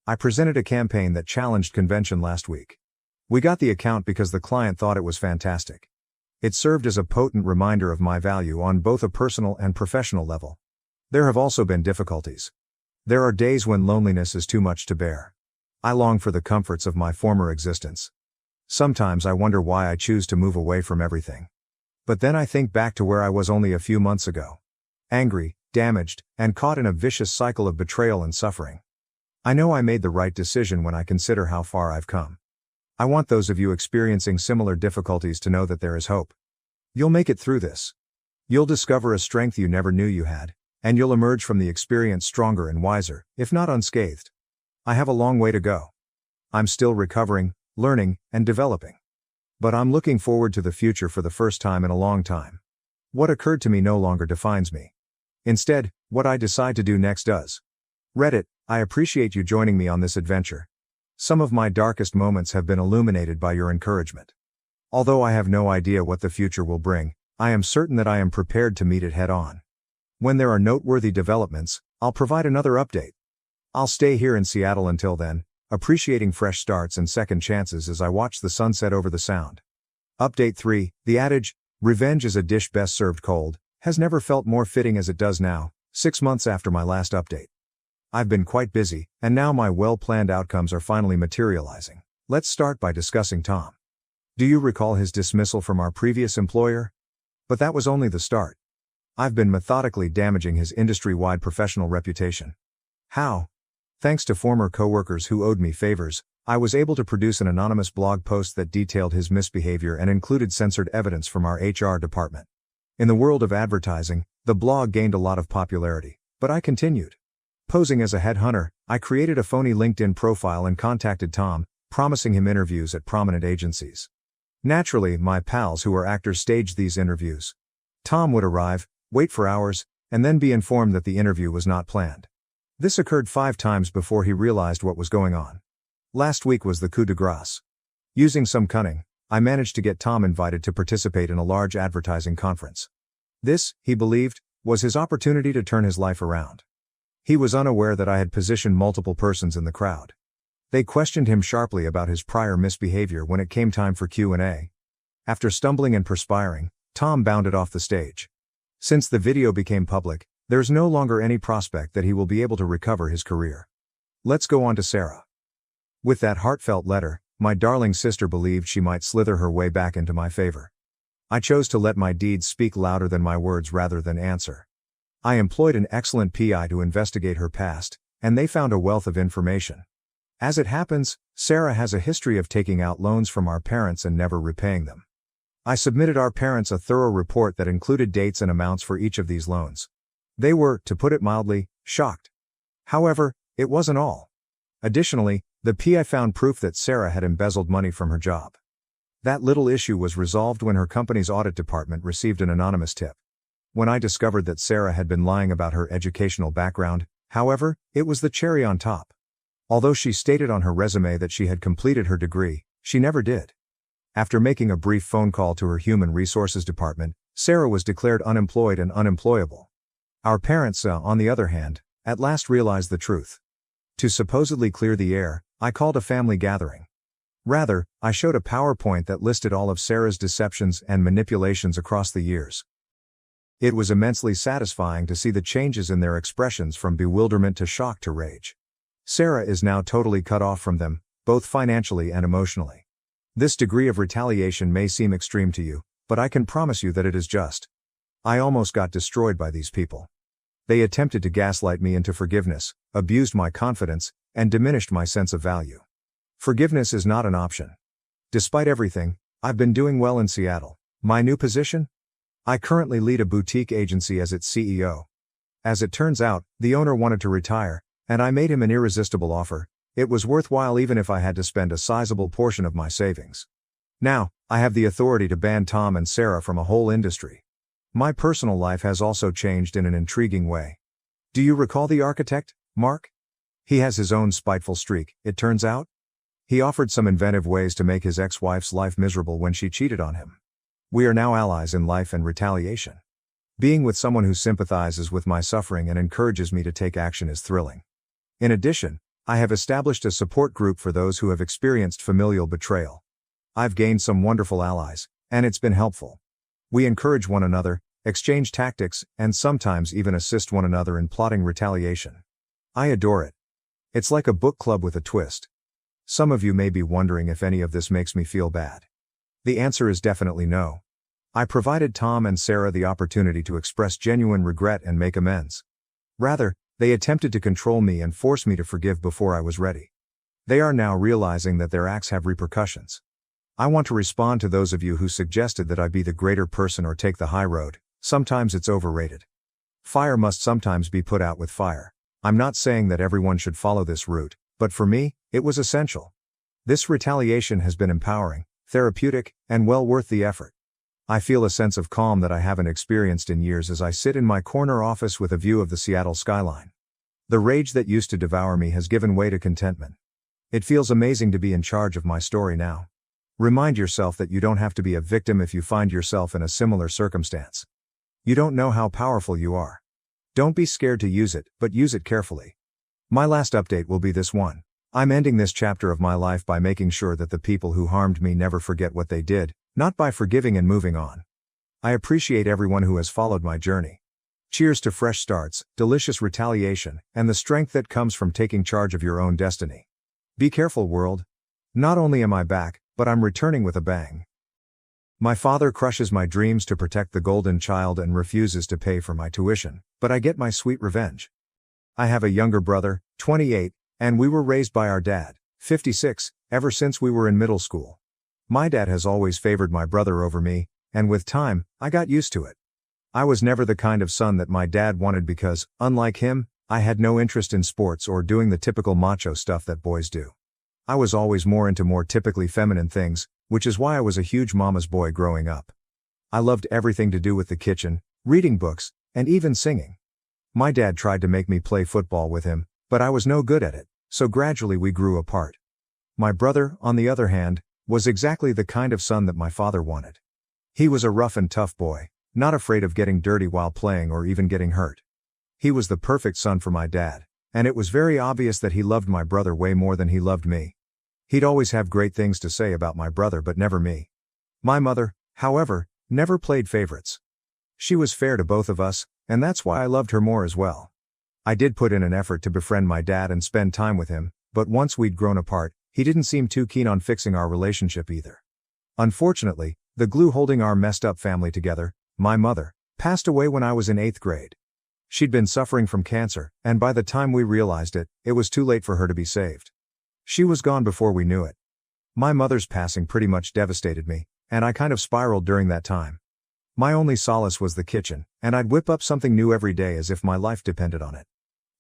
I presented a campaign that challenged convention last week. We got the account because the client thought it was fantastic. It served as a potent reminder of my value on both a personal and professional level. There have also been difficulties. There are days when loneliness is too much to bear. I long for the comforts of my former existence. Sometimes I wonder why I choose to move away from everything. But then I think back to where I was only a few months ago. Angry, damaged, and caught in a vicious cycle of betrayal and suffering. I know I made the right decision when I consider how far I've come. I want those of you experiencing similar difficulties to know that there is hope. You'll make it through this. You'll discover a strength you never knew you had, and you'll emerge from the experience stronger and wiser, if not unscathed. I have a long way to go. I'm still recovering, learning, and developing. But I'm looking forward to the future for the first time in a long time. What occurred to me no longer defines me. Instead, what I decide to do next does. Reddit, I appreciate you joining me on this adventure. Some of my darkest moments have been illuminated by your encouragement. Although I have no idea what the future will bring, I am certain that I am prepared to meet it head on. When there are noteworthy developments, I'll provide another update. I'll stay here in Seattle until then, appreciating fresh starts and second chances as I watch the sunset over the Sound. Update 3, the adage, revenge is a dish best served cold, has never felt more fitting as it does now, 6 months after my last update. I've been quite busy, and now my well-planned outcomes are finally materializing. Let's start by discussing Tom. Do you recall his dismissal from our previous employer? But that was only the start. I've been methodically damaging his industry-wide professional reputation. How? Thanks to former coworkers who owed me favors, I was able to produce an anonymous blog post that detailed his misbehavior and included censored evidence from our HR department. In the world of advertising, the blog gained a lot of popularity, but I continued. Posing as a headhunter, I created a phony LinkedIn profile and contacted Tom, promising him interviews at prominent agencies. Naturally, my pals who are actors staged these interviews. Tom would arrive, wait for hours, and then be informed that the interview was not planned. This occurred 5 times before he realized what was going on. Last week was the coup de grace. Using some cunning, I managed to get Tom invited to participate in a large advertising conference. This, he believed, was his opportunity to turn his life around. He was unaware that I had positioned multiple persons in the crowd. They questioned him sharply about his prior misbehavior when it came time for Q&A. After stumbling and perspiring, Tom bounded off the stage. Since the video became public, there's no longer any prospect that he will be able to recover his career. Let's go on to Sarah. With that heartfelt letter, my darling sister believed she might slither her way back into my favor. I chose to let my deeds speak louder than my words rather than answer. I employed an excellent PI to investigate her past, and they found a wealth of information. As it happens, Sarah has a history of taking out loans from our parents and never repaying them. I submitted our parents a thorough report that included dates and amounts for each of these loans. They were, to put it mildly, shocked. However, it wasn't all. Additionally, the PI found proof that Sarah had embezzled money from her job. That little issue was resolved when her company's audit department received an anonymous tip. When I discovered that Sarah had been lying about her educational background, however, it was the cherry on top. Although she stated on her resume that she had completed her degree, she never did. After making a brief phone call to her human resources department, Sarah was declared unemployed and unemployable. Our parents, on the other hand, at last realized the truth. To supposedly clear the air, I called a family gathering. Rather, I showed a PowerPoint that listed all of Sarah's deceptions and manipulations across the years. It was immensely satisfying to see the changes in their expressions from bewilderment to shock to rage. Sarah is now totally cut off from them, both financially and emotionally. This degree of retaliation may seem extreme to you, but I can promise you that it is just. I almost got destroyed by these people. They attempted to gaslight me into forgiveness, abused my confidence, and diminished my sense of value. Forgiveness is not an option. Despite everything, I've been doing well in Seattle. My new position? I currently lead a boutique agency as its CEO. As it turns out, the owner wanted to retire, and I made him an irresistible offer. It was worthwhile even if I had to spend a sizable portion of my savings. Now, I have the authority to ban Tom and Sarah from a whole industry. My personal life has also changed in an intriguing way. Do you recall the architect, Mark? He has his own spiteful streak, it turns out. He offered some inventive ways to make his ex-wife's life miserable when she cheated on him. We are now allies in life and retaliation. Being with someone who sympathizes with my suffering and encourages me to take action is thrilling. In addition, I have established a support group for those who have experienced familial betrayal. I've gained some wonderful allies, and it's been helpful. We encourage one another, exchange tactics, and sometimes even assist one another in plotting retaliation. I adore it. It's like a book club with a twist. Some of you may be wondering if any of this makes me feel bad. The answer is definitely no. I provided Tom and Sarah the opportunity to express genuine regret and make amends. Rather, they attempted to control me and force me to forgive before I was ready. They are now realizing that their acts have repercussions. I want to respond to those of you who suggested that I be the greater person or take the high road. Sometimes it's overrated. Fire must sometimes be put out with fire. I'm not saying that everyone should follow this route, but for me, it was essential. This retaliation has been empowering, therapeutic, and well worth the effort. I feel a sense of calm that I haven't experienced in years as I sit in my corner office with a view of the Seattle skyline. The rage that used to devour me has given way to contentment. It feels amazing to be in charge of my story now. Remind yourself that you don't have to be a victim if you find yourself in a similar circumstance. You don't know how powerful you are. Don't be scared to use it, but use it carefully. My last update will be this one. I'm ending this chapter of my life by making sure that the people who harmed me never forget what they did, not by forgiving and moving on. I appreciate everyone who has followed my journey. Cheers to fresh starts, delicious retaliation, and the strength that comes from taking charge of your own destiny. Be careful, world. Not only am I back, but I'm returning with a bang. My father crushes my dreams to protect the golden child and refuses to pay for my tuition, but I get my sweet revenge. I have a younger brother, 28, and we were raised by our dad, 56, ever since we were in middle school. My dad has always favored my brother over me, and with time, I got used to it. I was never the kind of son that my dad wanted because, unlike him, I had no interest in sports or doing the typical macho stuff that boys do. I was always more into more typically feminine things, which is why I was a huge mama's boy growing up. I loved everything to do with the kitchen, reading books, and even singing. My dad tried to make me play football with him, but I was no good at it, so gradually we grew apart. My brother, on the other hand, was exactly the kind of son that my father wanted. He was a rough and tough boy, not afraid of getting dirty while playing or even getting hurt. He was the perfect son for my dad, and it was very obvious that he loved my brother way more than he loved me. He'd always have great things to say about my brother but never me. My mother, however, never played favorites. She was fair to both of us, and that's why I loved her more as well. I did put in an effort to befriend my dad and spend time with him, but once we'd grown apart, he didn't seem too keen on fixing our relationship either. Unfortunately, the glue holding our messed up family together, my mother, passed away when I was in 8th grade. She'd been suffering from cancer, and by the time we realized it, it was too late for her to be saved. She was gone before we knew it. My mother's passing pretty much devastated me, and I kind of spiraled during that time. My only solace was the kitchen, and I'd whip up something new every day as if my life depended on it.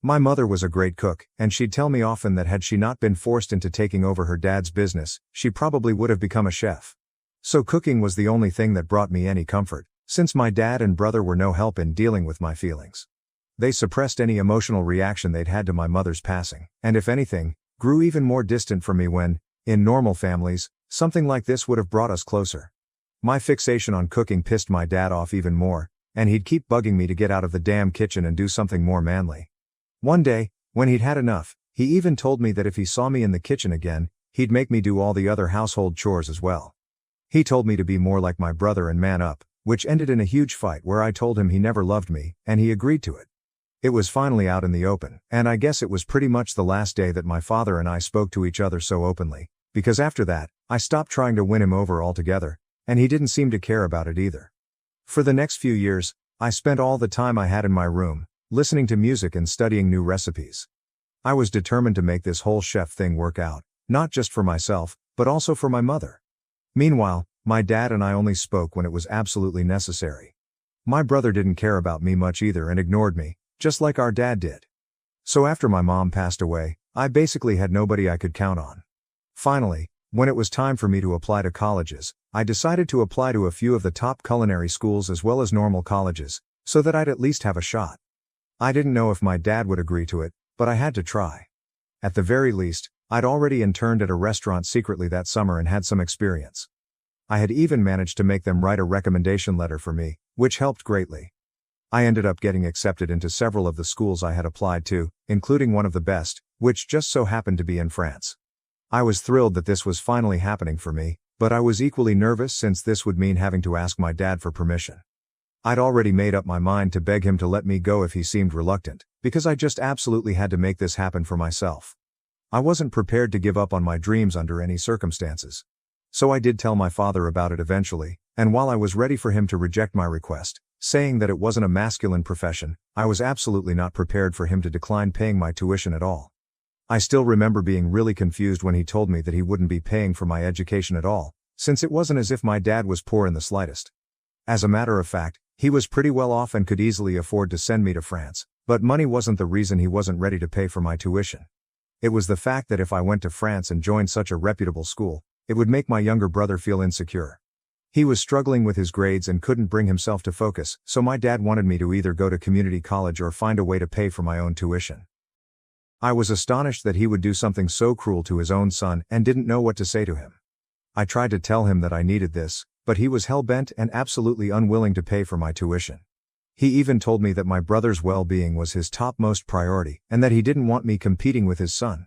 My mother was a great cook, and she'd tell me often that had she not been forced into taking over her dad's business, she probably would have become a chef. So cooking was the only thing that brought me any comfort, since my dad and brother were no help in dealing with my feelings. They suppressed any emotional reaction they'd had to my mother's passing, and if anything, grew even more distant from me when, in normal families, something like this would have brought us closer. My fixation on cooking pissed my dad off even more, and he'd keep bugging me to get out of the damn kitchen and do something more manly. One day, when he'd had enough, he even told me that if he saw me in the kitchen again, he'd make me do all the other household chores as well. He told me to be more like my brother and man up, which ended in a huge fight where I told him he never loved me, and he agreed to it. It was finally out in the open, and I guess it was pretty much the last day that my father and I spoke to each other so openly, because after that, I stopped trying to win him over altogether, and he didn't seem to care about it either. For the next few years, I spent all the time I had in my room, listening to music and studying new recipes. I was determined to make this whole chef thing work out, not just for myself, but also for my mother. Meanwhile, my dad and I only spoke when it was absolutely necessary. My brother didn't care about me much either and ignored me, just like our dad did. So after my mom passed away, I basically had nobody I could count on. Finally, when it was time for me to apply to colleges, I decided to apply to a few of the top culinary schools as well as normal colleges, so that I'd at least have a shot. I didn't know if my dad would agree to it, but I had to try. At the very least, I'd already interned at a restaurant secretly that summer and had some experience. I had even managed to make them write a recommendation letter for me, which helped greatly. I ended up getting accepted into several of the schools I had applied to, including one of the best, which just so happened to be in France. I was thrilled that this was finally happening for me, but I was equally nervous since this would mean having to ask my dad for permission. I'd already made up my mind to beg him to let me go if he seemed reluctant, because I just absolutely had to make this happen for myself. I wasn't prepared to give up on my dreams under any circumstances. So I did tell my father about it eventually, and while I was ready for him to reject my request, saying that it wasn't a masculine profession, I was absolutely not prepared for him to decline paying my tuition at all. I still remember being really confused when he told me that he wouldn't be paying for my education at all, since it wasn't as if my dad was poor in the slightest. As a matter of fact, he was pretty well off and could easily afford to send me to France, but money wasn't the reason he wasn't ready to pay for my tuition. It was the fact that if I went to France and joined such a reputable school, it would make my younger brother feel insecure. He was struggling with his grades and couldn't bring himself to focus, so my dad wanted me to either go to community college or find a way to pay for my own tuition. I was astonished that he would do something so cruel to his own son and didn't know what to say to him. I tried to tell him that I needed this, but he was hell-bent and absolutely unwilling to pay for my tuition. He even told me that my brother's well-being was his topmost priority and that he didn't want me competing with his son.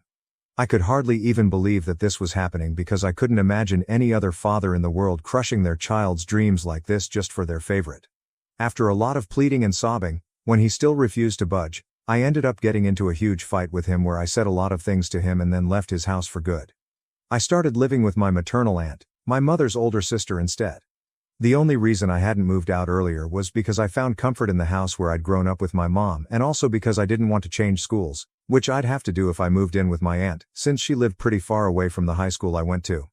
I could hardly even believe that this was happening because I couldn't imagine any other father in the world crushing their child's dreams like this just for their favorite. After a lot of pleading and sobbing, when he still refused to budge, I ended up getting into a huge fight with him where I said a lot of things to him and then left his house for good. I started living with my maternal aunt, my mother's older sister instead. The only reason I hadn't moved out earlier was because I found comfort in the house where I'd grown up with my mom and also because I didn't want to change schools, which I'd have to do if I moved in with my aunt, since she lived pretty far away from the high school I went to.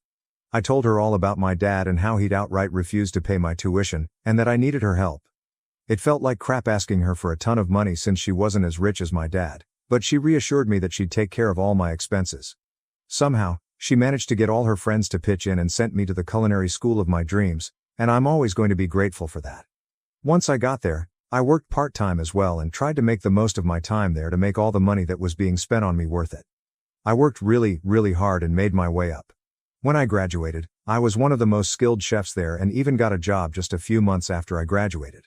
I told her all about my dad and how he'd outright refused to pay my tuition, and that I needed her help. It felt like crap asking her for a ton of money since she wasn't as rich as my dad, but she reassured me that she'd take care of all my expenses. Somehow, she managed to get all her friends to pitch in and sent me to the culinary school of my dreams, and I'm always going to be grateful for that. Once I got there, I worked part-time as well and tried to make the most of my time there to make all the money that was being spent on me worth it. I worked really, really hard and made my way up. When I graduated, I was one of the most skilled chefs there and even got a job just a few months after I graduated.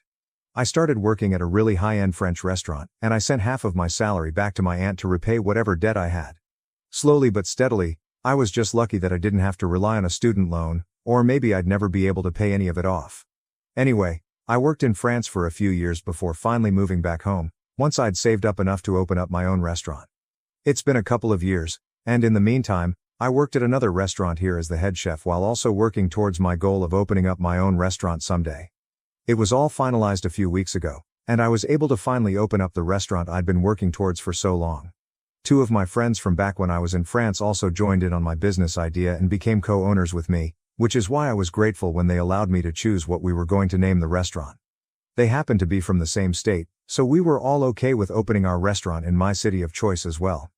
I started working at a really high-end French restaurant, and I sent half of my salary back to my aunt to repay whatever debt I had. Slowly but steadily, I was just lucky that I didn't have to rely on a student loan, or maybe I'd never be able to pay any of it off. Anyway, I worked in France for a few years before finally moving back home, once I'd saved up enough to open up my own restaurant. It's been a couple of years, and in the meantime, I worked at another restaurant here as the head chef while also working towards my goal of opening up my own restaurant someday. It was all finalized a few weeks ago, and I was able to finally open up the restaurant I'd been working towards for so long. Two of my friends from back when I was in France also joined in on my business idea and became co-owners with me, which is why I was grateful when they allowed me to choose what we were going to name the restaurant. They happened to be from the same state, so we were all okay with opening our restaurant in my city of choice as well.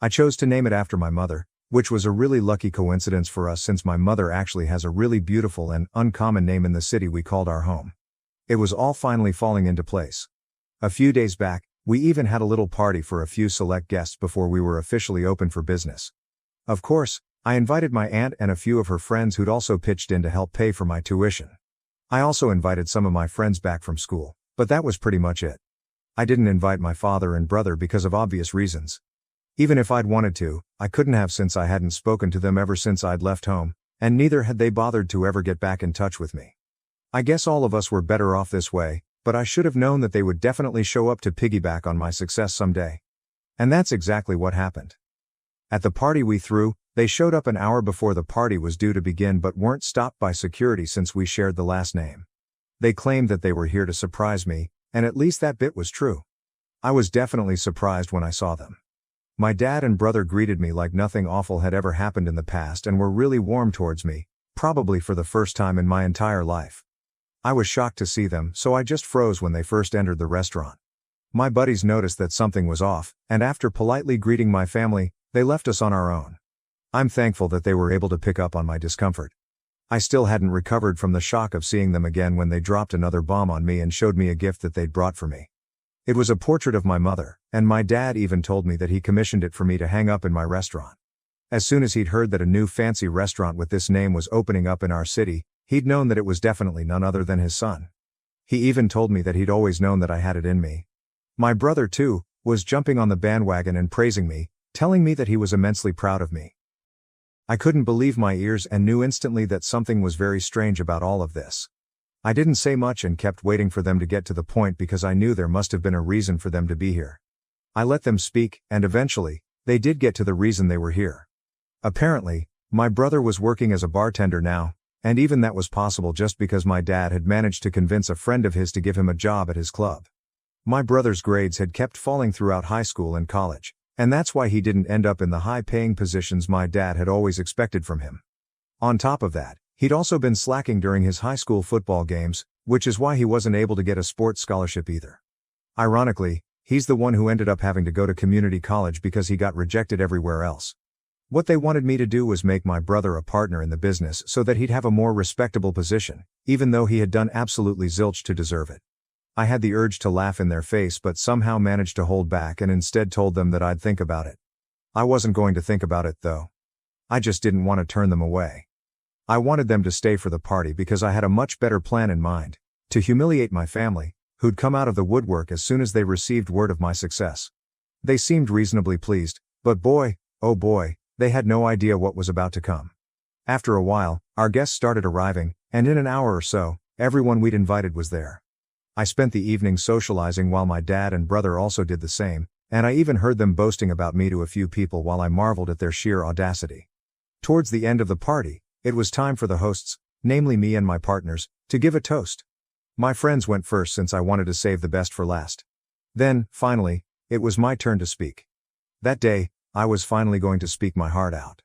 I chose to name it after my mother, which was a really lucky coincidence for us since my mother actually has a really beautiful and uncommon name in the city we called our home. It was all finally falling into place. A few days back, we even had a little party for a few select guests before we were officially open for business. Of course, I invited my aunt and a few of her friends who'd also pitched in to help pay for my tuition. I also invited some of my friends back from school, But that was pretty much it. I didn't invite my father and brother because of obvious reasons. Even if I'd wanted to, I couldn't have since I hadn't spoken to them ever since I'd left home, and neither had they bothered to ever get back in touch with me. I guess all of us were better off this way, but I should have known that they would definitely show up to piggyback on my success someday. And that's exactly what happened. At the party we threw, they showed up an hour before the party was due to begin but weren't stopped by security since we shared the last name. They claimed that they were here to surprise me, and at least that bit was true. I was definitely surprised when I saw them. My dad and brother greeted me like nothing awful had ever happened in the past and were really warm towards me, probably for the first time in my entire life. I was shocked to see them, so I just froze when they first entered the restaurant. My buddies noticed that something was off, and after politely greeting my family, they left us on our own. I'm thankful that they were able to pick up on my discomfort. I still hadn't recovered from the shock of seeing them again when they dropped another bomb on me and showed me a gift that they'd brought for me. It was a portrait of my mother, and my dad even told me that he commissioned it for me to hang up in my restaurant. As soon as he'd heard that a new fancy restaurant with this name was opening up in our city, he'd known that it was definitely none other than his son. He even told me that he'd always known that I had it in me. My brother, too, was jumping on the bandwagon and praising me, telling me that he was immensely proud of me. I couldn't believe my ears and knew instantly that something was very strange about all of this. I didn't say much and kept waiting for them to get to the point because I knew there must have been a reason for them to be here. I let them speak, and eventually, they did get to the reason they were here. Apparently, my brother was working as a bartender now, and even that was possible just because my dad had managed to convince a friend of his to give him a job at his club. My brother's grades had kept falling throughout high school and college, and that's why he didn't end up in the high-paying positions my dad had always expected from him. On top of that, he'd also been slacking during his high school football games, which is why he wasn't able to get a sports scholarship either. Ironically, he's the one who ended up having to go to community college because he got rejected everywhere else. What they wanted me to do was make my brother a partner in the business so that he'd have a more respectable position, even though he had done absolutely zilch to deserve it. I had the urge to laugh in their face but somehow managed to hold back and instead told them that I'd think about it. I wasn't going to think about it though. I just didn't want to turn them away. I wanted them to stay for the party because I had a much better plan in mind, to humiliate my family, who'd come out of the woodwork as soon as they received word of my success. They seemed reasonably pleased, but boy, oh boy, they had no idea what was about to come. After a while, our guests started arriving, and in an hour or so, everyone we'd invited was there. I spent the evening socializing while my dad and brother also did the same, and I even heard them boasting about me to a few people while I marveled at their sheer audacity. Towards the end of the party, it was time for the hosts, namely me and my partners, to give a toast. My friends went first since I wanted to save the best for last. Then, finally, it was my turn to speak. That day, I was finally going to speak my heart out.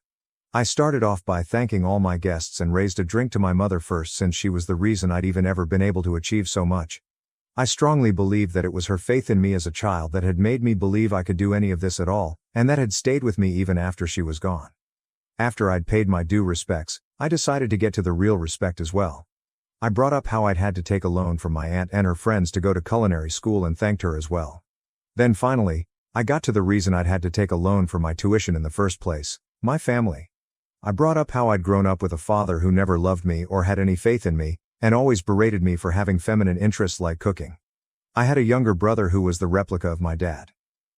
I started off by thanking all my guests and raised a drink to my mother first since she was the reason I'd even ever been able to achieve so much. I strongly believed that it was her faith in me as a child that had made me believe I could do any of this at all, and that had stayed with me even after she was gone. After I'd paid my due respects, I decided to get to the real respect as well. I brought up how I'd had to take a loan from my aunt and her friends to go to culinary school and thanked her as well. Then finally, I got to the reason I'd had to take a loan for my tuition in the first place, my family. I brought up how I'd grown up with a father who never loved me or had any faith in me, and always berated me for having feminine interests like cooking. I had a younger brother who was the replica of my dad.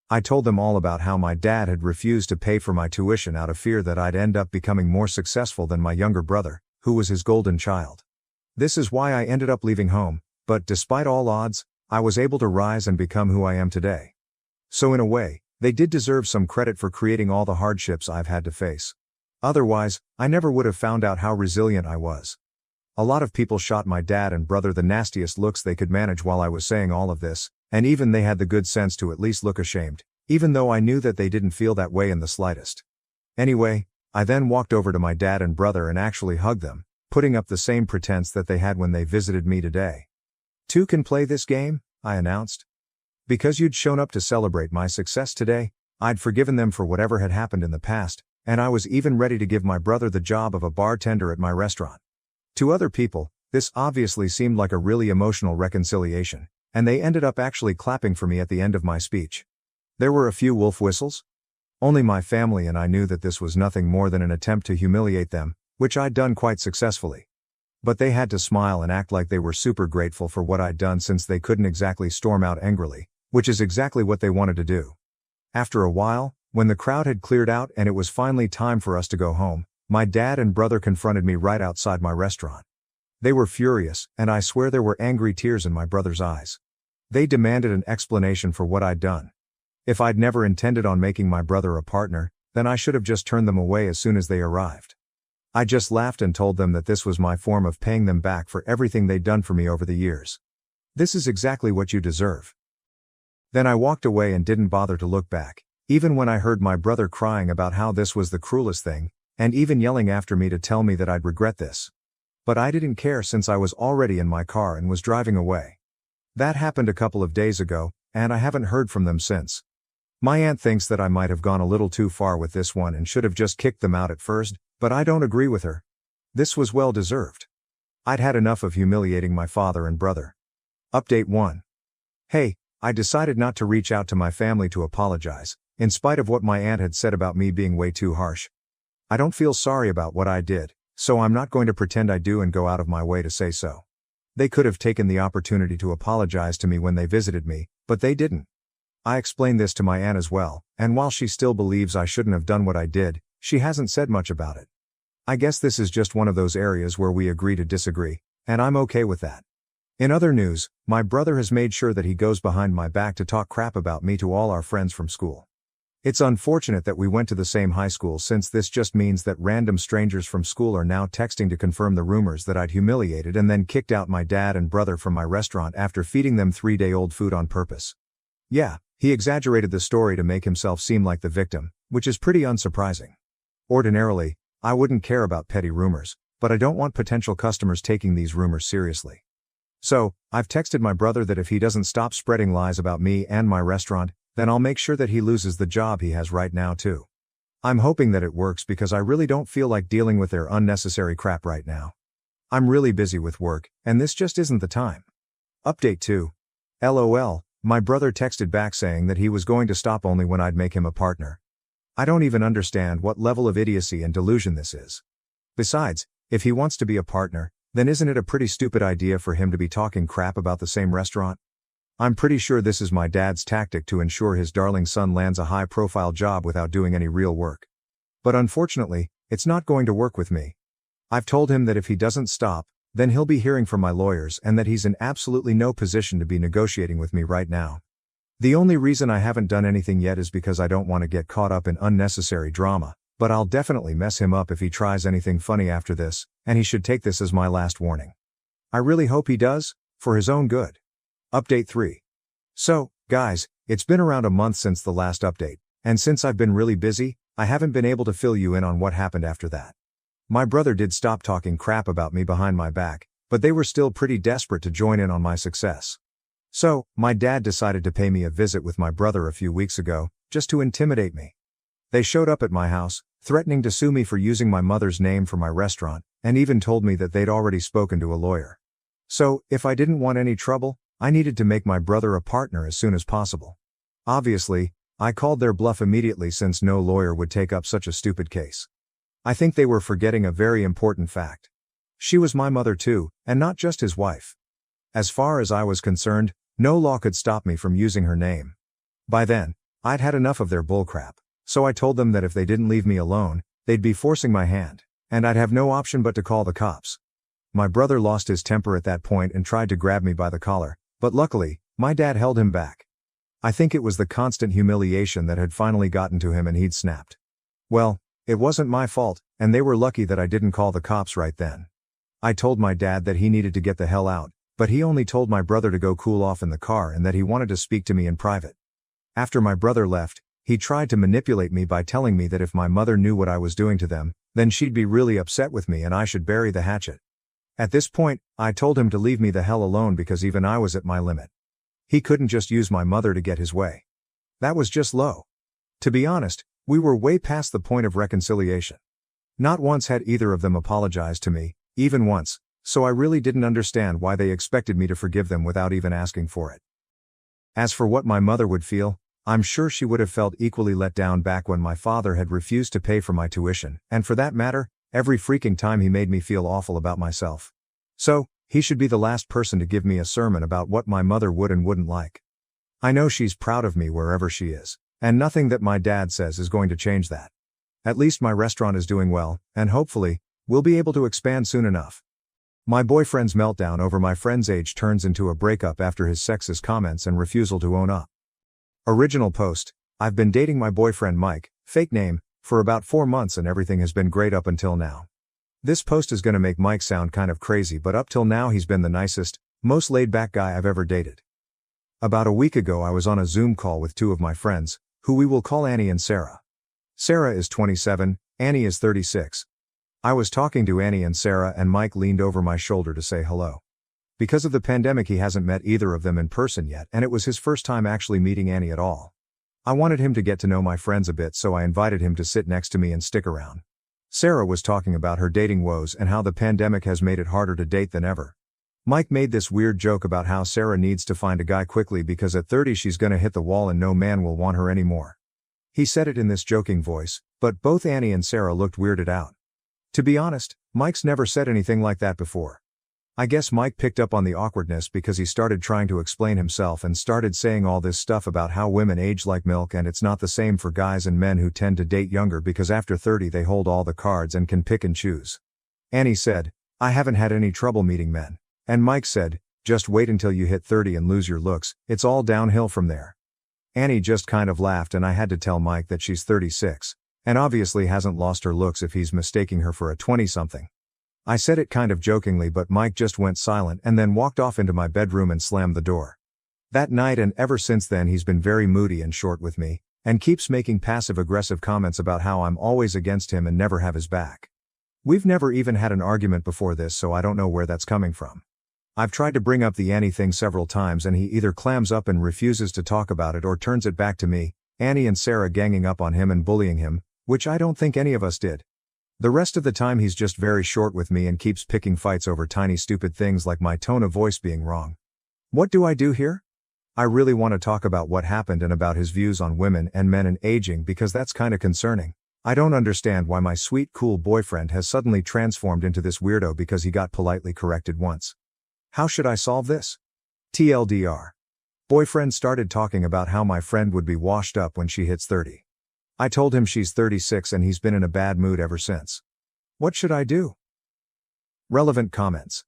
I told them all about how my dad had refused to pay for my tuition out of fear that I'd end up becoming more successful than my younger brother, who was his golden child. This is why I ended up leaving home, but despite all odds, I was able to rise and become who I am today. So in a way, they did deserve some credit for creating all the hardships I've had to face. Otherwise, I never would have found out how resilient I was. A lot of people shot my dad and brother the nastiest looks they could manage while I was saying all of this, and even they had the good sense to at least look ashamed, even though I knew that they didn't feel that way in the slightest. Anyway, I then walked over to my dad and brother and actually hugged them, putting up the same pretense that they had when they visited me today. "Two can play this game," I announced. Because you'd shown up to celebrate my success today, I'd forgiven them for whatever had happened in the past, and I was even ready to give my brother the job of a bartender at my restaurant. To other people, this obviously seemed like a really emotional reconciliation, and they ended up actually clapping for me at the end of my speech. There were a few wolf whistles. Only my family and I knew that this was nothing more than an attempt to humiliate them, which I'd done quite successfully. But they had to smile and act like they were super grateful for what I'd done since they couldn't exactly storm out angrily, which is exactly what they wanted to do. After a while, when the crowd had cleared out and it was finally time for us to go home, my dad and brother confronted me right outside my restaurant. They were furious, and I swear there were angry tears in my brother's eyes. They demanded an explanation for what I'd done. If I'd never intended on making my brother a partner, then I should have just turned them away as soon as they arrived. I just laughed and told them that this was my form of paying them back for everything they'd done for me over the years. This is exactly what you deserve. Then I walked away and didn't bother to look back, even when I heard my brother crying about how this was the cruelest thing, and even yelling after me to tell me that I'd regret this. But I didn't care since I was already in my car and was driving away. That happened a couple of days ago, and I haven't heard from them since. My aunt thinks that I might have gone a little too far with this one and should have just kicked them out at first, but I don't agree with her. This was well deserved. I'd had enough of humiliating my father and brother. Update 1. Hey, I decided not to reach out to my family to apologize, in spite of what my aunt had said about me being way too harsh. I don't feel sorry about what I did, so I'm not going to pretend I do and go out of my way to say so. They could have taken the opportunity to apologize to me when they visited me, but they didn't. I explained this to my aunt as well, and while she still believes I shouldn't have done what I did, she hasn't said much about it. I guess this is just one of those areas where we agree to disagree, and I'm okay with that. In other news, my brother has made sure that he goes behind my back to talk crap about me to all our friends from school. It's unfortunate that we went to the same high school, since this just means that random strangers from school are now texting to confirm the rumors that I'd humiliated and then kicked out my dad and brother from my restaurant after feeding them 3-day-old food on purpose. Yeah, he exaggerated the story to make himself seem like the victim, which is pretty unsurprising. Ordinarily, I wouldn't care about petty rumors, but I don't want potential customers taking these rumors seriously. So, I've texted my brother that if he doesn't stop spreading lies about me and my restaurant, then I'll make sure that he loses the job he has right now too. I'm hoping that it works because I really don't feel like dealing with their unnecessary crap right now. I'm really busy with work, and this just isn't the time. Update 2. LOL, my brother texted back saying that he was going to stop only when I'd make him a partner. I don't even understand what level of idiocy and delusion this is. Besides, if he wants to be a partner, then isn't it a pretty stupid idea for him to be talking crap about the same restaurant? I'm pretty sure this is my dad's tactic to ensure his darling son lands a high-profile job without doing any real work. But unfortunately, it's not going to work with me. I've told him that if he doesn't stop, then he'll be hearing from my lawyers and that he's in absolutely no position to be negotiating with me right now. The only reason I haven't done anything yet is because I don't want to get caught up in unnecessary drama, but I'll definitely mess him up if he tries anything funny after this, and he should take this as my last warning. I really hope he does, for his own good. Update 3. So, guys, it's been around a month since the last update, and since I've been really busy, I haven't been able to fill you in on what happened after that. My brother did stop talking crap about me behind my back, but they were still pretty desperate to join in on my success. So, my dad decided to pay me a visit with my brother a few weeks ago, just to intimidate me. They showed up at my house, threatening to sue me for using my mother's name for my restaurant, and even told me that they'd already spoken to a lawyer. So, if I didn't want any trouble, I needed to make my brother a partner as soon as possible. Obviously, I called their bluff immediately since no lawyer would take up such a stupid case. I think they were forgetting a very important fact. She was my mother too, and not just his wife. As far as I was concerned, no law could stop me from using her name. By then, I'd had enough of their bullcrap, so I told them that if they didn't leave me alone, they'd be forcing my hand, and I'd have no option but to call the cops. My brother lost his temper at that point and tried to grab me by the collar, but luckily, my dad held him back. I think it was the constant humiliation that had finally gotten to him and he'd snapped. Well, it wasn't my fault, and they were lucky that I didn't call the cops right then. I told my dad that he needed to get the hell out, but he only told my brother to go cool off in the car and that he wanted to speak to me in private. After my brother left, he tried to manipulate me by telling me that if my mother knew what I was doing to them, then she'd be really upset with me and I should bury the hatchet. At this point, I told him to leave me the hell alone because even I was at my limit. He couldn't just use my mother to get his way. That was just low. To be honest, we were way past the point of reconciliation. Not once had either of them apologized to me, even once, so I really didn't understand why they expected me to forgive them without even asking for it. As for what my mother would feel, I'm sure she would have felt equally let down back when my father had refused to pay for my tuition, and for that matter, every freaking time he made me feel awful about myself. So, he should be the last person to give me a sermon about what my mother would and wouldn't like. I know she's proud of me wherever she is, and nothing that my dad says is going to change that. At least my restaurant is doing well, and hopefully, we'll be able to expand soon enough. My boyfriend's meltdown over my friend's age turns into a breakup after his sexist comments and refusal to own up. Original post: I've been dating my boyfriend Mike, fake name, for about 4 months and everything has been great up until now. This post is gonna make Mike sound kind of crazy, but up till now he's been the nicest, most laid-back guy I've ever dated. About a week ago I was on a Zoom call with 2 of my friends, who we will call Annie and Sarah. Sarah is 27, Annie is 36. I was talking to Annie and Sarah and Mike leaned over my shoulder to say hello. Because of the pandemic he hasn't met either of them in person yet and it was his first time actually meeting Annie at all. I wanted him to get to know my friends a bit, so I invited him to sit next to me and stick around. Sarah was talking about her dating woes and how the pandemic has made it harder to date than ever. Mike made this weird joke about how Sarah needs to find a guy quickly because at 30 she's gonna hit the wall and no man will want her anymore. He said it in this joking voice, but both Annie and Sarah looked weirded out. To be honest, Mike's never said anything like that before. I guess Mike picked up on the awkwardness because he started trying to explain himself and started saying all this stuff about how women age like milk and it's not the same for guys and men who tend to date younger because after 30 they hold all the cards and can pick and choose. Annie said, I haven't had any trouble meeting men. And Mike said, just wait until you hit 30 and lose your looks, it's all downhill from there. Annie just kind of laughed and I had to tell Mike that she's 36. And obviously hasn't lost her looks if he's mistaking her for a 20-something. I said it kind of jokingly, but Mike just went silent and then walked off into my bedroom and slammed the door. That night and ever since then he's been very moody and short with me, and keeps making passive-aggressive comments about how I'm always against him and never have his back. We've never even had an argument before this, so I don't know where that's coming from. I've tried to bring up the Annie thing several times and he either clams up and refuses to talk about it or turns it back to me, Annie and Sarah ganging up on him and bullying him, which I don't think any of us did. The rest of the time he's just very short with me and keeps picking fights over tiny stupid things like my tone of voice being wrong. What do I do here? I really want to talk about what happened and about his views on women and men and aging because that's kinda concerning. I don't understand why my sweet cool boyfriend has suddenly transformed into this weirdo because he got politely corrected once. How should I solve this? TLDR. Boyfriend started talking about how my friend would be washed up when she hits 30. I told him she's 36 and he's been in a bad mood ever since. What should I do? Relevant comments.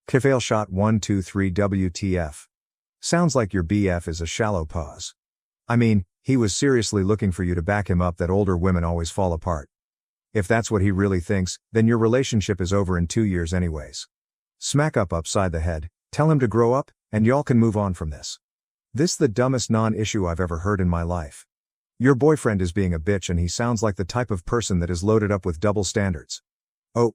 Kfail shot 123 WTF. Sounds like your BF is a shallow pause. I mean, he was seriously looking for you to back him up that older women always fall apart. If that's what he really thinks, then your relationship is over in 2 years anyways. Smack up upside the head, tell him to grow up, and y'all can move on from this. This the dumbest non-issue I've ever heard in my life. Your boyfriend is being a bitch and he sounds like the type of person that is loaded up with double standards. Oh.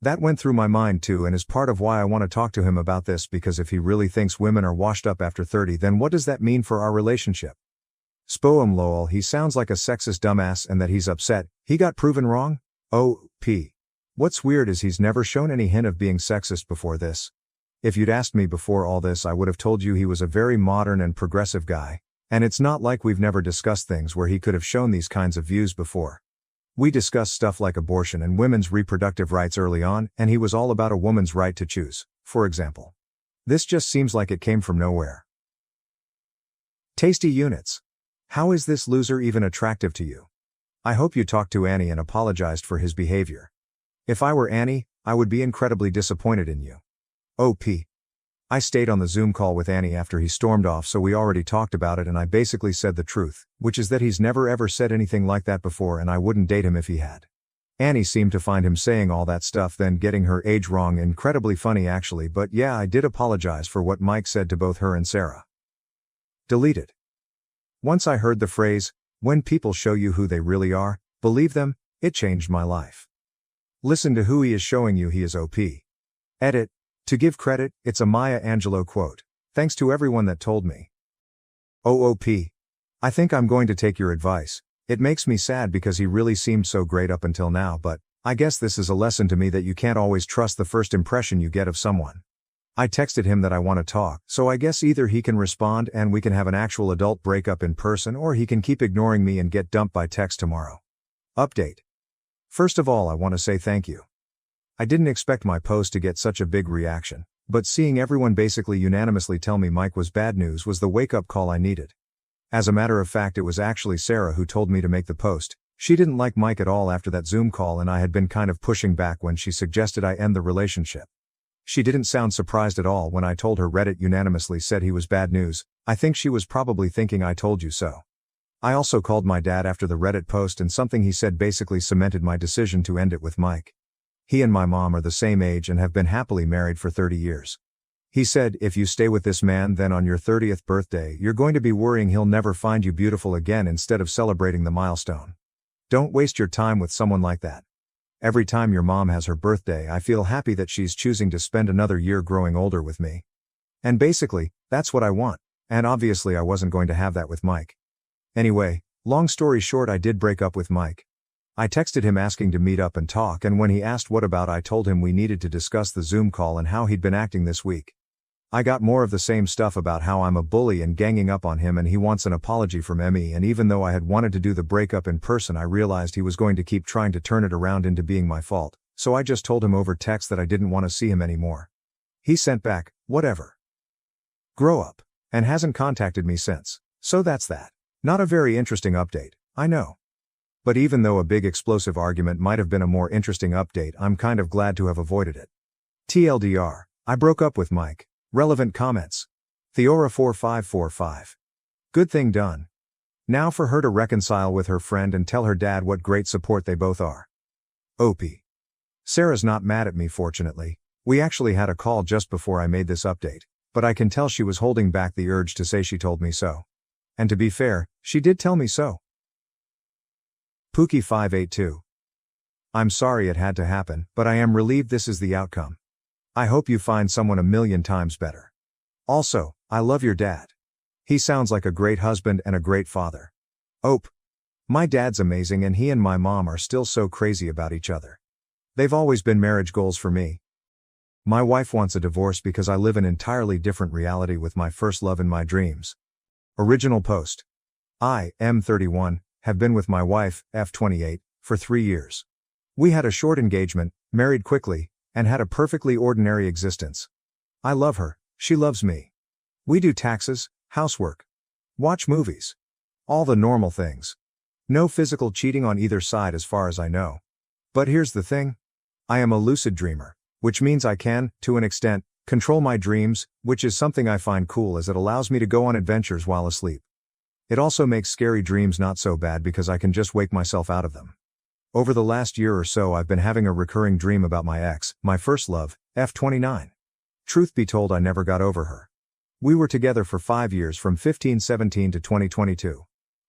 That went through my mind too and is part of why I want to talk to him about this, because if he really thinks women are washed up after 30 then what does that mean for our relationship? Spoem lol, he sounds like a sexist dumbass and that he's upset, he got proven wrong? Oh, P. What's weird is he's never shown any hint of being sexist before this. If you'd asked me before all this I would have told you he was a very modern and progressive guy. And it's not like we've never discussed things where he could have shown these kinds of views before. We discussed stuff like abortion and women's reproductive rights early on, and he was all about a woman's right to choose, for example. This just seems like it came from nowhere. Tasty units. How is this loser even attractive to you? I hope you talked to Annie and apologized for his behavior. If I were Annie, I would be incredibly disappointed in you. OP. I stayed on the Zoom call with Annie after he stormed off, so we already talked about it and I basically said the truth, which is that he's never ever said anything like that before and I wouldn't date him if he had. Annie seemed to find him saying all that stuff then getting her age wrong incredibly funny actually, but yeah, I did apologize for what Mike said to both her and Sarah. Deleted. Once I heard the phrase, when people show you who they really are, believe them, it changed my life. Listen to who he is showing you he is OP. Edit. To give credit, it's a Maya Angelou quote. Thanks to everyone that told me. OOP. I think I'm going to take your advice. It makes me sad because he really seemed so great up until now, but I guess this is a lesson to me that you can't always trust the first impression you get of someone. I texted him that I want to talk, so I guess either he can respond and we can have an actual adult breakup in person or he can keep ignoring me and get dumped by text tomorrow. Update. First of all, I want to say thank you. I didn't expect my post to get such a big reaction, but seeing everyone basically unanimously tell me Mike was bad news was the wake-up call I needed. As a matter of fact, it was actually Sarah who told me to make the post. She didn't like Mike at all after that Zoom call, and I had been kind of pushing back when she suggested I end the relationship. She didn't sound surprised at all when I told her Reddit unanimously said he was bad news. I think she was probably thinking I told you so. I also called my dad after the Reddit post, and something he said basically cemented my decision to end it with Mike. He and my mom are the same age and have been happily married for 30 years. He said, if you stay with this man, then on your 30th birthday you're going to be worrying he'll never find you beautiful again instead of celebrating the milestone. Don't waste your time with someone like that. Every time your mom has her birthday, I feel happy that she's choosing to spend another year growing older with me. And basically, that's what I want. And obviously I wasn't going to have that with Mike. Anyway, long story short, I did break up with Mike. I texted him asking to meet up and talk, and when he asked what about, I told him we needed to discuss the Zoom call and how he'd been acting this week. I got more of the same stuff about how I'm a bully and ganging up on him, and he wants an apology from me, and even though I had wanted to do the breakup in person, I realized he was going to keep trying to turn it around into being my fault, so I just told him over text that I didn't want to see him anymore. He sent back, whatever. Grow up. And hasn't contacted me since. So that's that. Not a very interesting update, I know. But even though a big explosive argument might have been a more interesting update, I'm kind of glad to have avoided it. TLDR, I broke up with Mike. Relevant comments. Theora4545. Good thing done. Now for her to reconcile with her friend and tell her dad what great support they both are. OP. Sarah's not mad at me, fortunately. We actually had a call just before I made this update, but I can tell she was holding back the urge to say she told me so. And to be fair, she did tell me so. Pookie582. I'm sorry it had to happen, but I am relieved this is the outcome. I hope you find someone a million times better. Also, I love your dad. He sounds like a great husband and a great father. Ope. My dad's amazing, and he and my mom are still so crazy about each other. They've always been marriage goals for me. My wife wants a divorce because I live an entirely different reality with my first love in my dreams. Original post. I, M31, have been with my wife, F28, for 3 years. We had a short engagement, married quickly, and had a perfectly ordinary existence. I love her, she loves me. We do taxes, housework, watch movies. All the normal things. No physical cheating on either side as far as I know. But here's the thing. I am a lucid dreamer, which means I can, to an extent, control my dreams, which is something I find cool as it allows me to go on adventures while asleep. It also makes scary dreams not so bad because I can just wake myself out of them. Over the last year or so, I've been having a recurring dream about my ex, my first love, F29. Truth be told, I never got over her. We were together for 5 years from 15-17 to 2022.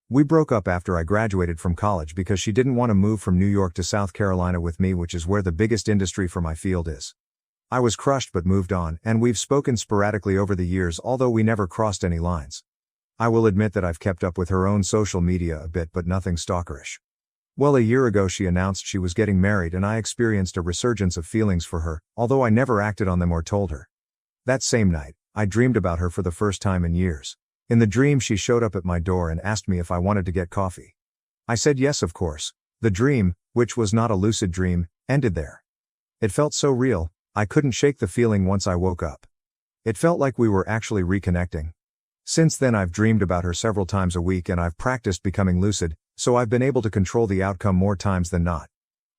We broke up after I graduated from college because she didn't want to move from New York to South Carolina with me, which is where the biggest industry for my field is. I was crushed but moved on, and we've spoken sporadically over the years, although we never crossed any lines. I will admit that I've kept up with her own social media a bit, but nothing stalkerish. Well, a year ago she announced she was getting married, and I experienced a resurgence of feelings for her, although I never acted on them or told her. That same night, I dreamed about her for the first time in years. In the dream, she showed up at my door and asked me if I wanted to get coffee. I said yes, of course. The dream, which was not a lucid dream, ended there. It felt so real, I couldn't shake the feeling once I woke up. It felt like we were actually reconnecting. Since then, I've dreamed about her several times a week, and I've practiced becoming lucid, so I've been able to control the outcome more times than not.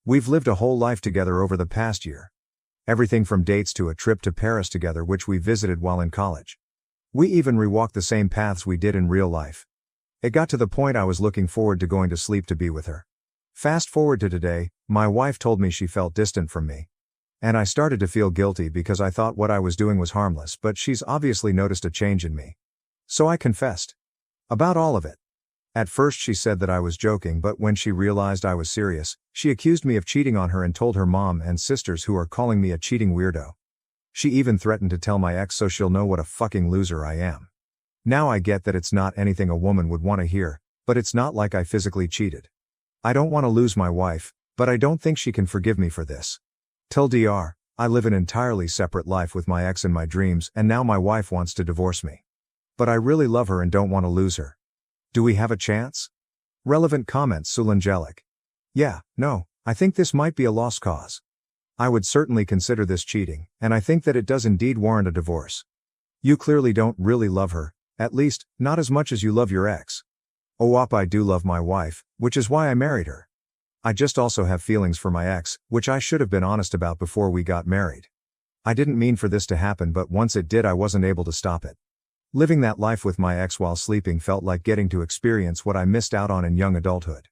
We've lived a whole life together over the past year. Everything from dates to a trip to Paris together, which we visited while in college. We even rewalked the same paths we did in real life. It got to the point I was looking forward to going to sleep to be with her. Fast forward to today, my wife told me she felt distant from me. And I started to feel guilty because I thought what I was doing was harmless, but she's obviously noticed a change in me. So I confessed. About all of it. At first she said that I was joking, but when she realized I was serious, she accused me of cheating on her and told her mom and sisters, who are calling me a cheating weirdo. She even threatened to tell my ex so she'll know what a fucking loser I am. Now I get that it's not anything a woman would want to hear, but it's not like I physically cheated. I don't want to lose my wife, but I don't think she can forgive me for this. TLDR, I live an entirely separate life with my ex in my dreams, and now my wife wants to divorce me. But I really love her and don't want to lose her. Do we have a chance? Relevant comments. Sulangelic. Yeah, no, I think this might be a lost cause. I would certainly consider this cheating, and I think that it does indeed warrant a divorce. You clearly don't really love her, at least, not as much as you love your ex. I do love my wife, which is why I married her. I just also have feelings for my ex, which I should have been honest about before we got married. I didn't mean for this to happen, but once it did, I wasn't able to stop it. Living that life with my ex while sleeping felt like getting to experience what I missed out on in young adulthood.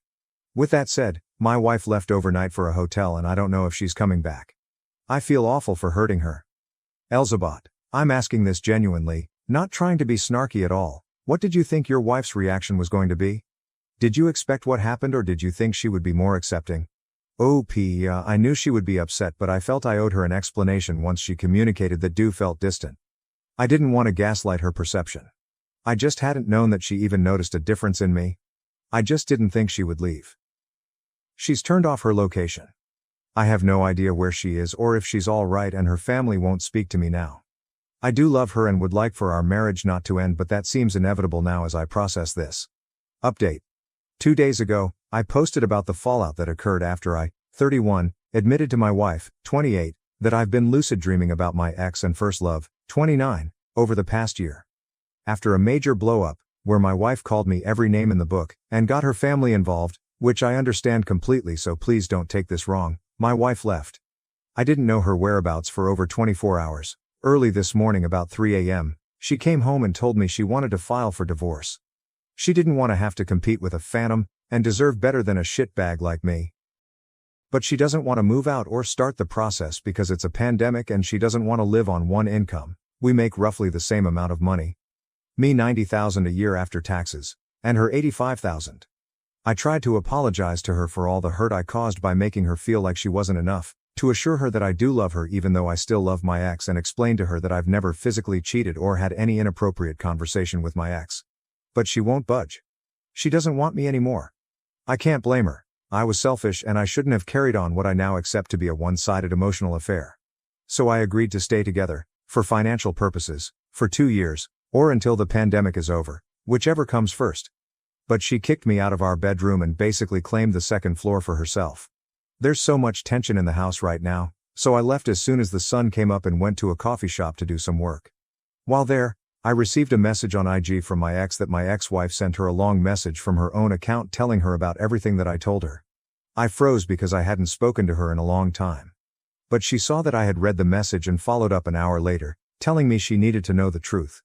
With that said, my wife left overnight for a hotel and I don't know if she's coming back. I feel awful for hurting her. Elzabot, I'm asking this genuinely, not trying to be snarky at all. What did you think your wife's reaction was going to be? Did you expect what happened, or did you think she would be more accepting? I knew she would be upset, but I felt I owed her an explanation once she communicated that Du felt distant. I didn't want to gaslight her perception. I just hadn't known that she even noticed a difference in me. I just didn't think she would leave. She's turned off her location. I have no idea where she is or if she's all right, and her family won't speak to me now. I do love her and would like for our marriage not to end, but that seems inevitable now as I process this. Update. 2 days ago, I posted about the fallout that occurred after I, 31, admitted to my wife, 28, that I've been lucid dreaming about my ex and first love, 29, over the past year. After a major blow-up, where my wife called me every name in the book, and got her family involved, which I understand completely, so please don't take this wrong, my wife left. I didn't know her whereabouts for over 24 hours. Early this morning about 3 a.m., she came home and told me she wanted to file for divorce. She didn't want to have to compete with a phantom, and deserved better than a shitbag like me. But she doesn't want to move out or start the process because it's a pandemic and she doesn't want to live on one income. We make roughly the same amount of money. Me $90,000 a year after taxes, and her $85,000. I tried to apologize to her for all the hurt I caused by making her feel like she wasn't enough, to assure her that I do love her even though I still love my ex, and explain to her that I've never physically cheated or had any inappropriate conversation with my ex. But she won't budge. She doesn't want me anymore. I can't blame her. I was selfish and I shouldn't have carried on what I now accept to be a one-sided emotional affair. So I agreed to stay together, for financial purposes, for 2 years, or until the pandemic is over, whichever comes first. But she kicked me out of our bedroom and basically claimed the second floor for herself. There's so much tension in the house right now, so I left as soon as the sun came up and went to a coffee shop to do some work. While there, I received a message on IG from my ex that my ex-wife sent her a long message from her own account telling her about everything that I told her. I froze because I hadn't spoken to her in a long time. But she saw that I had read the message and followed up an hour later, telling me she needed to know the truth.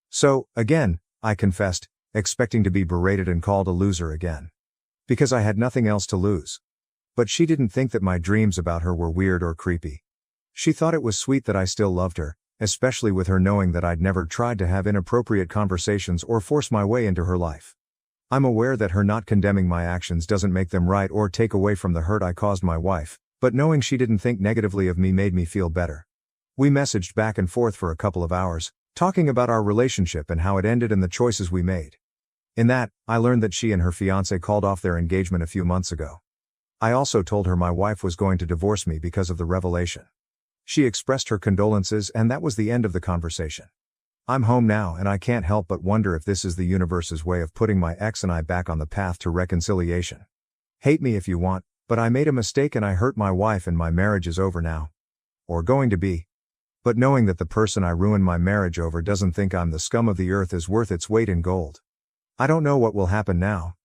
So, again, I confessed, expecting to be berated and called a loser again. Because I had nothing else to lose. But she didn't think that my dreams about her were weird or creepy. She thought it was sweet that I still loved her, especially with her knowing that I'd never tried to have inappropriate conversations or force my way into her life. I'm aware that her not condemning my actions doesn't make them right or take away from the hurt I caused my wife, but knowing she didn't think negatively of me made me feel better. We messaged back and forth for a couple of hours, talking about our relationship and how it ended and the choices we made. In that, I learned that she and her fiancé called off their engagement a few months ago. I also told her my wife was going to divorce me because of the revelation. She expressed her condolences and that was the end of the conversation. I'm home now and I can't help but wonder if this is the universe's way of putting my ex and I back on the path to reconciliation. Hate me if you want, but I made a mistake and I hurt my wife and my marriage is over now. Or going to be. But knowing that the person I ruined my marriage over doesn't think I'm the scum of the earth is worth its weight in gold. I don't know what will happen now.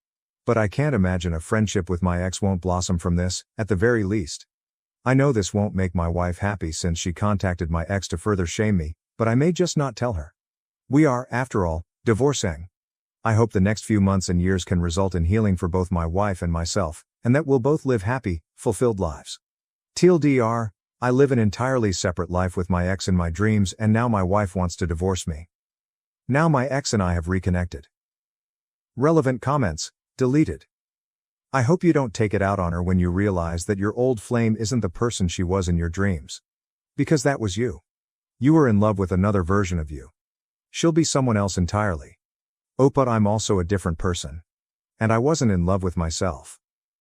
But I can't imagine a friendship with my ex won't blossom from this, at the very least. I know this won't make my wife happy since she contacted my ex to further shame me, but I may just not tell her. We are, after all, divorcing. I hope the next few months and years can result in healing for both my wife and myself, and that we'll both live happy, fulfilled lives. TLDR, I live an entirely separate life with my ex in my dreams and now my wife wants to divorce me. Now my ex and I have reconnected. Relevant comments, deleted. I hope you don't take it out on her when you realize that your old flame isn't the person she was in your dreams. Because that was you. You were in love with another version of you. She'll be someone else entirely. Oh, but I'm also a different person. And I wasn't in love with myself.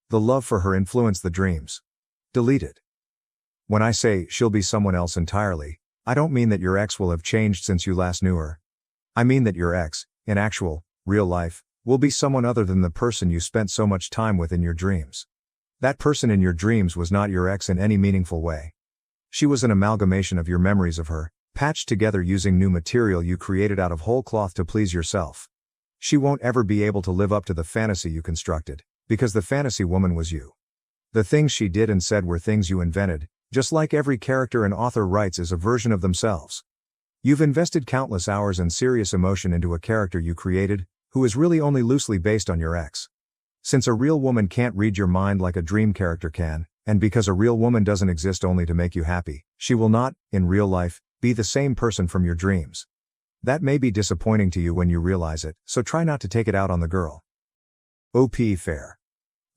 The love for her influenced the dreams. Deleted. When I say she'll be someone else entirely, I don't mean that your ex will have changed since you last knew her. I mean that your ex, in actual, real life, will be someone other than the person you spent so much time with in your dreams. That person in your dreams was not your ex in any meaningful way. She was an amalgamation of your memories of her, patched together using new material you created out of whole cloth to please yourself. She won't ever be able to live up to the fantasy you constructed, because the fantasy woman was you. The things she did and said were things you invented, just like every character an author writes is a version of themselves. You've invested countless hours and serious emotion into a character you created, who is really only loosely based on your ex. Since a real woman can't read your mind like a dream character can, and because a real woman doesn't exist only to make you happy, she will not, in real life, be the same person from your dreams. That may be disappointing to you when you realize it, so try not to take it out on the girl. OP fair.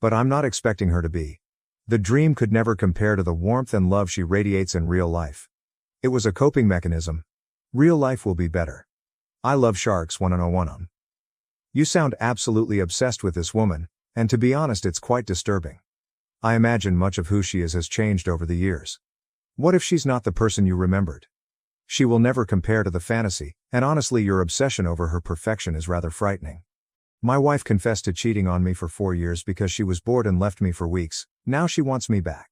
But I'm not expecting her to be. The dream could never compare to the warmth and love she radiates in real life. It was a coping mechanism. Real life will be better. I love sharks 101. You sound absolutely obsessed with this woman, and to be honest it's quite disturbing. I imagine much of who she is has changed over the years. What if she's not the person you remembered? She will never compare to the fantasy, and honestly your obsession over her perfection is rather frightening. My wife confessed to cheating on me for 4 years because she was bored and left me for weeks. Now she wants me back.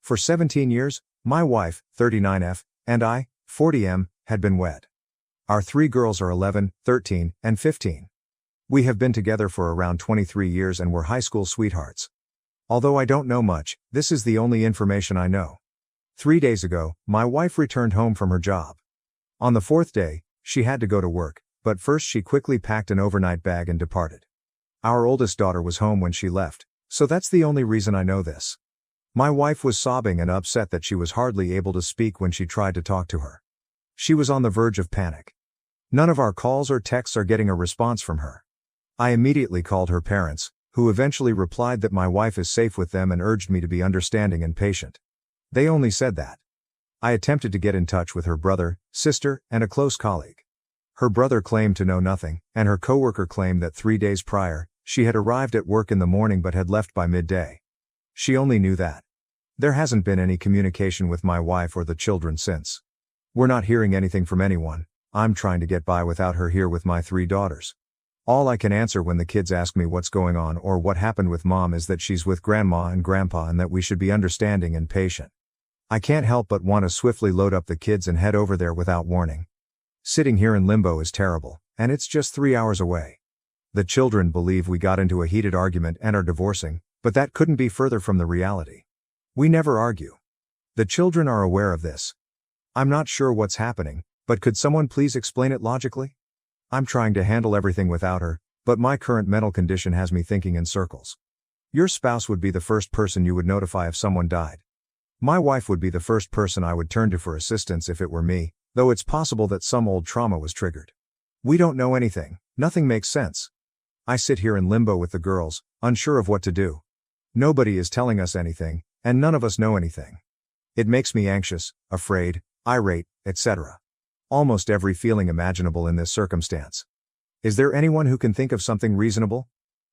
For 17 years, my wife, 39F, and I, 40M, had been wed. Our 3 girls are 11, 13, and 15. We have been together for around 23 years and were high school sweethearts. Although I don't know much, this is the only information I know. 3 days ago, my wife returned home from her job. On the 4th day, she had to go to work, but first she quickly packed an overnight bag and departed. Our oldest daughter was home when she left, so that's the only reason I know this. My wife was sobbing and upset that she was hardly able to speak when she tried to talk to her. She was on the verge of panic. None of our calls or texts are getting a response from her. I immediately called her parents, who eventually replied that my wife is safe with them and urged me to be understanding and patient. They only said that. I attempted to get in touch with her brother, sister, and a close colleague. Her brother claimed to know nothing, and her coworker claimed that 3 days prior, she had arrived at work in the morning but had left by midday. She only knew that. There hasn't been any communication with my wife or the children since. We're not hearing anything from anyone. I'm trying to get by without her here with my 3 daughters. All I can answer when the kids ask me what's going on or what happened with mom is that she's with grandma and grandpa and that we should be understanding and patient. I can't help but want to swiftly load up the kids and head over there without warning. Sitting here in limbo is terrible, and it's just 3 hours away. The children believe we got into a heated argument and are divorcing, but that couldn't be further from the reality. We never argue. The children are aware of this. I'm not sure what's happening, but could someone please explain it logically? I'm trying to handle everything without her, but my current mental condition has me thinking in circles. Your spouse would be the first person you would notify if someone died. My wife would be the first person I would turn to for assistance if it were me, though it's possible that some old trauma was triggered. We don't know anything, nothing makes sense. I sit here in limbo with the girls, unsure of what to do. Nobody is telling us anything, and none of us know anything. It makes me anxious, afraid, irate, etc. Almost every feeling imaginable in this circumstance. Is there anyone who can think of something reasonable?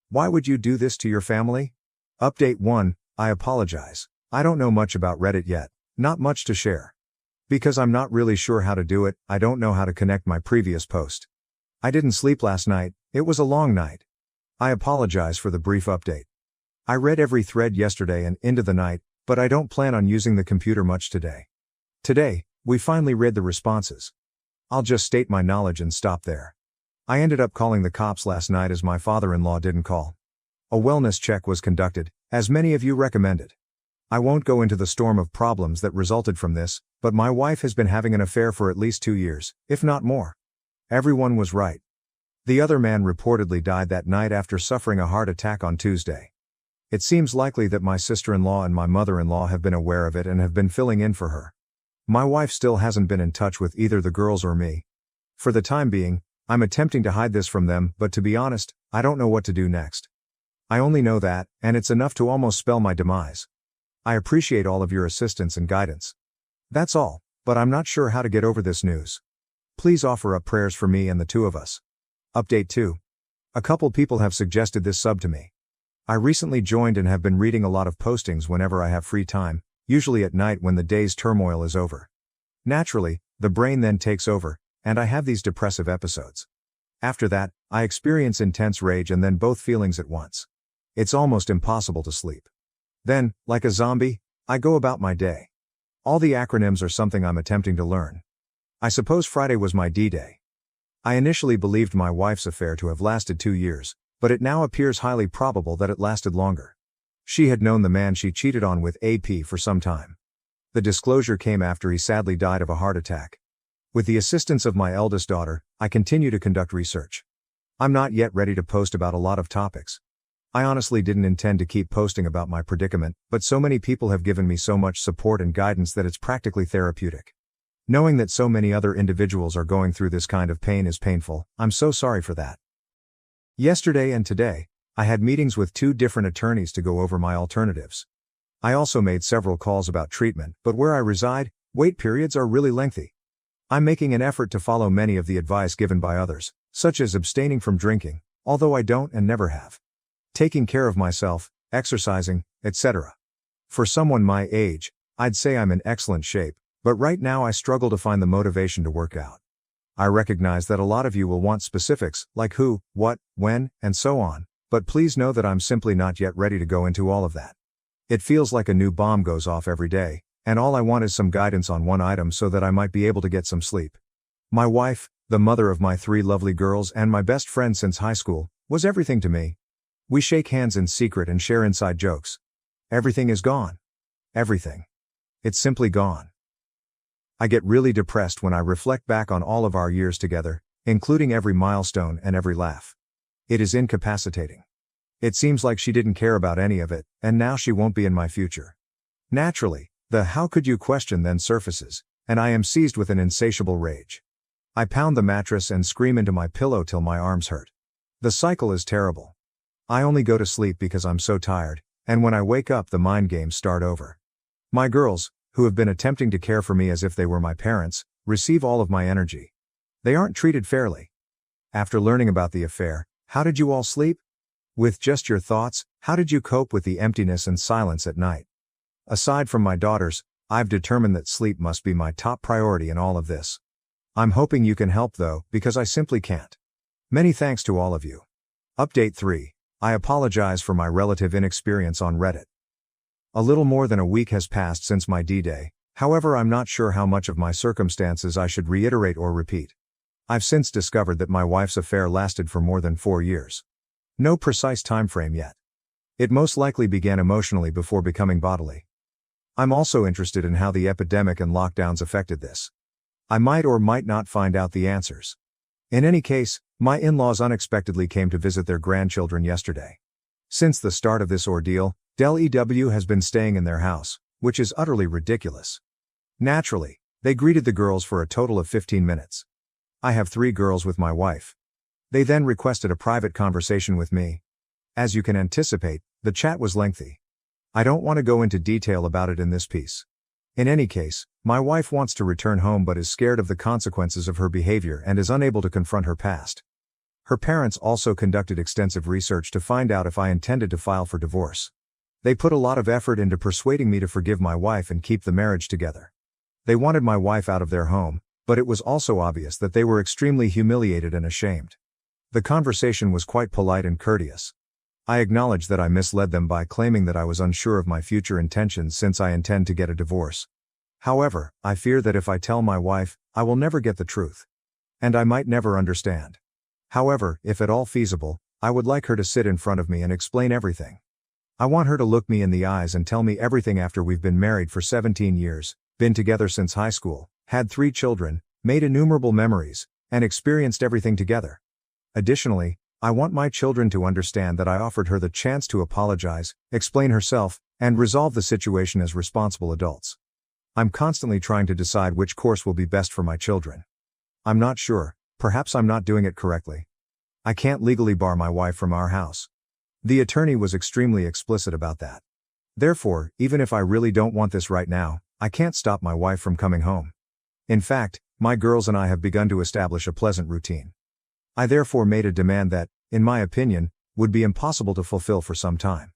Why would you do this to your family? Update 1, I apologize. I don't know much about Reddit yet, not much to share. Because I'm not really sure how to do it, I don't know how to connect my previous post. I didn't sleep last night, it was a long night. I apologize for the brief update. I read every thread yesterday and into the night, but I don't plan on using the computer much today. Today, we finally read the responses. I'll just state my knowledge and stop there. I ended up calling the cops last night as my father-in-law didn't call. A wellness check was conducted, as many of you recommended. I won't go into the storm of problems that resulted from this, but my wife has been having an affair for at least 2 years, if not more. Everyone was right. The other man reportedly died that night after suffering a heart attack on Tuesday. It seems likely that my sister-in-law and my mother-in-law have been aware of it and have been filling in for her. My wife still hasn't been in touch with either the girls or me. For the time being, I'm attempting to hide this from them, but to be honest, I don't know what to do next. I only know that, and it's enough to almost spell my demise. I appreciate all of your assistance and guidance. That's all, but I'm not sure how to get over this news. Please offer up prayers for me and the 2 of us. Update 2. A couple people have suggested this sub to me. I recently joined and have been reading a lot of postings whenever I have free time, usually at night when the day's turmoil is over. Naturally, the brain then takes over, and I have these depressive episodes. After that, I experience intense rage and then both feelings at once. It's almost impossible to sleep. Then, like a zombie, I go about my day. All the acronyms are something I'm attempting to learn. I suppose Friday was my D-Day. I initially believed my wife's affair to have lasted 2 years, but it now appears highly probable that it lasted longer. She had known the man she cheated on with AP for some time. The disclosure came after he sadly died of a heart attack. With the assistance of my eldest daughter, I continue to conduct research. I'm not yet ready to post about a lot of topics. I honestly didn't intend to keep posting about my predicament, but so many people have given me so much support and guidance that it's practically therapeutic. Knowing that so many other individuals are going through this kind of pain is painful. I'm so sorry for that. Yesterday and today, I had meetings with 2 different attorneys to go over my alternatives. I also made several calls about treatment, but where I reside, wait periods are really lengthy. I'm making an effort to follow many of the advice given by others, such as abstaining from drinking, although I don't and never have. Taking care of myself, exercising, etc. For someone my age, I'd say I'm in excellent shape, but right now I struggle to find the motivation to work out. I recognize that a lot of you will want specifics, like who, what, when, and so on, but please know that I'm simply not yet ready to go into all of that. It feels like a new bomb goes off every day, and all I want is some guidance on one item so that I might be able to get some sleep. My wife, the mother of my 3 lovely girls and my best friend since high school, was everything to me. We shake hands in secret and share inside jokes. Everything is gone. Everything. It's simply gone. I get really depressed when I reflect back on all of our years together, including every milestone and every laugh. It is incapacitating. It seems like she didn't care about any of it, and now she won't be in my future. Naturally, the how could you question then surfaces, and I am seized with an insatiable rage. I pound the mattress and scream into my pillow till my arms hurt. The cycle is terrible. I only go to sleep because I'm so tired, and when I wake up the mind games start over. My girls, who have been attempting to care for me as if they were my parents, receive all of my energy. They aren't treated fairly. After learning about the affair, how did you all sleep? With just your thoughts, how did you cope with the emptiness and silence at night? Aside from my daughters, I've determined that sleep must be my top priority in all of this. I'm hoping you can help though, because I simply can't. Many thanks to all of you. Update 3. I apologize for my relative inexperience on Reddit. A little more than a week has passed since my D-Day, however I'm not sure how much of my circumstances I should reiterate or repeat. I've since discovered that my wife's affair lasted for more than 4 years. No precise time frame yet. It most likely began emotionally before becoming bodily. I'm also interested in how the epidemic and lockdowns affected this. I might or might not find out the answers. In any case, my in-laws unexpectedly came to visit their grandchildren yesterday. Since the start of this ordeal, Del EW has been staying in their house, which is utterly ridiculous. Naturally, they greeted the girls for a total of 15 minutes. I have 3 girls with my wife. They then requested a private conversation with me. As you can anticipate, the chat was lengthy. I don't want to go into detail about it in this piece. In any case, my wife wants to return home but is scared of the consequences of her behavior and is unable to confront her past. Her parents also conducted extensive research to find out if I intended to file for divorce. They put a lot of effort into persuading me to forgive my wife and keep the marriage together. They wanted my wife out of their home, but it was also obvious that they were extremely humiliated and ashamed. The conversation was quite polite and courteous. I acknowledged that I misled them by claiming that I was unsure of my future intentions since I intend to get a divorce. However, I fear that if I tell my wife, I will never get the truth. And I might never understand. However, if at all feasible, I would like her to sit in front of me and explain everything. I want her to look me in the eyes and tell me everything after we've been married for 17 years, been together since high school, had 3 children, made innumerable memories, and experienced everything together. Additionally, I want my children to understand that I offered her the chance to apologize, explain herself, and resolve the situation as responsible adults. I'm constantly trying to decide which course will be best for my children. I'm not sure, perhaps I'm not doing it correctly. I can't legally bar my wife from our house. The attorney was extremely explicit about that. Therefore, even if I really don't want this right now, I can't stop my wife from coming home. In fact, my girls and I have begun to establish a pleasant routine. I therefore made a demand that, in my opinion, would be impossible to fulfill for some time.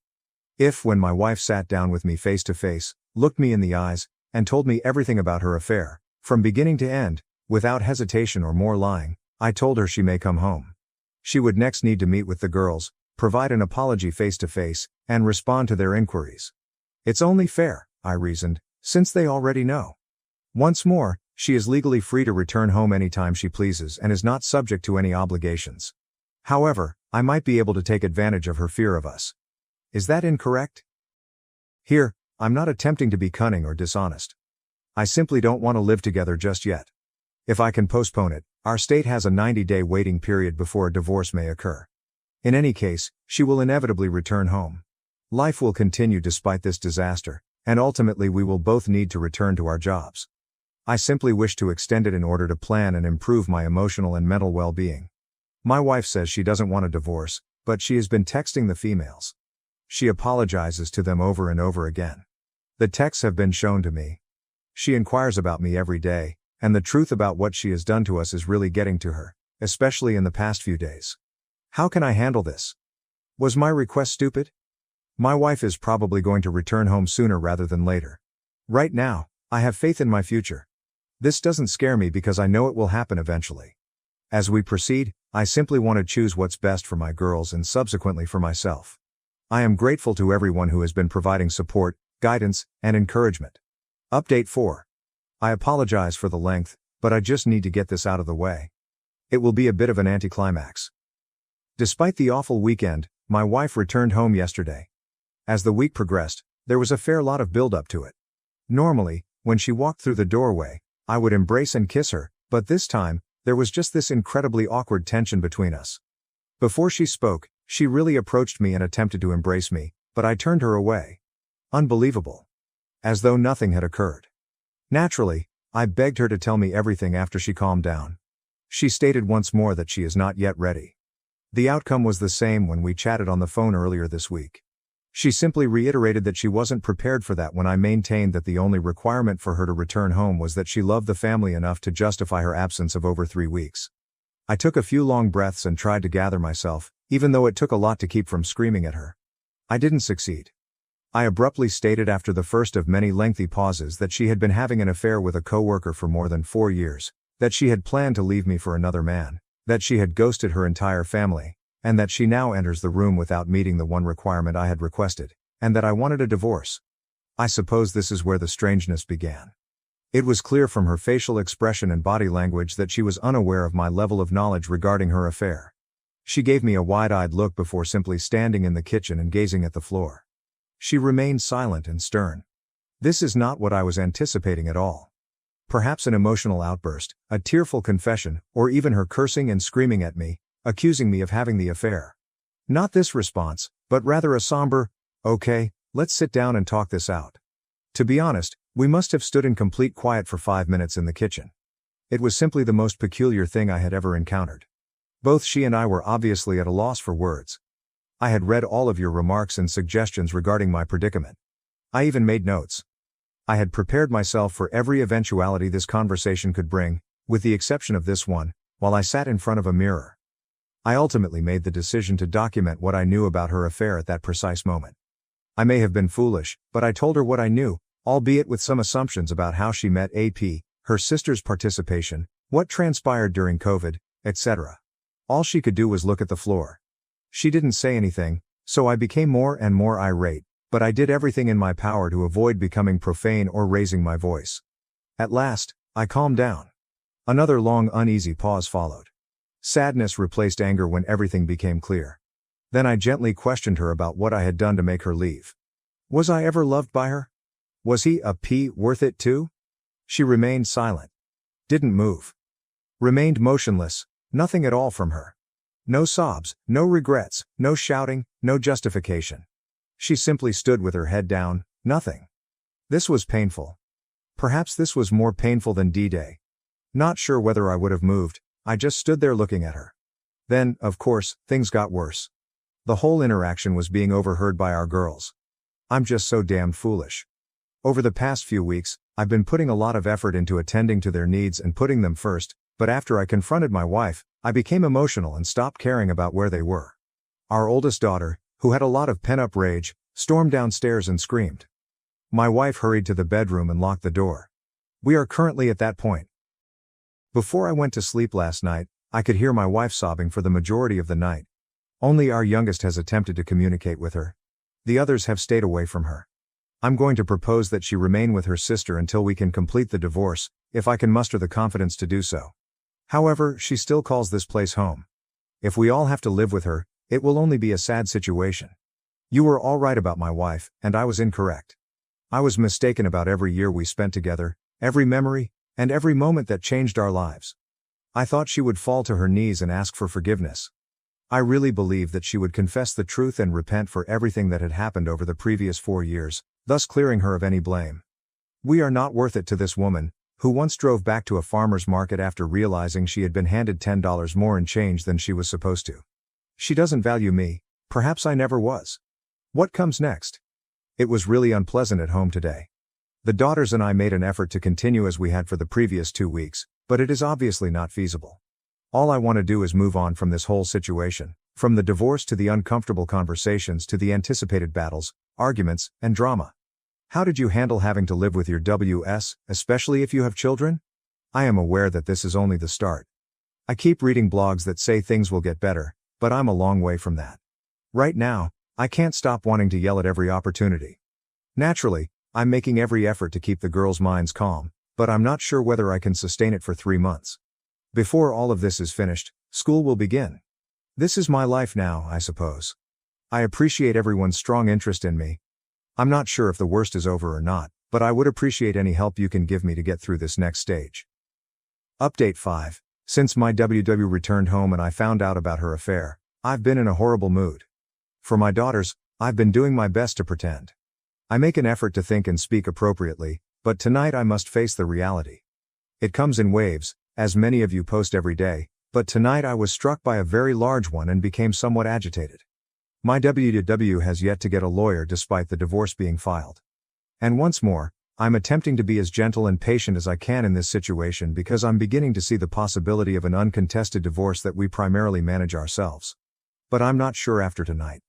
If, when my wife sat down with me face to face, looked me in the eyes, and told me everything about her affair, from beginning to end, without hesitation or more lying, I told her she may come home. She would next need to meet with the girls, provide an apology face to face, and respond to their inquiries. It's only fair, I reasoned, Since they already know. Once more, she is legally free to return home anytime she pleases and is not subject to any obligations. However, I might be able to take advantage of her fear of us. Is that incorrect? Here, I'm not attempting to be cunning or dishonest. I simply don't want to live together just yet. If I can postpone it, our state has a 90-day waiting period before a divorce may occur. In any case, she will inevitably return home. Life will continue despite this disaster, and ultimately we will both need to return to our jobs. I simply wish to extend it in order to plan and improve my emotional and mental well-being. My wife says she doesn't want a divorce, but she has been texting the females. She apologizes to them over and over again. The texts have been shown to me. She inquires about me every day, and the truth about what she has done to us is really getting to her, especially in the past few days. How can I handle this? Was my request stupid? My wife is probably going to return home sooner rather than later. Right now, I have faith in my future. This doesn't scare me because I know it will happen eventually. As we proceed, I simply want to choose what's best for my girls and subsequently for myself. I am grateful to everyone who has been providing support, guidance, and encouragement. Update 4. I apologize for the length, but I just need to get this out of the way. It will be a bit of an anticlimax. Despite the awful weekend, my wife returned home yesterday. As the week progressed, there was a fair lot of build-up to it. Normally, when she walked through the doorway, I would embrace and kiss her, but this time, there was just this incredibly awkward tension between us. Before she spoke, she really approached me and attempted to embrace me, but I turned her away. Unbelievable. As though nothing had occurred. Naturally, I begged her to tell me everything after she calmed down. She stated once more that she is not yet ready. The outcome was the same when we chatted on the phone earlier this week. She simply reiterated that she wasn't prepared for that when I maintained that the only requirement for her to return home was that she loved the family enough to justify her absence of over 3 weeks. I took a few long breaths and tried to gather myself, even though it took a lot to keep from screaming at her. I didn't succeed. I abruptly stated after the first of many lengthy pauses that she had been having an affair with a coworker for more than 4 years, that she had planned to leave me for another man, that she had ghosted her entire family, and that she now enters the room without meeting the one requirement I had requested, and that I wanted a divorce. I suppose this is where the strangeness began. It was clear from her facial expression and body language that she was unaware of my level of knowledge regarding her affair. She gave me a wide-eyed look before simply standing in the kitchen and gazing at the floor. She remained silent and stern. This is not what I was anticipating at all. Perhaps an emotional outburst, a tearful confession, or even her cursing and screaming at me, accusing me of having the affair. Not this response, but rather a somber, "Okay, let's sit down and talk this out." To be honest, we must have stood in complete quiet for 5 minutes in the kitchen. It was simply the most peculiar thing I had ever encountered. Both she and I were obviously at a loss for words. I had read all of your remarks and suggestions regarding my predicament. I even made notes. I had prepared myself for every eventuality this conversation could bring, with the exception of this one, while I sat in front of a mirror. I ultimately made the decision to document what I knew about her affair at that precise moment. I may have been foolish, but I told her what I knew, albeit with some assumptions about how she met AP, her sister's participation, what transpired during COVID, etc. All she could do was look at the floor. She didn't say anything, so I became more and more irate, but I did everything in my power to avoid becoming profane or raising my voice. At last, I calmed down. Another long uneasy pause followed. Sadness replaced anger when everything became clear. Then I gently questioned her about what I had done to make her leave. Was I ever loved by her? Was he a P worth it too? She remained silent. Didn't move. Remained motionless, nothing at all from her. No sobs, no regrets, no shouting, no justification. She simply stood with her head down, nothing. This was painful. Perhaps this was more painful than D-Day. Not sure whether I would have moved, I just stood there looking at her. Then, of course, things got worse. The whole interaction was being overheard by our girls. I'm just so damned foolish. Over the past few weeks, I've been putting a lot of effort into attending to their needs and putting them first, but after I confronted my wife, I became emotional and stopped caring about where they were. Our oldest daughter, who had a lot of pent-up rage, stormed downstairs and screamed. My wife hurried to the bedroom and locked the door. We are currently at that point. Before I went to sleep last night, I could hear my wife sobbing for the majority of the night. Only our youngest has attempted to communicate with her. The others have stayed away from her. I'm going to propose that she remain with her sister until we can complete the divorce, if I can muster the confidence to do so. However, she still calls this place home. If we all have to live with her, it will only be a sad situation. You were all right about my wife, and I was incorrect. I was mistaken about every year we spent together, every memory, and every moment that changed our lives. I thought she would fall to her knees and ask for forgiveness. I really believed that she would confess the truth and repent for everything that had happened over the previous 4 years, thus clearing her of any blame. We are not worth it to this woman, who once drove back to a farmer's market after realizing she had been handed $10 more in change than she was supposed to. She doesn't value me, perhaps I never was. What comes next? It was really unpleasant at home today. The daughters and I made an effort to continue as we had for the previous 2 weeks, but it is obviously not feasible. All I want to do is move on from this whole situation, from the divorce to the uncomfortable conversations to the anticipated battles, arguments, and drama. How did you handle having to live with your WS, especially if you have children? I am aware that this is only the start. I keep reading blogs that say things will get better, but I'm a long way from that. Right now, I can't stop wanting to yell at every opportunity. Naturally, I'm making every effort to keep the girls' minds calm, but I'm not sure whether I can sustain it for 3 months. Before all of this is finished, school will begin. This is my life now, I suppose. I appreciate everyone's strong interest in me. I'm not sure if the worst is over or not, but I would appreciate any help you can give me to get through this next stage. Update 5. Since my WW returned home and I found out about her affair, I've been in a horrible mood. For my daughters, I've been doing my best to pretend. I make an effort to think and speak appropriately, but tonight I must face the reality. It comes in waves, as many of you post every day, but tonight I was struck by a very large one and became somewhat agitated. My WW has yet to get a lawyer despite the divorce being filed. And once more, I'm attempting to be as gentle and patient as I can in this situation because I'm beginning to see the possibility of an uncontested divorce that we primarily manage ourselves. But I'm not sure after tonight.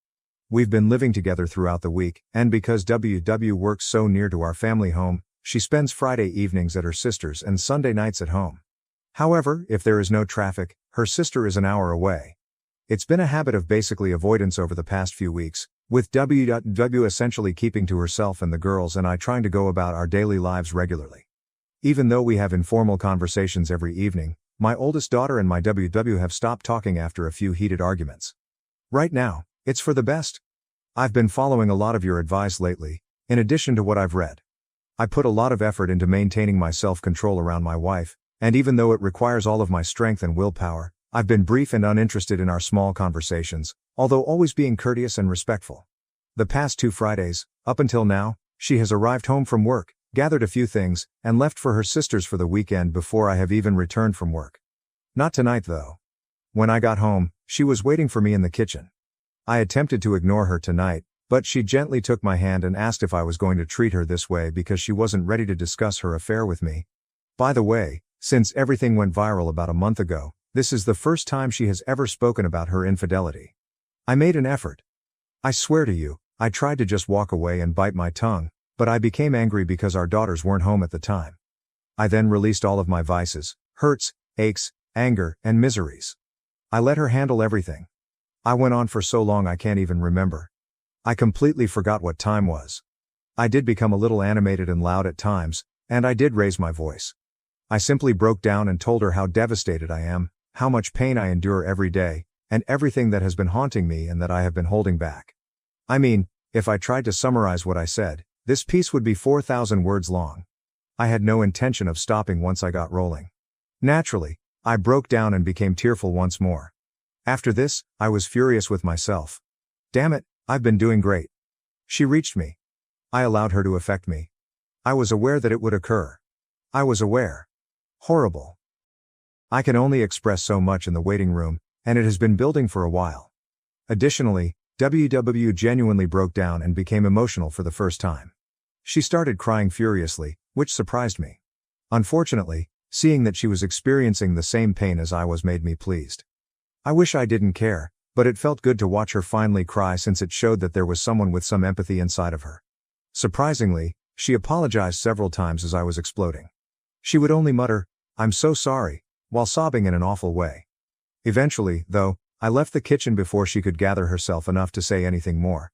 We've been living together throughout the week, and because WW works so near to our family home, she spends Friday evenings at her sister's and Sunday nights at home. However, if there is no traffic, her sister is an hour away. It's been a habit of basically avoidance over the past few weeks, with WW essentially keeping to herself and the girls and I trying to go about our daily lives regularly. Even though we have informal conversations every evening, my oldest daughter and my WW have stopped talking after a few heated arguments. Right now, it's for the best. I've been following a lot of your advice lately, in addition to what I've read. I put a lot of effort into maintaining my self-control around my wife, and even though it requires all of my strength and willpower, I've been brief and uninterested in our small conversations, although always being courteous and respectful. The past 2 Fridays, up until now, she has arrived home from work, gathered a few things, and left for her sister's for the weekend before I have even returned from work. Not tonight though. When I got home, she was waiting for me in the kitchen. I attempted to ignore her tonight, but she gently took my hand and asked if I was going to treat her this way because she wasn't ready to discuss her affair with me. By the way, since everything went viral about a month ago, this is the first time she has ever spoken about her infidelity. I made an effort. I swear to you, I tried to just walk away and bite my tongue, but I became angry because our daughters weren't home at the time. I then released all of my vices, hurts, aches, anger, and miseries. I let her handle everything. I went on for so long I can't even remember. I completely forgot what time was. I did become a little animated and loud at times, and I did raise my voice. I simply broke down and told her how devastated I am, how much pain I endure every day, and everything that has been haunting me and that I have been holding back. I mean, if I tried to summarize what I said, this piece would be 4,000 words long. I had no intention of stopping once I got rolling. Naturally, I broke down and became tearful once more. After this, I was furious with myself. Damn it, I've been doing great. She reached me. I allowed her to affect me. I was aware that it would occur. I was aware. Horrible. I can only express so much in the waiting room, and it has been building for a while. Additionally, WW genuinely broke down and became emotional for the first time. She started crying furiously, which surprised me. Unfortunately, seeing that she was experiencing the same pain as I was made me pleased. I wish I didn't care, but it felt good to watch her finally cry since it showed that there was someone with some empathy inside of her. Surprisingly, she apologized several times as I was exploding. She would only mutter, "I'm so sorry," while sobbing in an awful way. Eventually, though, I left the kitchen before she could gather herself enough to say anything more.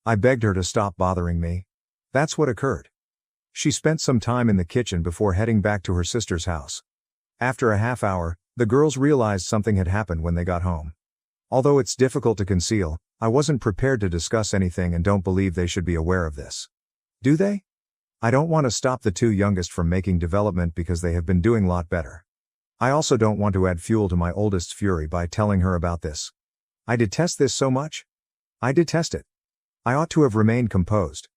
I begged her to stop bothering me. That's what occurred. She spent some time in the kitchen before heading back to her sister's house. After a half hour, the girls realized something had happened when they got home. Although it's difficult to conceal, I wasn't prepared to discuss anything and don't believe they should be aware of this. Do they? I don't want to stop the two youngest from making development because they have been doing a lot better. I also don't want to add fuel to my oldest's fury by telling her about this. I detest this so much. I detest it. I ought to have remained composed.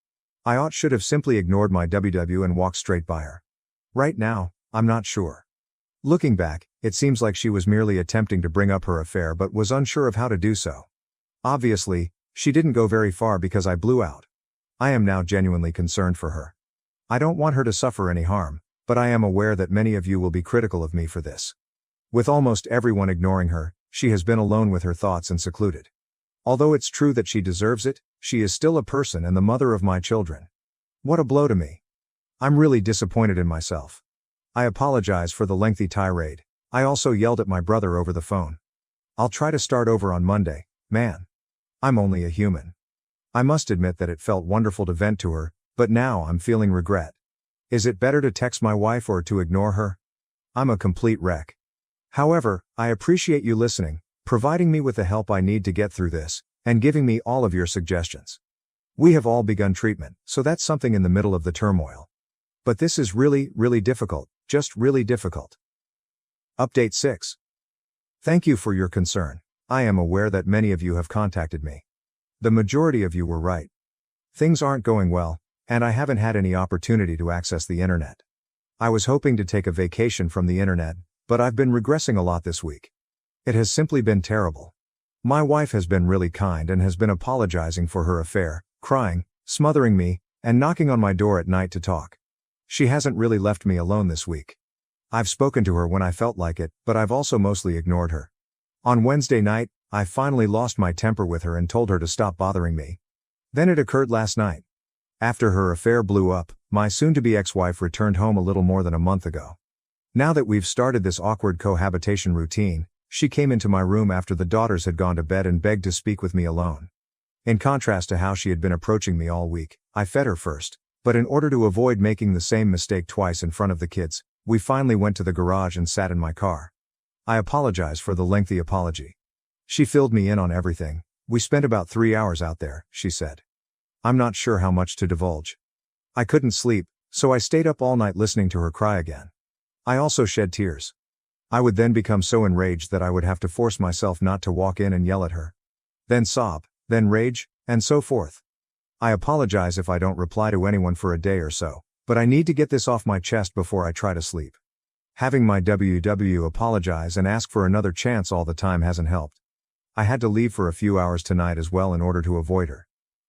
Should have simply ignored my WW and walked straight by her. Right now, I'm not sure. Looking back, it seems like she was merely attempting to bring up her affair but was unsure of how to do so. Obviously, she didn't go very far because I blew out. I am now genuinely concerned for her. I don't want her to suffer any harm, but I am aware that many of you will be critical of me for this. With almost everyone ignoring her, she has been alone with her thoughts and secluded. Although it's true that she deserves it, she is still a person and the mother of my children. What a blow to me. I'm really disappointed in myself. I apologize for the lengthy tirade. I also yelled at my brother over the phone. I'll try to start over on Monday, man. I'm only a human. I must admit that it felt wonderful to vent to her, but now I'm feeling regret. Is it better to text my wife or to ignore her? I'm a complete wreck. However, I appreciate you listening, providing me with the help I need to get through this, and giving me all of your suggestions. We have all begun treatment, so that's something in the middle of the turmoil. But this is really, really difficult, just really difficult. Update 6. Thank you for your concern. I am aware that many of you have contacted me. The majority of you were right. Things aren't going well, and I haven't had any opportunity to access the internet. I was hoping to take a vacation from the internet, but I've been regressing a lot this week. It has simply been terrible. My wife has been really kind and has been apologizing for her affair, crying, smothering me, and knocking on my door at night to talk. She hasn't really left me alone this week. I've spoken to her when I felt like it, but I've also mostly ignored her. On Wednesday night, I finally lost my temper with her and told her to stop bothering me. Then it occurred last night. After her affair blew up, my soon-to-be ex-wife returned home a little more than a month ago. Now that we've started this awkward cohabitation routine, she came into my room after the daughters had gone to bed and begged to speak with me alone. In contrast to how she had been approaching me all week, I fed her first, but in order to avoid making the same mistake twice in front of the kids, we finally went to the garage and sat in my car. I apologize for the lengthy apology. She filled me in on everything. We spent about 3 hours out there, she said. I'm not sure how much to divulge. I couldn't sleep, so I stayed up all night listening to her cry again. I also shed tears. I would then become so enraged that I would have to force myself not to walk in and yell at her. Then sob, then rage, and so forth. I apologize if I don't reply to anyone for a day or so, but I need to get this off my chest before I try to sleep. Having my WW apologize and ask for another chance all the time hasn't helped. I had to leave for a few hours tonight as well in order to avoid her.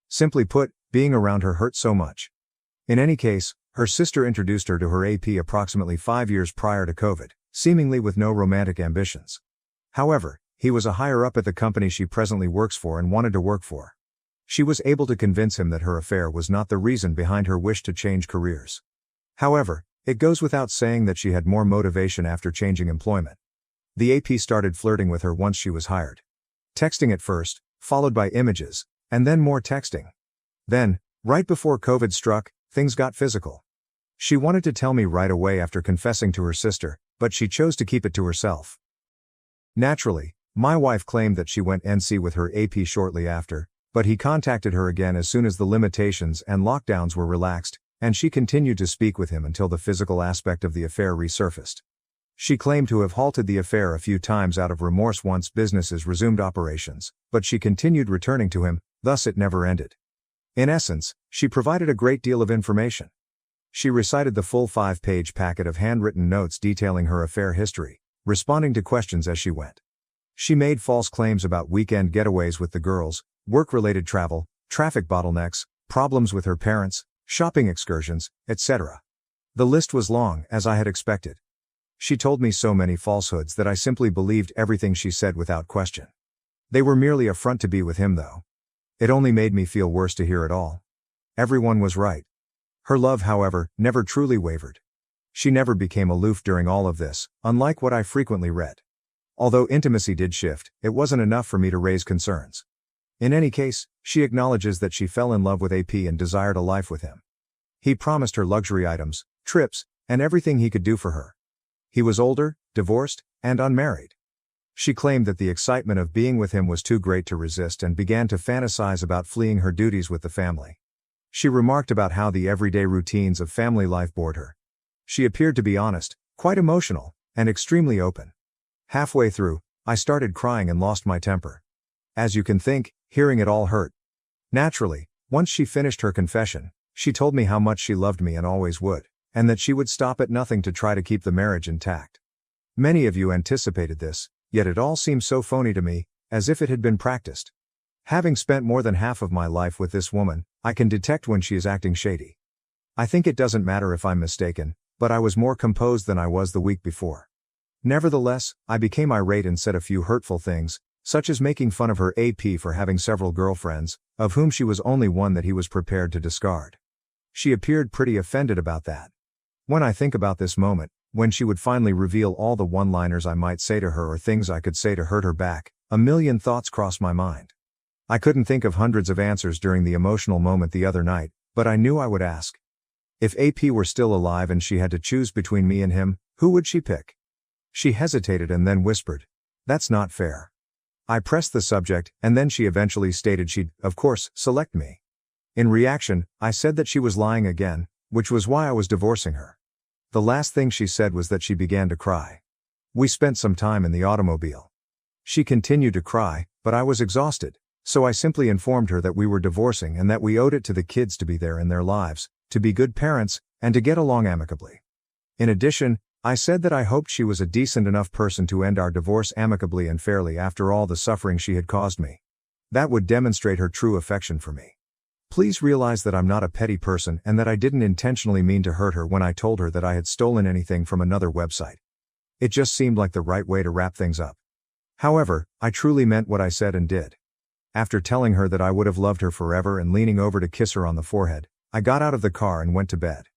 Simply put, being around her hurt so much. In any case, her sister introduced her to her AP approximately 5 years prior to COVID, seemingly with no romantic ambitions. However, he was a higher up at the company she presently works for and wanted to work for. She was able to convince him that her affair was not the reason behind her wish to change careers. However, it goes without saying that she had more motivation after changing employment. The AP started flirting with her once she was hired. Texting at first, followed by images, and then more texting. Then, right before COVID struck, things got physical. She wanted to tell me right away after confessing to her sister, but she chose to keep it to herself. Naturally, my wife claimed that she went NC with her AP shortly after, but he contacted her again as soon as the limitations and lockdowns were relaxed, and she continued to speak with him until the physical aspect of the affair resurfaced. She claimed to have halted the affair a few times out of remorse once businesses resumed operations, but she continued returning to him, thus it never ended. In essence, she provided a great deal of information. She recited the full 5-page packet of handwritten notes detailing her affair history, responding to questions as she went. She made false claims about weekend getaways with the girls, work-related travel, traffic bottlenecks, problems with her parents, shopping excursions, etc. The list was long, as I had expected. She told me so many falsehoods that I simply believed everything she said without question. They were merely a front to be with him though. It only made me feel worse to hear it all. Everyone was right. Her love, however, never truly wavered. She never became aloof during all of this, unlike what I frequently read. Although intimacy did shift, it wasn't enough for me to raise concerns. In any case, she acknowledges that she fell in love with AP and desired a life with him. He promised her luxury items, trips, and everything he could do for her. He was older, divorced, and unmarried. She claimed that the excitement of being with him was too great to resist and began to fantasize about fleeing her duties with the family. She remarked about how the everyday routines of family life bored her. She appeared to be honest, quite emotional, and extremely open. Halfway through, I started crying and lost my temper. As you can think, hearing it all hurt. Naturally, once she finished her confession, she told me how much she loved me and always would, and that she would stop at nothing to try to keep the marriage intact. Many of you anticipated this, yet it all seems so phony to me, as if it had been practiced. Having spent more than half of my life with this woman, I can detect when she is acting shady. I think it doesn't matter if I'm mistaken, but I was more composed than I was the week before. Nevertheless, I became irate and said a few hurtful things, such as making fun of her AP for having several girlfriends, of whom she was only one that he was prepared to discard. She appeared pretty offended about that. When I think about this moment, when she would finally reveal all the one-liners I might say to her or things I could say to hurt her back, a million thoughts cross my mind. I couldn't think of hundreds of answers during the emotional moment the other night, but I knew I would ask. If AP were still alive and she had to choose between me and him, who would she pick? She hesitated and then whispered, "That's not fair." I pressed the subject, and then she eventually stated she'd, of course, select me. In reaction, I said that she was lying again, which was why I was divorcing her. The last thing she said was that she began to cry. We spent some time in the automobile. She continued to cry, but I was exhausted, so I simply informed her that we were divorcing and that we owed it to the kids to be there in their lives, to be good parents, and to get along amicably. In addition, I said that I hoped she was a decent enough person to end our divorce amicably and fairly after all the suffering she had caused me. That would demonstrate her true affection for me. Please realize that I'm not a petty person and that I didn't intentionally mean to hurt her when I told her that I had stolen anything from another website. It just seemed like the right way to wrap things up. However, I truly meant what I said and did. After telling her that I would have loved her forever and leaning over to kiss her on the forehead, I got out of the car and went to bed.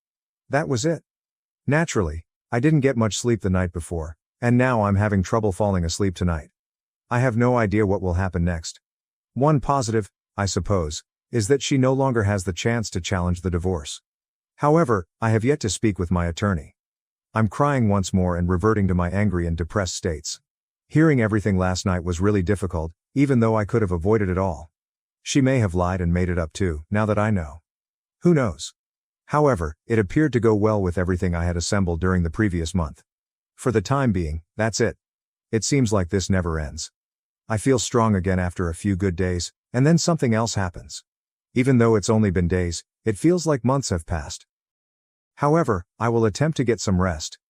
That was it. Naturally, I didn't get much sleep the night before, and now I'm having trouble falling asleep tonight. I have no idea what will happen next. One positive, I suppose, is that she no longer has the chance to challenge the divorce. However, I have yet to speak with my attorney. I'm crying once more and reverting to my angry and depressed states. Hearing everything last night was really difficult, even though I could have avoided it all. She may have lied and made it up too, now that I know. Who knows? However, it appeared to go well with everything I had assembled during the previous month. For the time being, that's it. It seems like this never ends. I feel strong again after a few good days, and then something else happens. Even though it's only been days, it feels like months have passed. However, I will attempt to get some rest.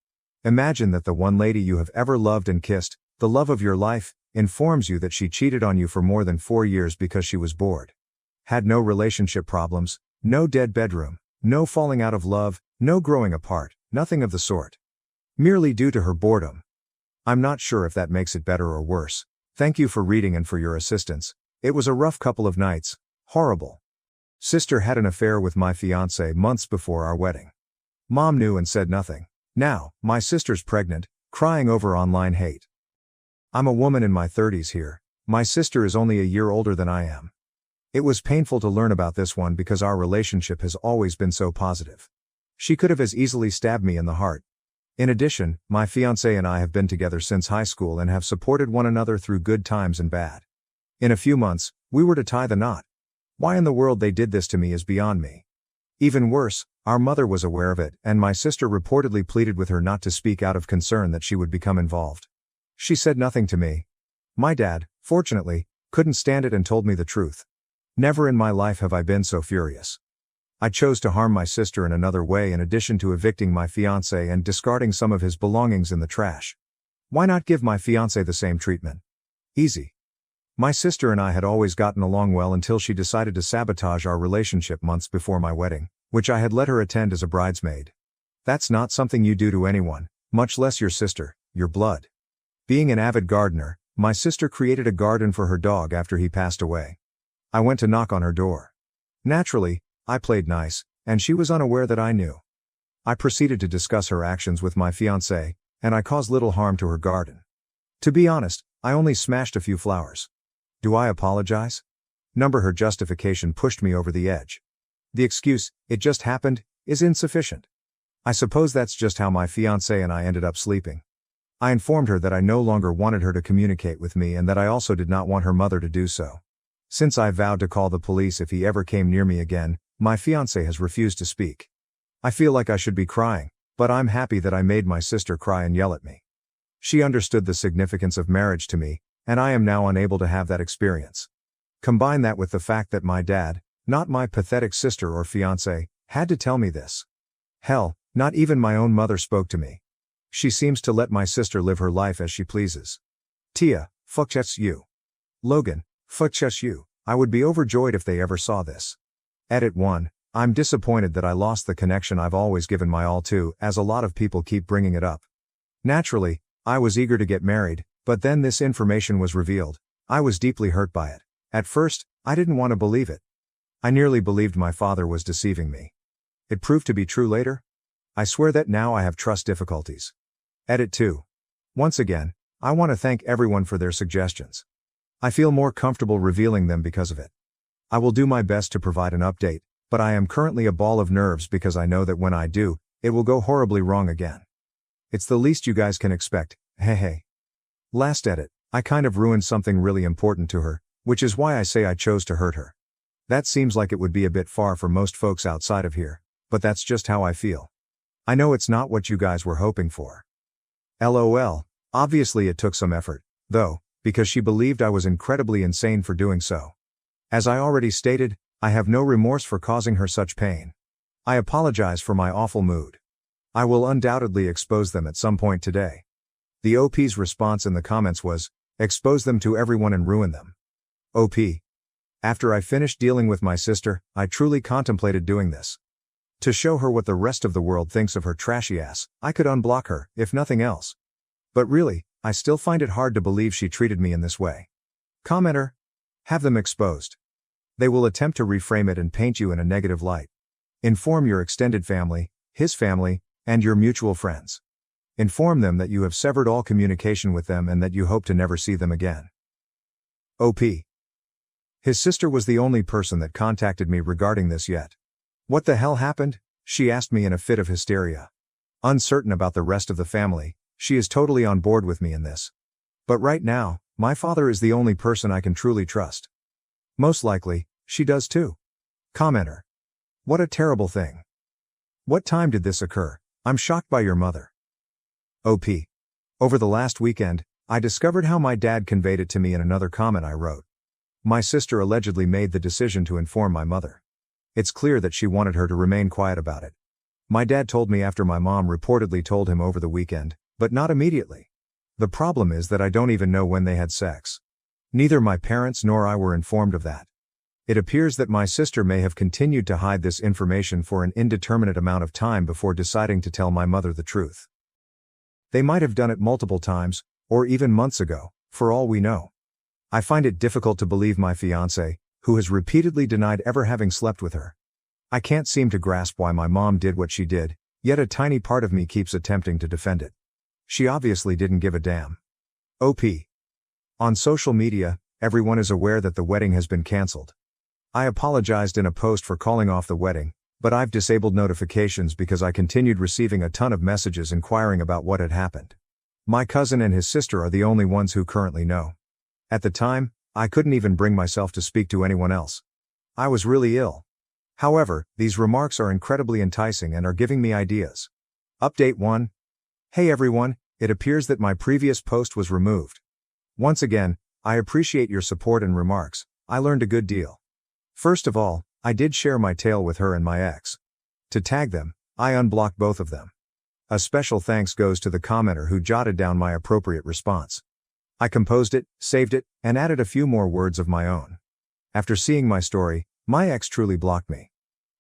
Imagine that the one lady you have ever loved and kissed, the love of your life, informs you that she cheated on you for more than 4 years because she was bored. Had no relationship problems, no dead bedroom, no falling out of love, no growing apart, nothing of the sort. Merely due to her boredom. I'm not sure if that makes it better or worse. Thank you for reading and for your assistance. It was a rough couple of nights. Horrible. Sister had an affair with my fiancé months before our wedding. Mom knew and said nothing. Now, my sister's pregnant, crying over online hate. I'm a woman in my 30s here. My sister is only a year older than I am. It was painful to learn about this one because our relationship has always been so positive. She could have as easily stabbed me in the heart. In addition, my fiancé and I have been together since high school and have supported one another through good times and bad. In a few months, we were to tie the knot. Why in the world they did this to me is beyond me. Even worse, our mother was aware of it, and my sister reportedly pleaded with her not to speak out of concern that she would become involved. She said nothing to me. My dad, fortunately, couldn't stand it and told me the truth. Never in my life have I been so furious. I chose to harm my sister in another way in addition to evicting my fiancé and discarding some of his belongings in the trash. Why not give my fiancé the same treatment? Easy. My sister and I had always gotten along well until she decided to sabotage our relationship months before my wedding, which I had let her attend as a bridesmaid. That's not something you do to anyone, much less your sister, your blood. Being an avid gardener, my sister created a garden for her dog after he passed away. I went to knock on her door. Naturally, I played nice, and she was unaware that I knew. I proceeded to discuss her actions with my fiancé, and I caused little harm to her garden. To be honest, I only smashed a few flowers. Do I apologize? Her justification pushed me over the edge. The excuse, "It just happened," is insufficient. I suppose that's just how my fiancé and I ended up sleeping. I informed her that I no longer wanted her to communicate with me and that I also did not want her mother to do so. Since I vowed to call the police if he ever came near me again, my fiancé has refused to speak. I feel like I should be crying, but I'm happy that I made my sister cry and yell at me. She understood the significance of marriage to me, and I am now unable to have that experience. Combine that with the fact that my dad, not my pathetic sister or fiancé, had to tell me this. Hell, not even my own mother spoke to me. She seems to let my sister live her life as she pleases. Tia, fuck you. Logan, fuck you. I would be overjoyed if they ever saw this. Edit 1. I'm disappointed that I lost the connection I've always given my all to, as a lot of people keep bringing it up. Naturally, I was eager to get married, but then this information was revealed. I was deeply hurt by it. At first, I didn't want to believe it. I nearly believed my father was deceiving me. It proved to be true later. I swear that now I have trust difficulties. Edit 2. Once again, I want to thank everyone for their suggestions. I feel more comfortable revealing them because of it. I will do my best to provide an update, but I am currently a ball of nerves because I know that when I do, it will go horribly wrong again. It's the least you guys can expect, hey. Last edit, I kind of ruined something really important to her, which is why I say I chose to hurt her. That seems like it would be a bit far for most folks outside of here, but that's just how I feel. I know it's not what you guys were hoping for. LOL, obviously it took some effort, though, because she believed I was incredibly insane for doing so. As I already stated, I have no remorse for causing her such pain. I apologize for my awful mood. I will undoubtedly expose them at some point today. The OP's response in the comments was, expose them to everyone and ruin them. OP. After I finished dealing with my sister, I truly contemplated doing this. To show her what the rest of the world thinks of her trashy ass, I could unblock her, if nothing else. But really, I still find it hard to believe she treated me in this way. Commenter. Have them exposed. They will attempt to reframe it and paint you in a negative light. Inform your extended family, his family, and your mutual friends. Inform them that you have severed all communication with them and that you hope to never see them again. OP. His sister was the only person that contacted me regarding this yet. What the hell happened? She asked me in a fit of hysteria. Uncertain about the rest of the family, she is totally on board with me in this. But right now, my father is the only person I can truly trust. Most likely, she does too. Commenter. What a terrible thing. What time did this occur? I'm shocked by your mother. OP. Over the last weekend, I discovered how my dad conveyed it to me in another comment I wrote. My sister allegedly made the decision to inform my mother. It's clear that she wanted her to remain quiet about it. My dad told me after my mom reportedly told him over the weekend, but not immediately. The problem is that I don't even know when they had sex. Neither my parents nor I were informed of that. It appears that my sister may have continued to hide this information for an indeterminate amount of time before deciding to tell my mother the truth. They might have done it multiple times, or even months ago, for all we know. I find it difficult to believe my fiancé, who has repeatedly denied ever having slept with her. I can't seem to grasp why my mom did what she did, yet a tiny part of me keeps attempting to defend it. She obviously didn't give a damn. OP. On social media, everyone is aware that the wedding has been cancelled. I apologized in a post for calling off the wedding, but I've disabled notifications because I continued receiving a ton of messages inquiring about what had happened. My cousin and his sister are the only ones who currently know. At the time, I couldn't even bring myself to speak to anyone else. I was really ill. However, these remarks are incredibly enticing and are giving me ideas. Update 1. Hey everyone, it appears that my previous post was removed. Once again, I appreciate your support and remarks. I learned a good deal. First of all, I did share my tale with her and my ex. To tag them, I unblocked both of them. A special thanks goes to the commenter who jotted down my appropriate response. I composed it, saved it, and added a few more words of my own. After seeing my story, my ex truly blocked me.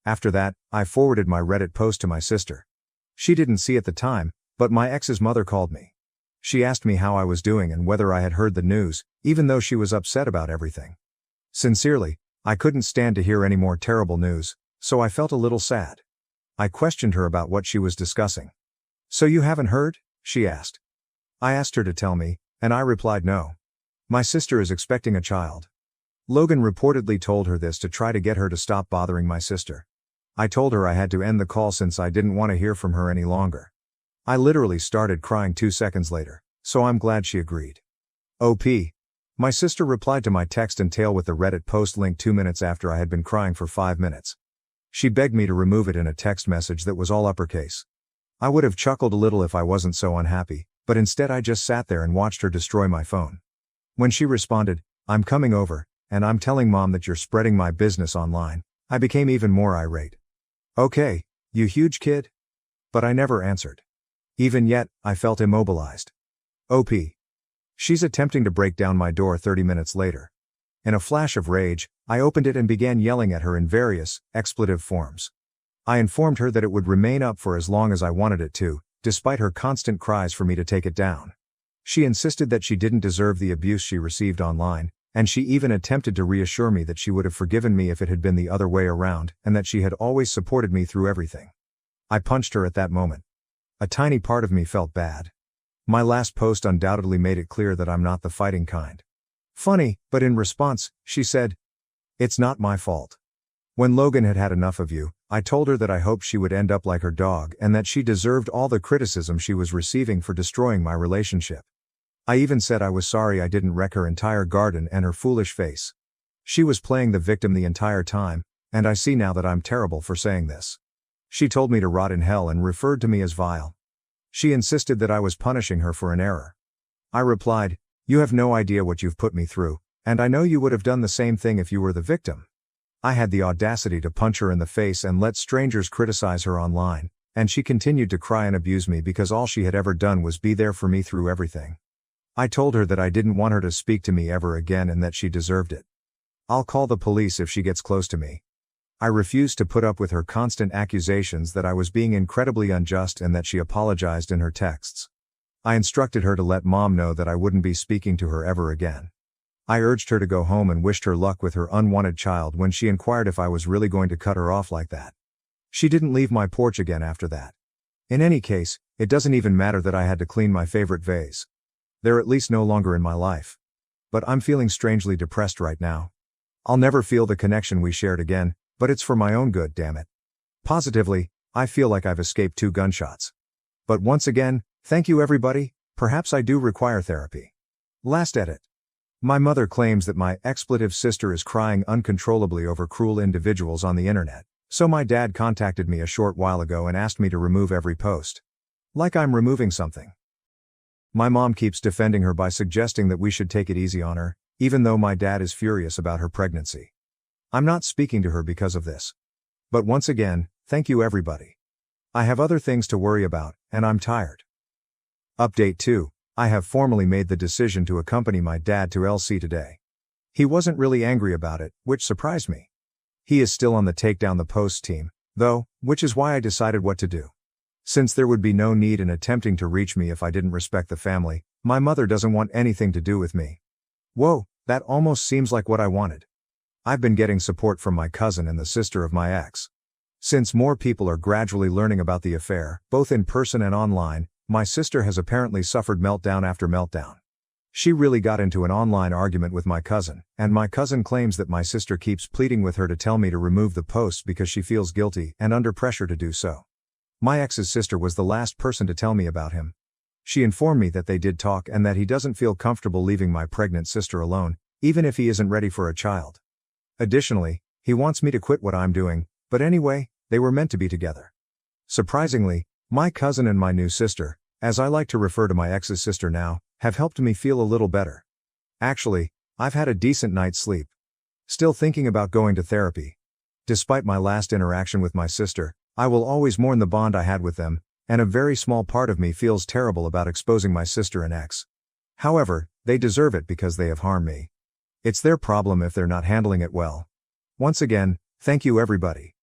After that, I forwarded my Reddit post to my sister. She didn't see at the time, but my ex's mother called me. She asked me how I was doing and whether I had heard the news, even though she was upset about everything. Sincerely, I couldn't stand to hear any more terrible news, so I felt a little sad. I questioned her about what she was discussing. So you haven't heard? She asked. I asked her to tell me, and I replied no. My sister is expecting a child. Logan reportedly told her this to try to get her to stop bothering my sister. I told her I had to end the call since I didn't want to hear from her any longer. I literally started crying 2 seconds later, so I'm glad she agreed. OP. My sister replied to my text and tale with the Reddit post link 2 minutes after I had been crying for 5 minutes. She begged me to remove it in a text message that was all uppercase. I would have chuckled a little if I wasn't so unhappy, but instead I just sat there and watched her destroy my phone. When she responded, "I'm coming over, and I'm telling mom that you're spreading my business online," I became even more irate. "Okay, you huge kid?" But I never answered. Even yet, I felt immobilized. OP. She's attempting to break down my door 30 minutes later. In a flash of rage, I opened it and began yelling at her in various, expletive forms. I informed her that it would remain up for as long as I wanted it to, despite her constant cries for me to take it down. She insisted that she didn't deserve the abuse she received online, and she even attempted to reassure me that she would have forgiven me if it had been the other way around, and that she had always supported me through everything. I punched her at that moment. A tiny part of me felt bad. My last post undoubtedly made it clear that I'm not the fighting kind. Funny, but in response, she said, "It's not my fault." When Logan had had enough of you, I told her that I hoped she would end up like her dog and that she deserved all the criticism she was receiving for destroying my relationship. I even said I was sorry I didn't wreck her entire garden and her foolish face. She was playing the victim the entire time, and I see now that I'm terrible for saying this. She told me to rot in hell and referred to me as vile. She insisted that I was punishing her for an error. I replied, "You have no idea what you've put me through, and I know you would have done the same thing if you were the victim." I had the audacity to punch her in the face and let strangers criticize her online, and she continued to cry and abuse me because all she had ever done was be there for me through everything. I told her that I didn't want her to speak to me ever again and that she deserved it. "I'll call the police if she gets close to me." I refused to put up with her constant accusations that I was being incredibly unjust and that she apologized in her texts. I instructed her to let mom know that I wouldn't be speaking to her ever again. I urged her to go home and wished her luck with her unwanted child when she inquired if I was really going to cut her off like that. She didn't leave my porch again after that. In any case, it doesn't even matter that I had to clean my favorite vase. They're at least no longer in my life. But I'm feeling strangely depressed right now. I'll never feel the connection we shared again, but it's for my own good, damn it. Positively, I feel like I've escaped 2 gunshots. But once again, thank you everybody, perhaps I do require therapy. Last edit. My mother claims that my expletive sister is crying uncontrollably over cruel individuals on the internet, so my dad contacted me a short while ago and asked me to remove every post. Like I'm removing something. My mom keeps defending her by suggesting that we should take it easy on her, even though my dad is furious about her pregnancy. I'm not speaking to her because of this. But once again, thank you everybody. I have other things to worry about, and I'm tired. Update 2. I have formally made the decision to accompany my dad to LC today. He wasn't really angry about it, which surprised me. He is still on the Take Down the Post team, though, which is why I decided what to do. Since there would be no need in attempting to reach me if I didn't respect the family, my mother doesn't want anything to do with me. Whoa, that almost seems like what I wanted. I've been getting support from my cousin and the sister of my ex. Since more people are gradually learning about the affair, both in person and online, my sister has apparently suffered meltdown after meltdown. She really got into an online argument with my cousin, and my cousin claims that my sister keeps pleading with her to tell me to remove the posts because she feels guilty and under pressure to do so. My ex's sister was the last person to tell me about him. She informed me that they did talk and that he doesn't feel comfortable leaving my pregnant sister alone, even if he isn't ready for a child. Additionally, he wants me to quit what I'm doing, but anyway, they were meant to be together. Surprisingly, my cousin and my new sister, as I like to refer to my ex's sister now, have helped me feel a little better. Actually, I've had a decent night's sleep. Still thinking about going to therapy. Despite my last interaction with my sister, I will always mourn the bond I had with them, and a very small part of me feels terrible about exposing my sister and ex. However, they deserve it because they have harmed me. It's their problem if they're not handling it well. Once again, thank you everybody.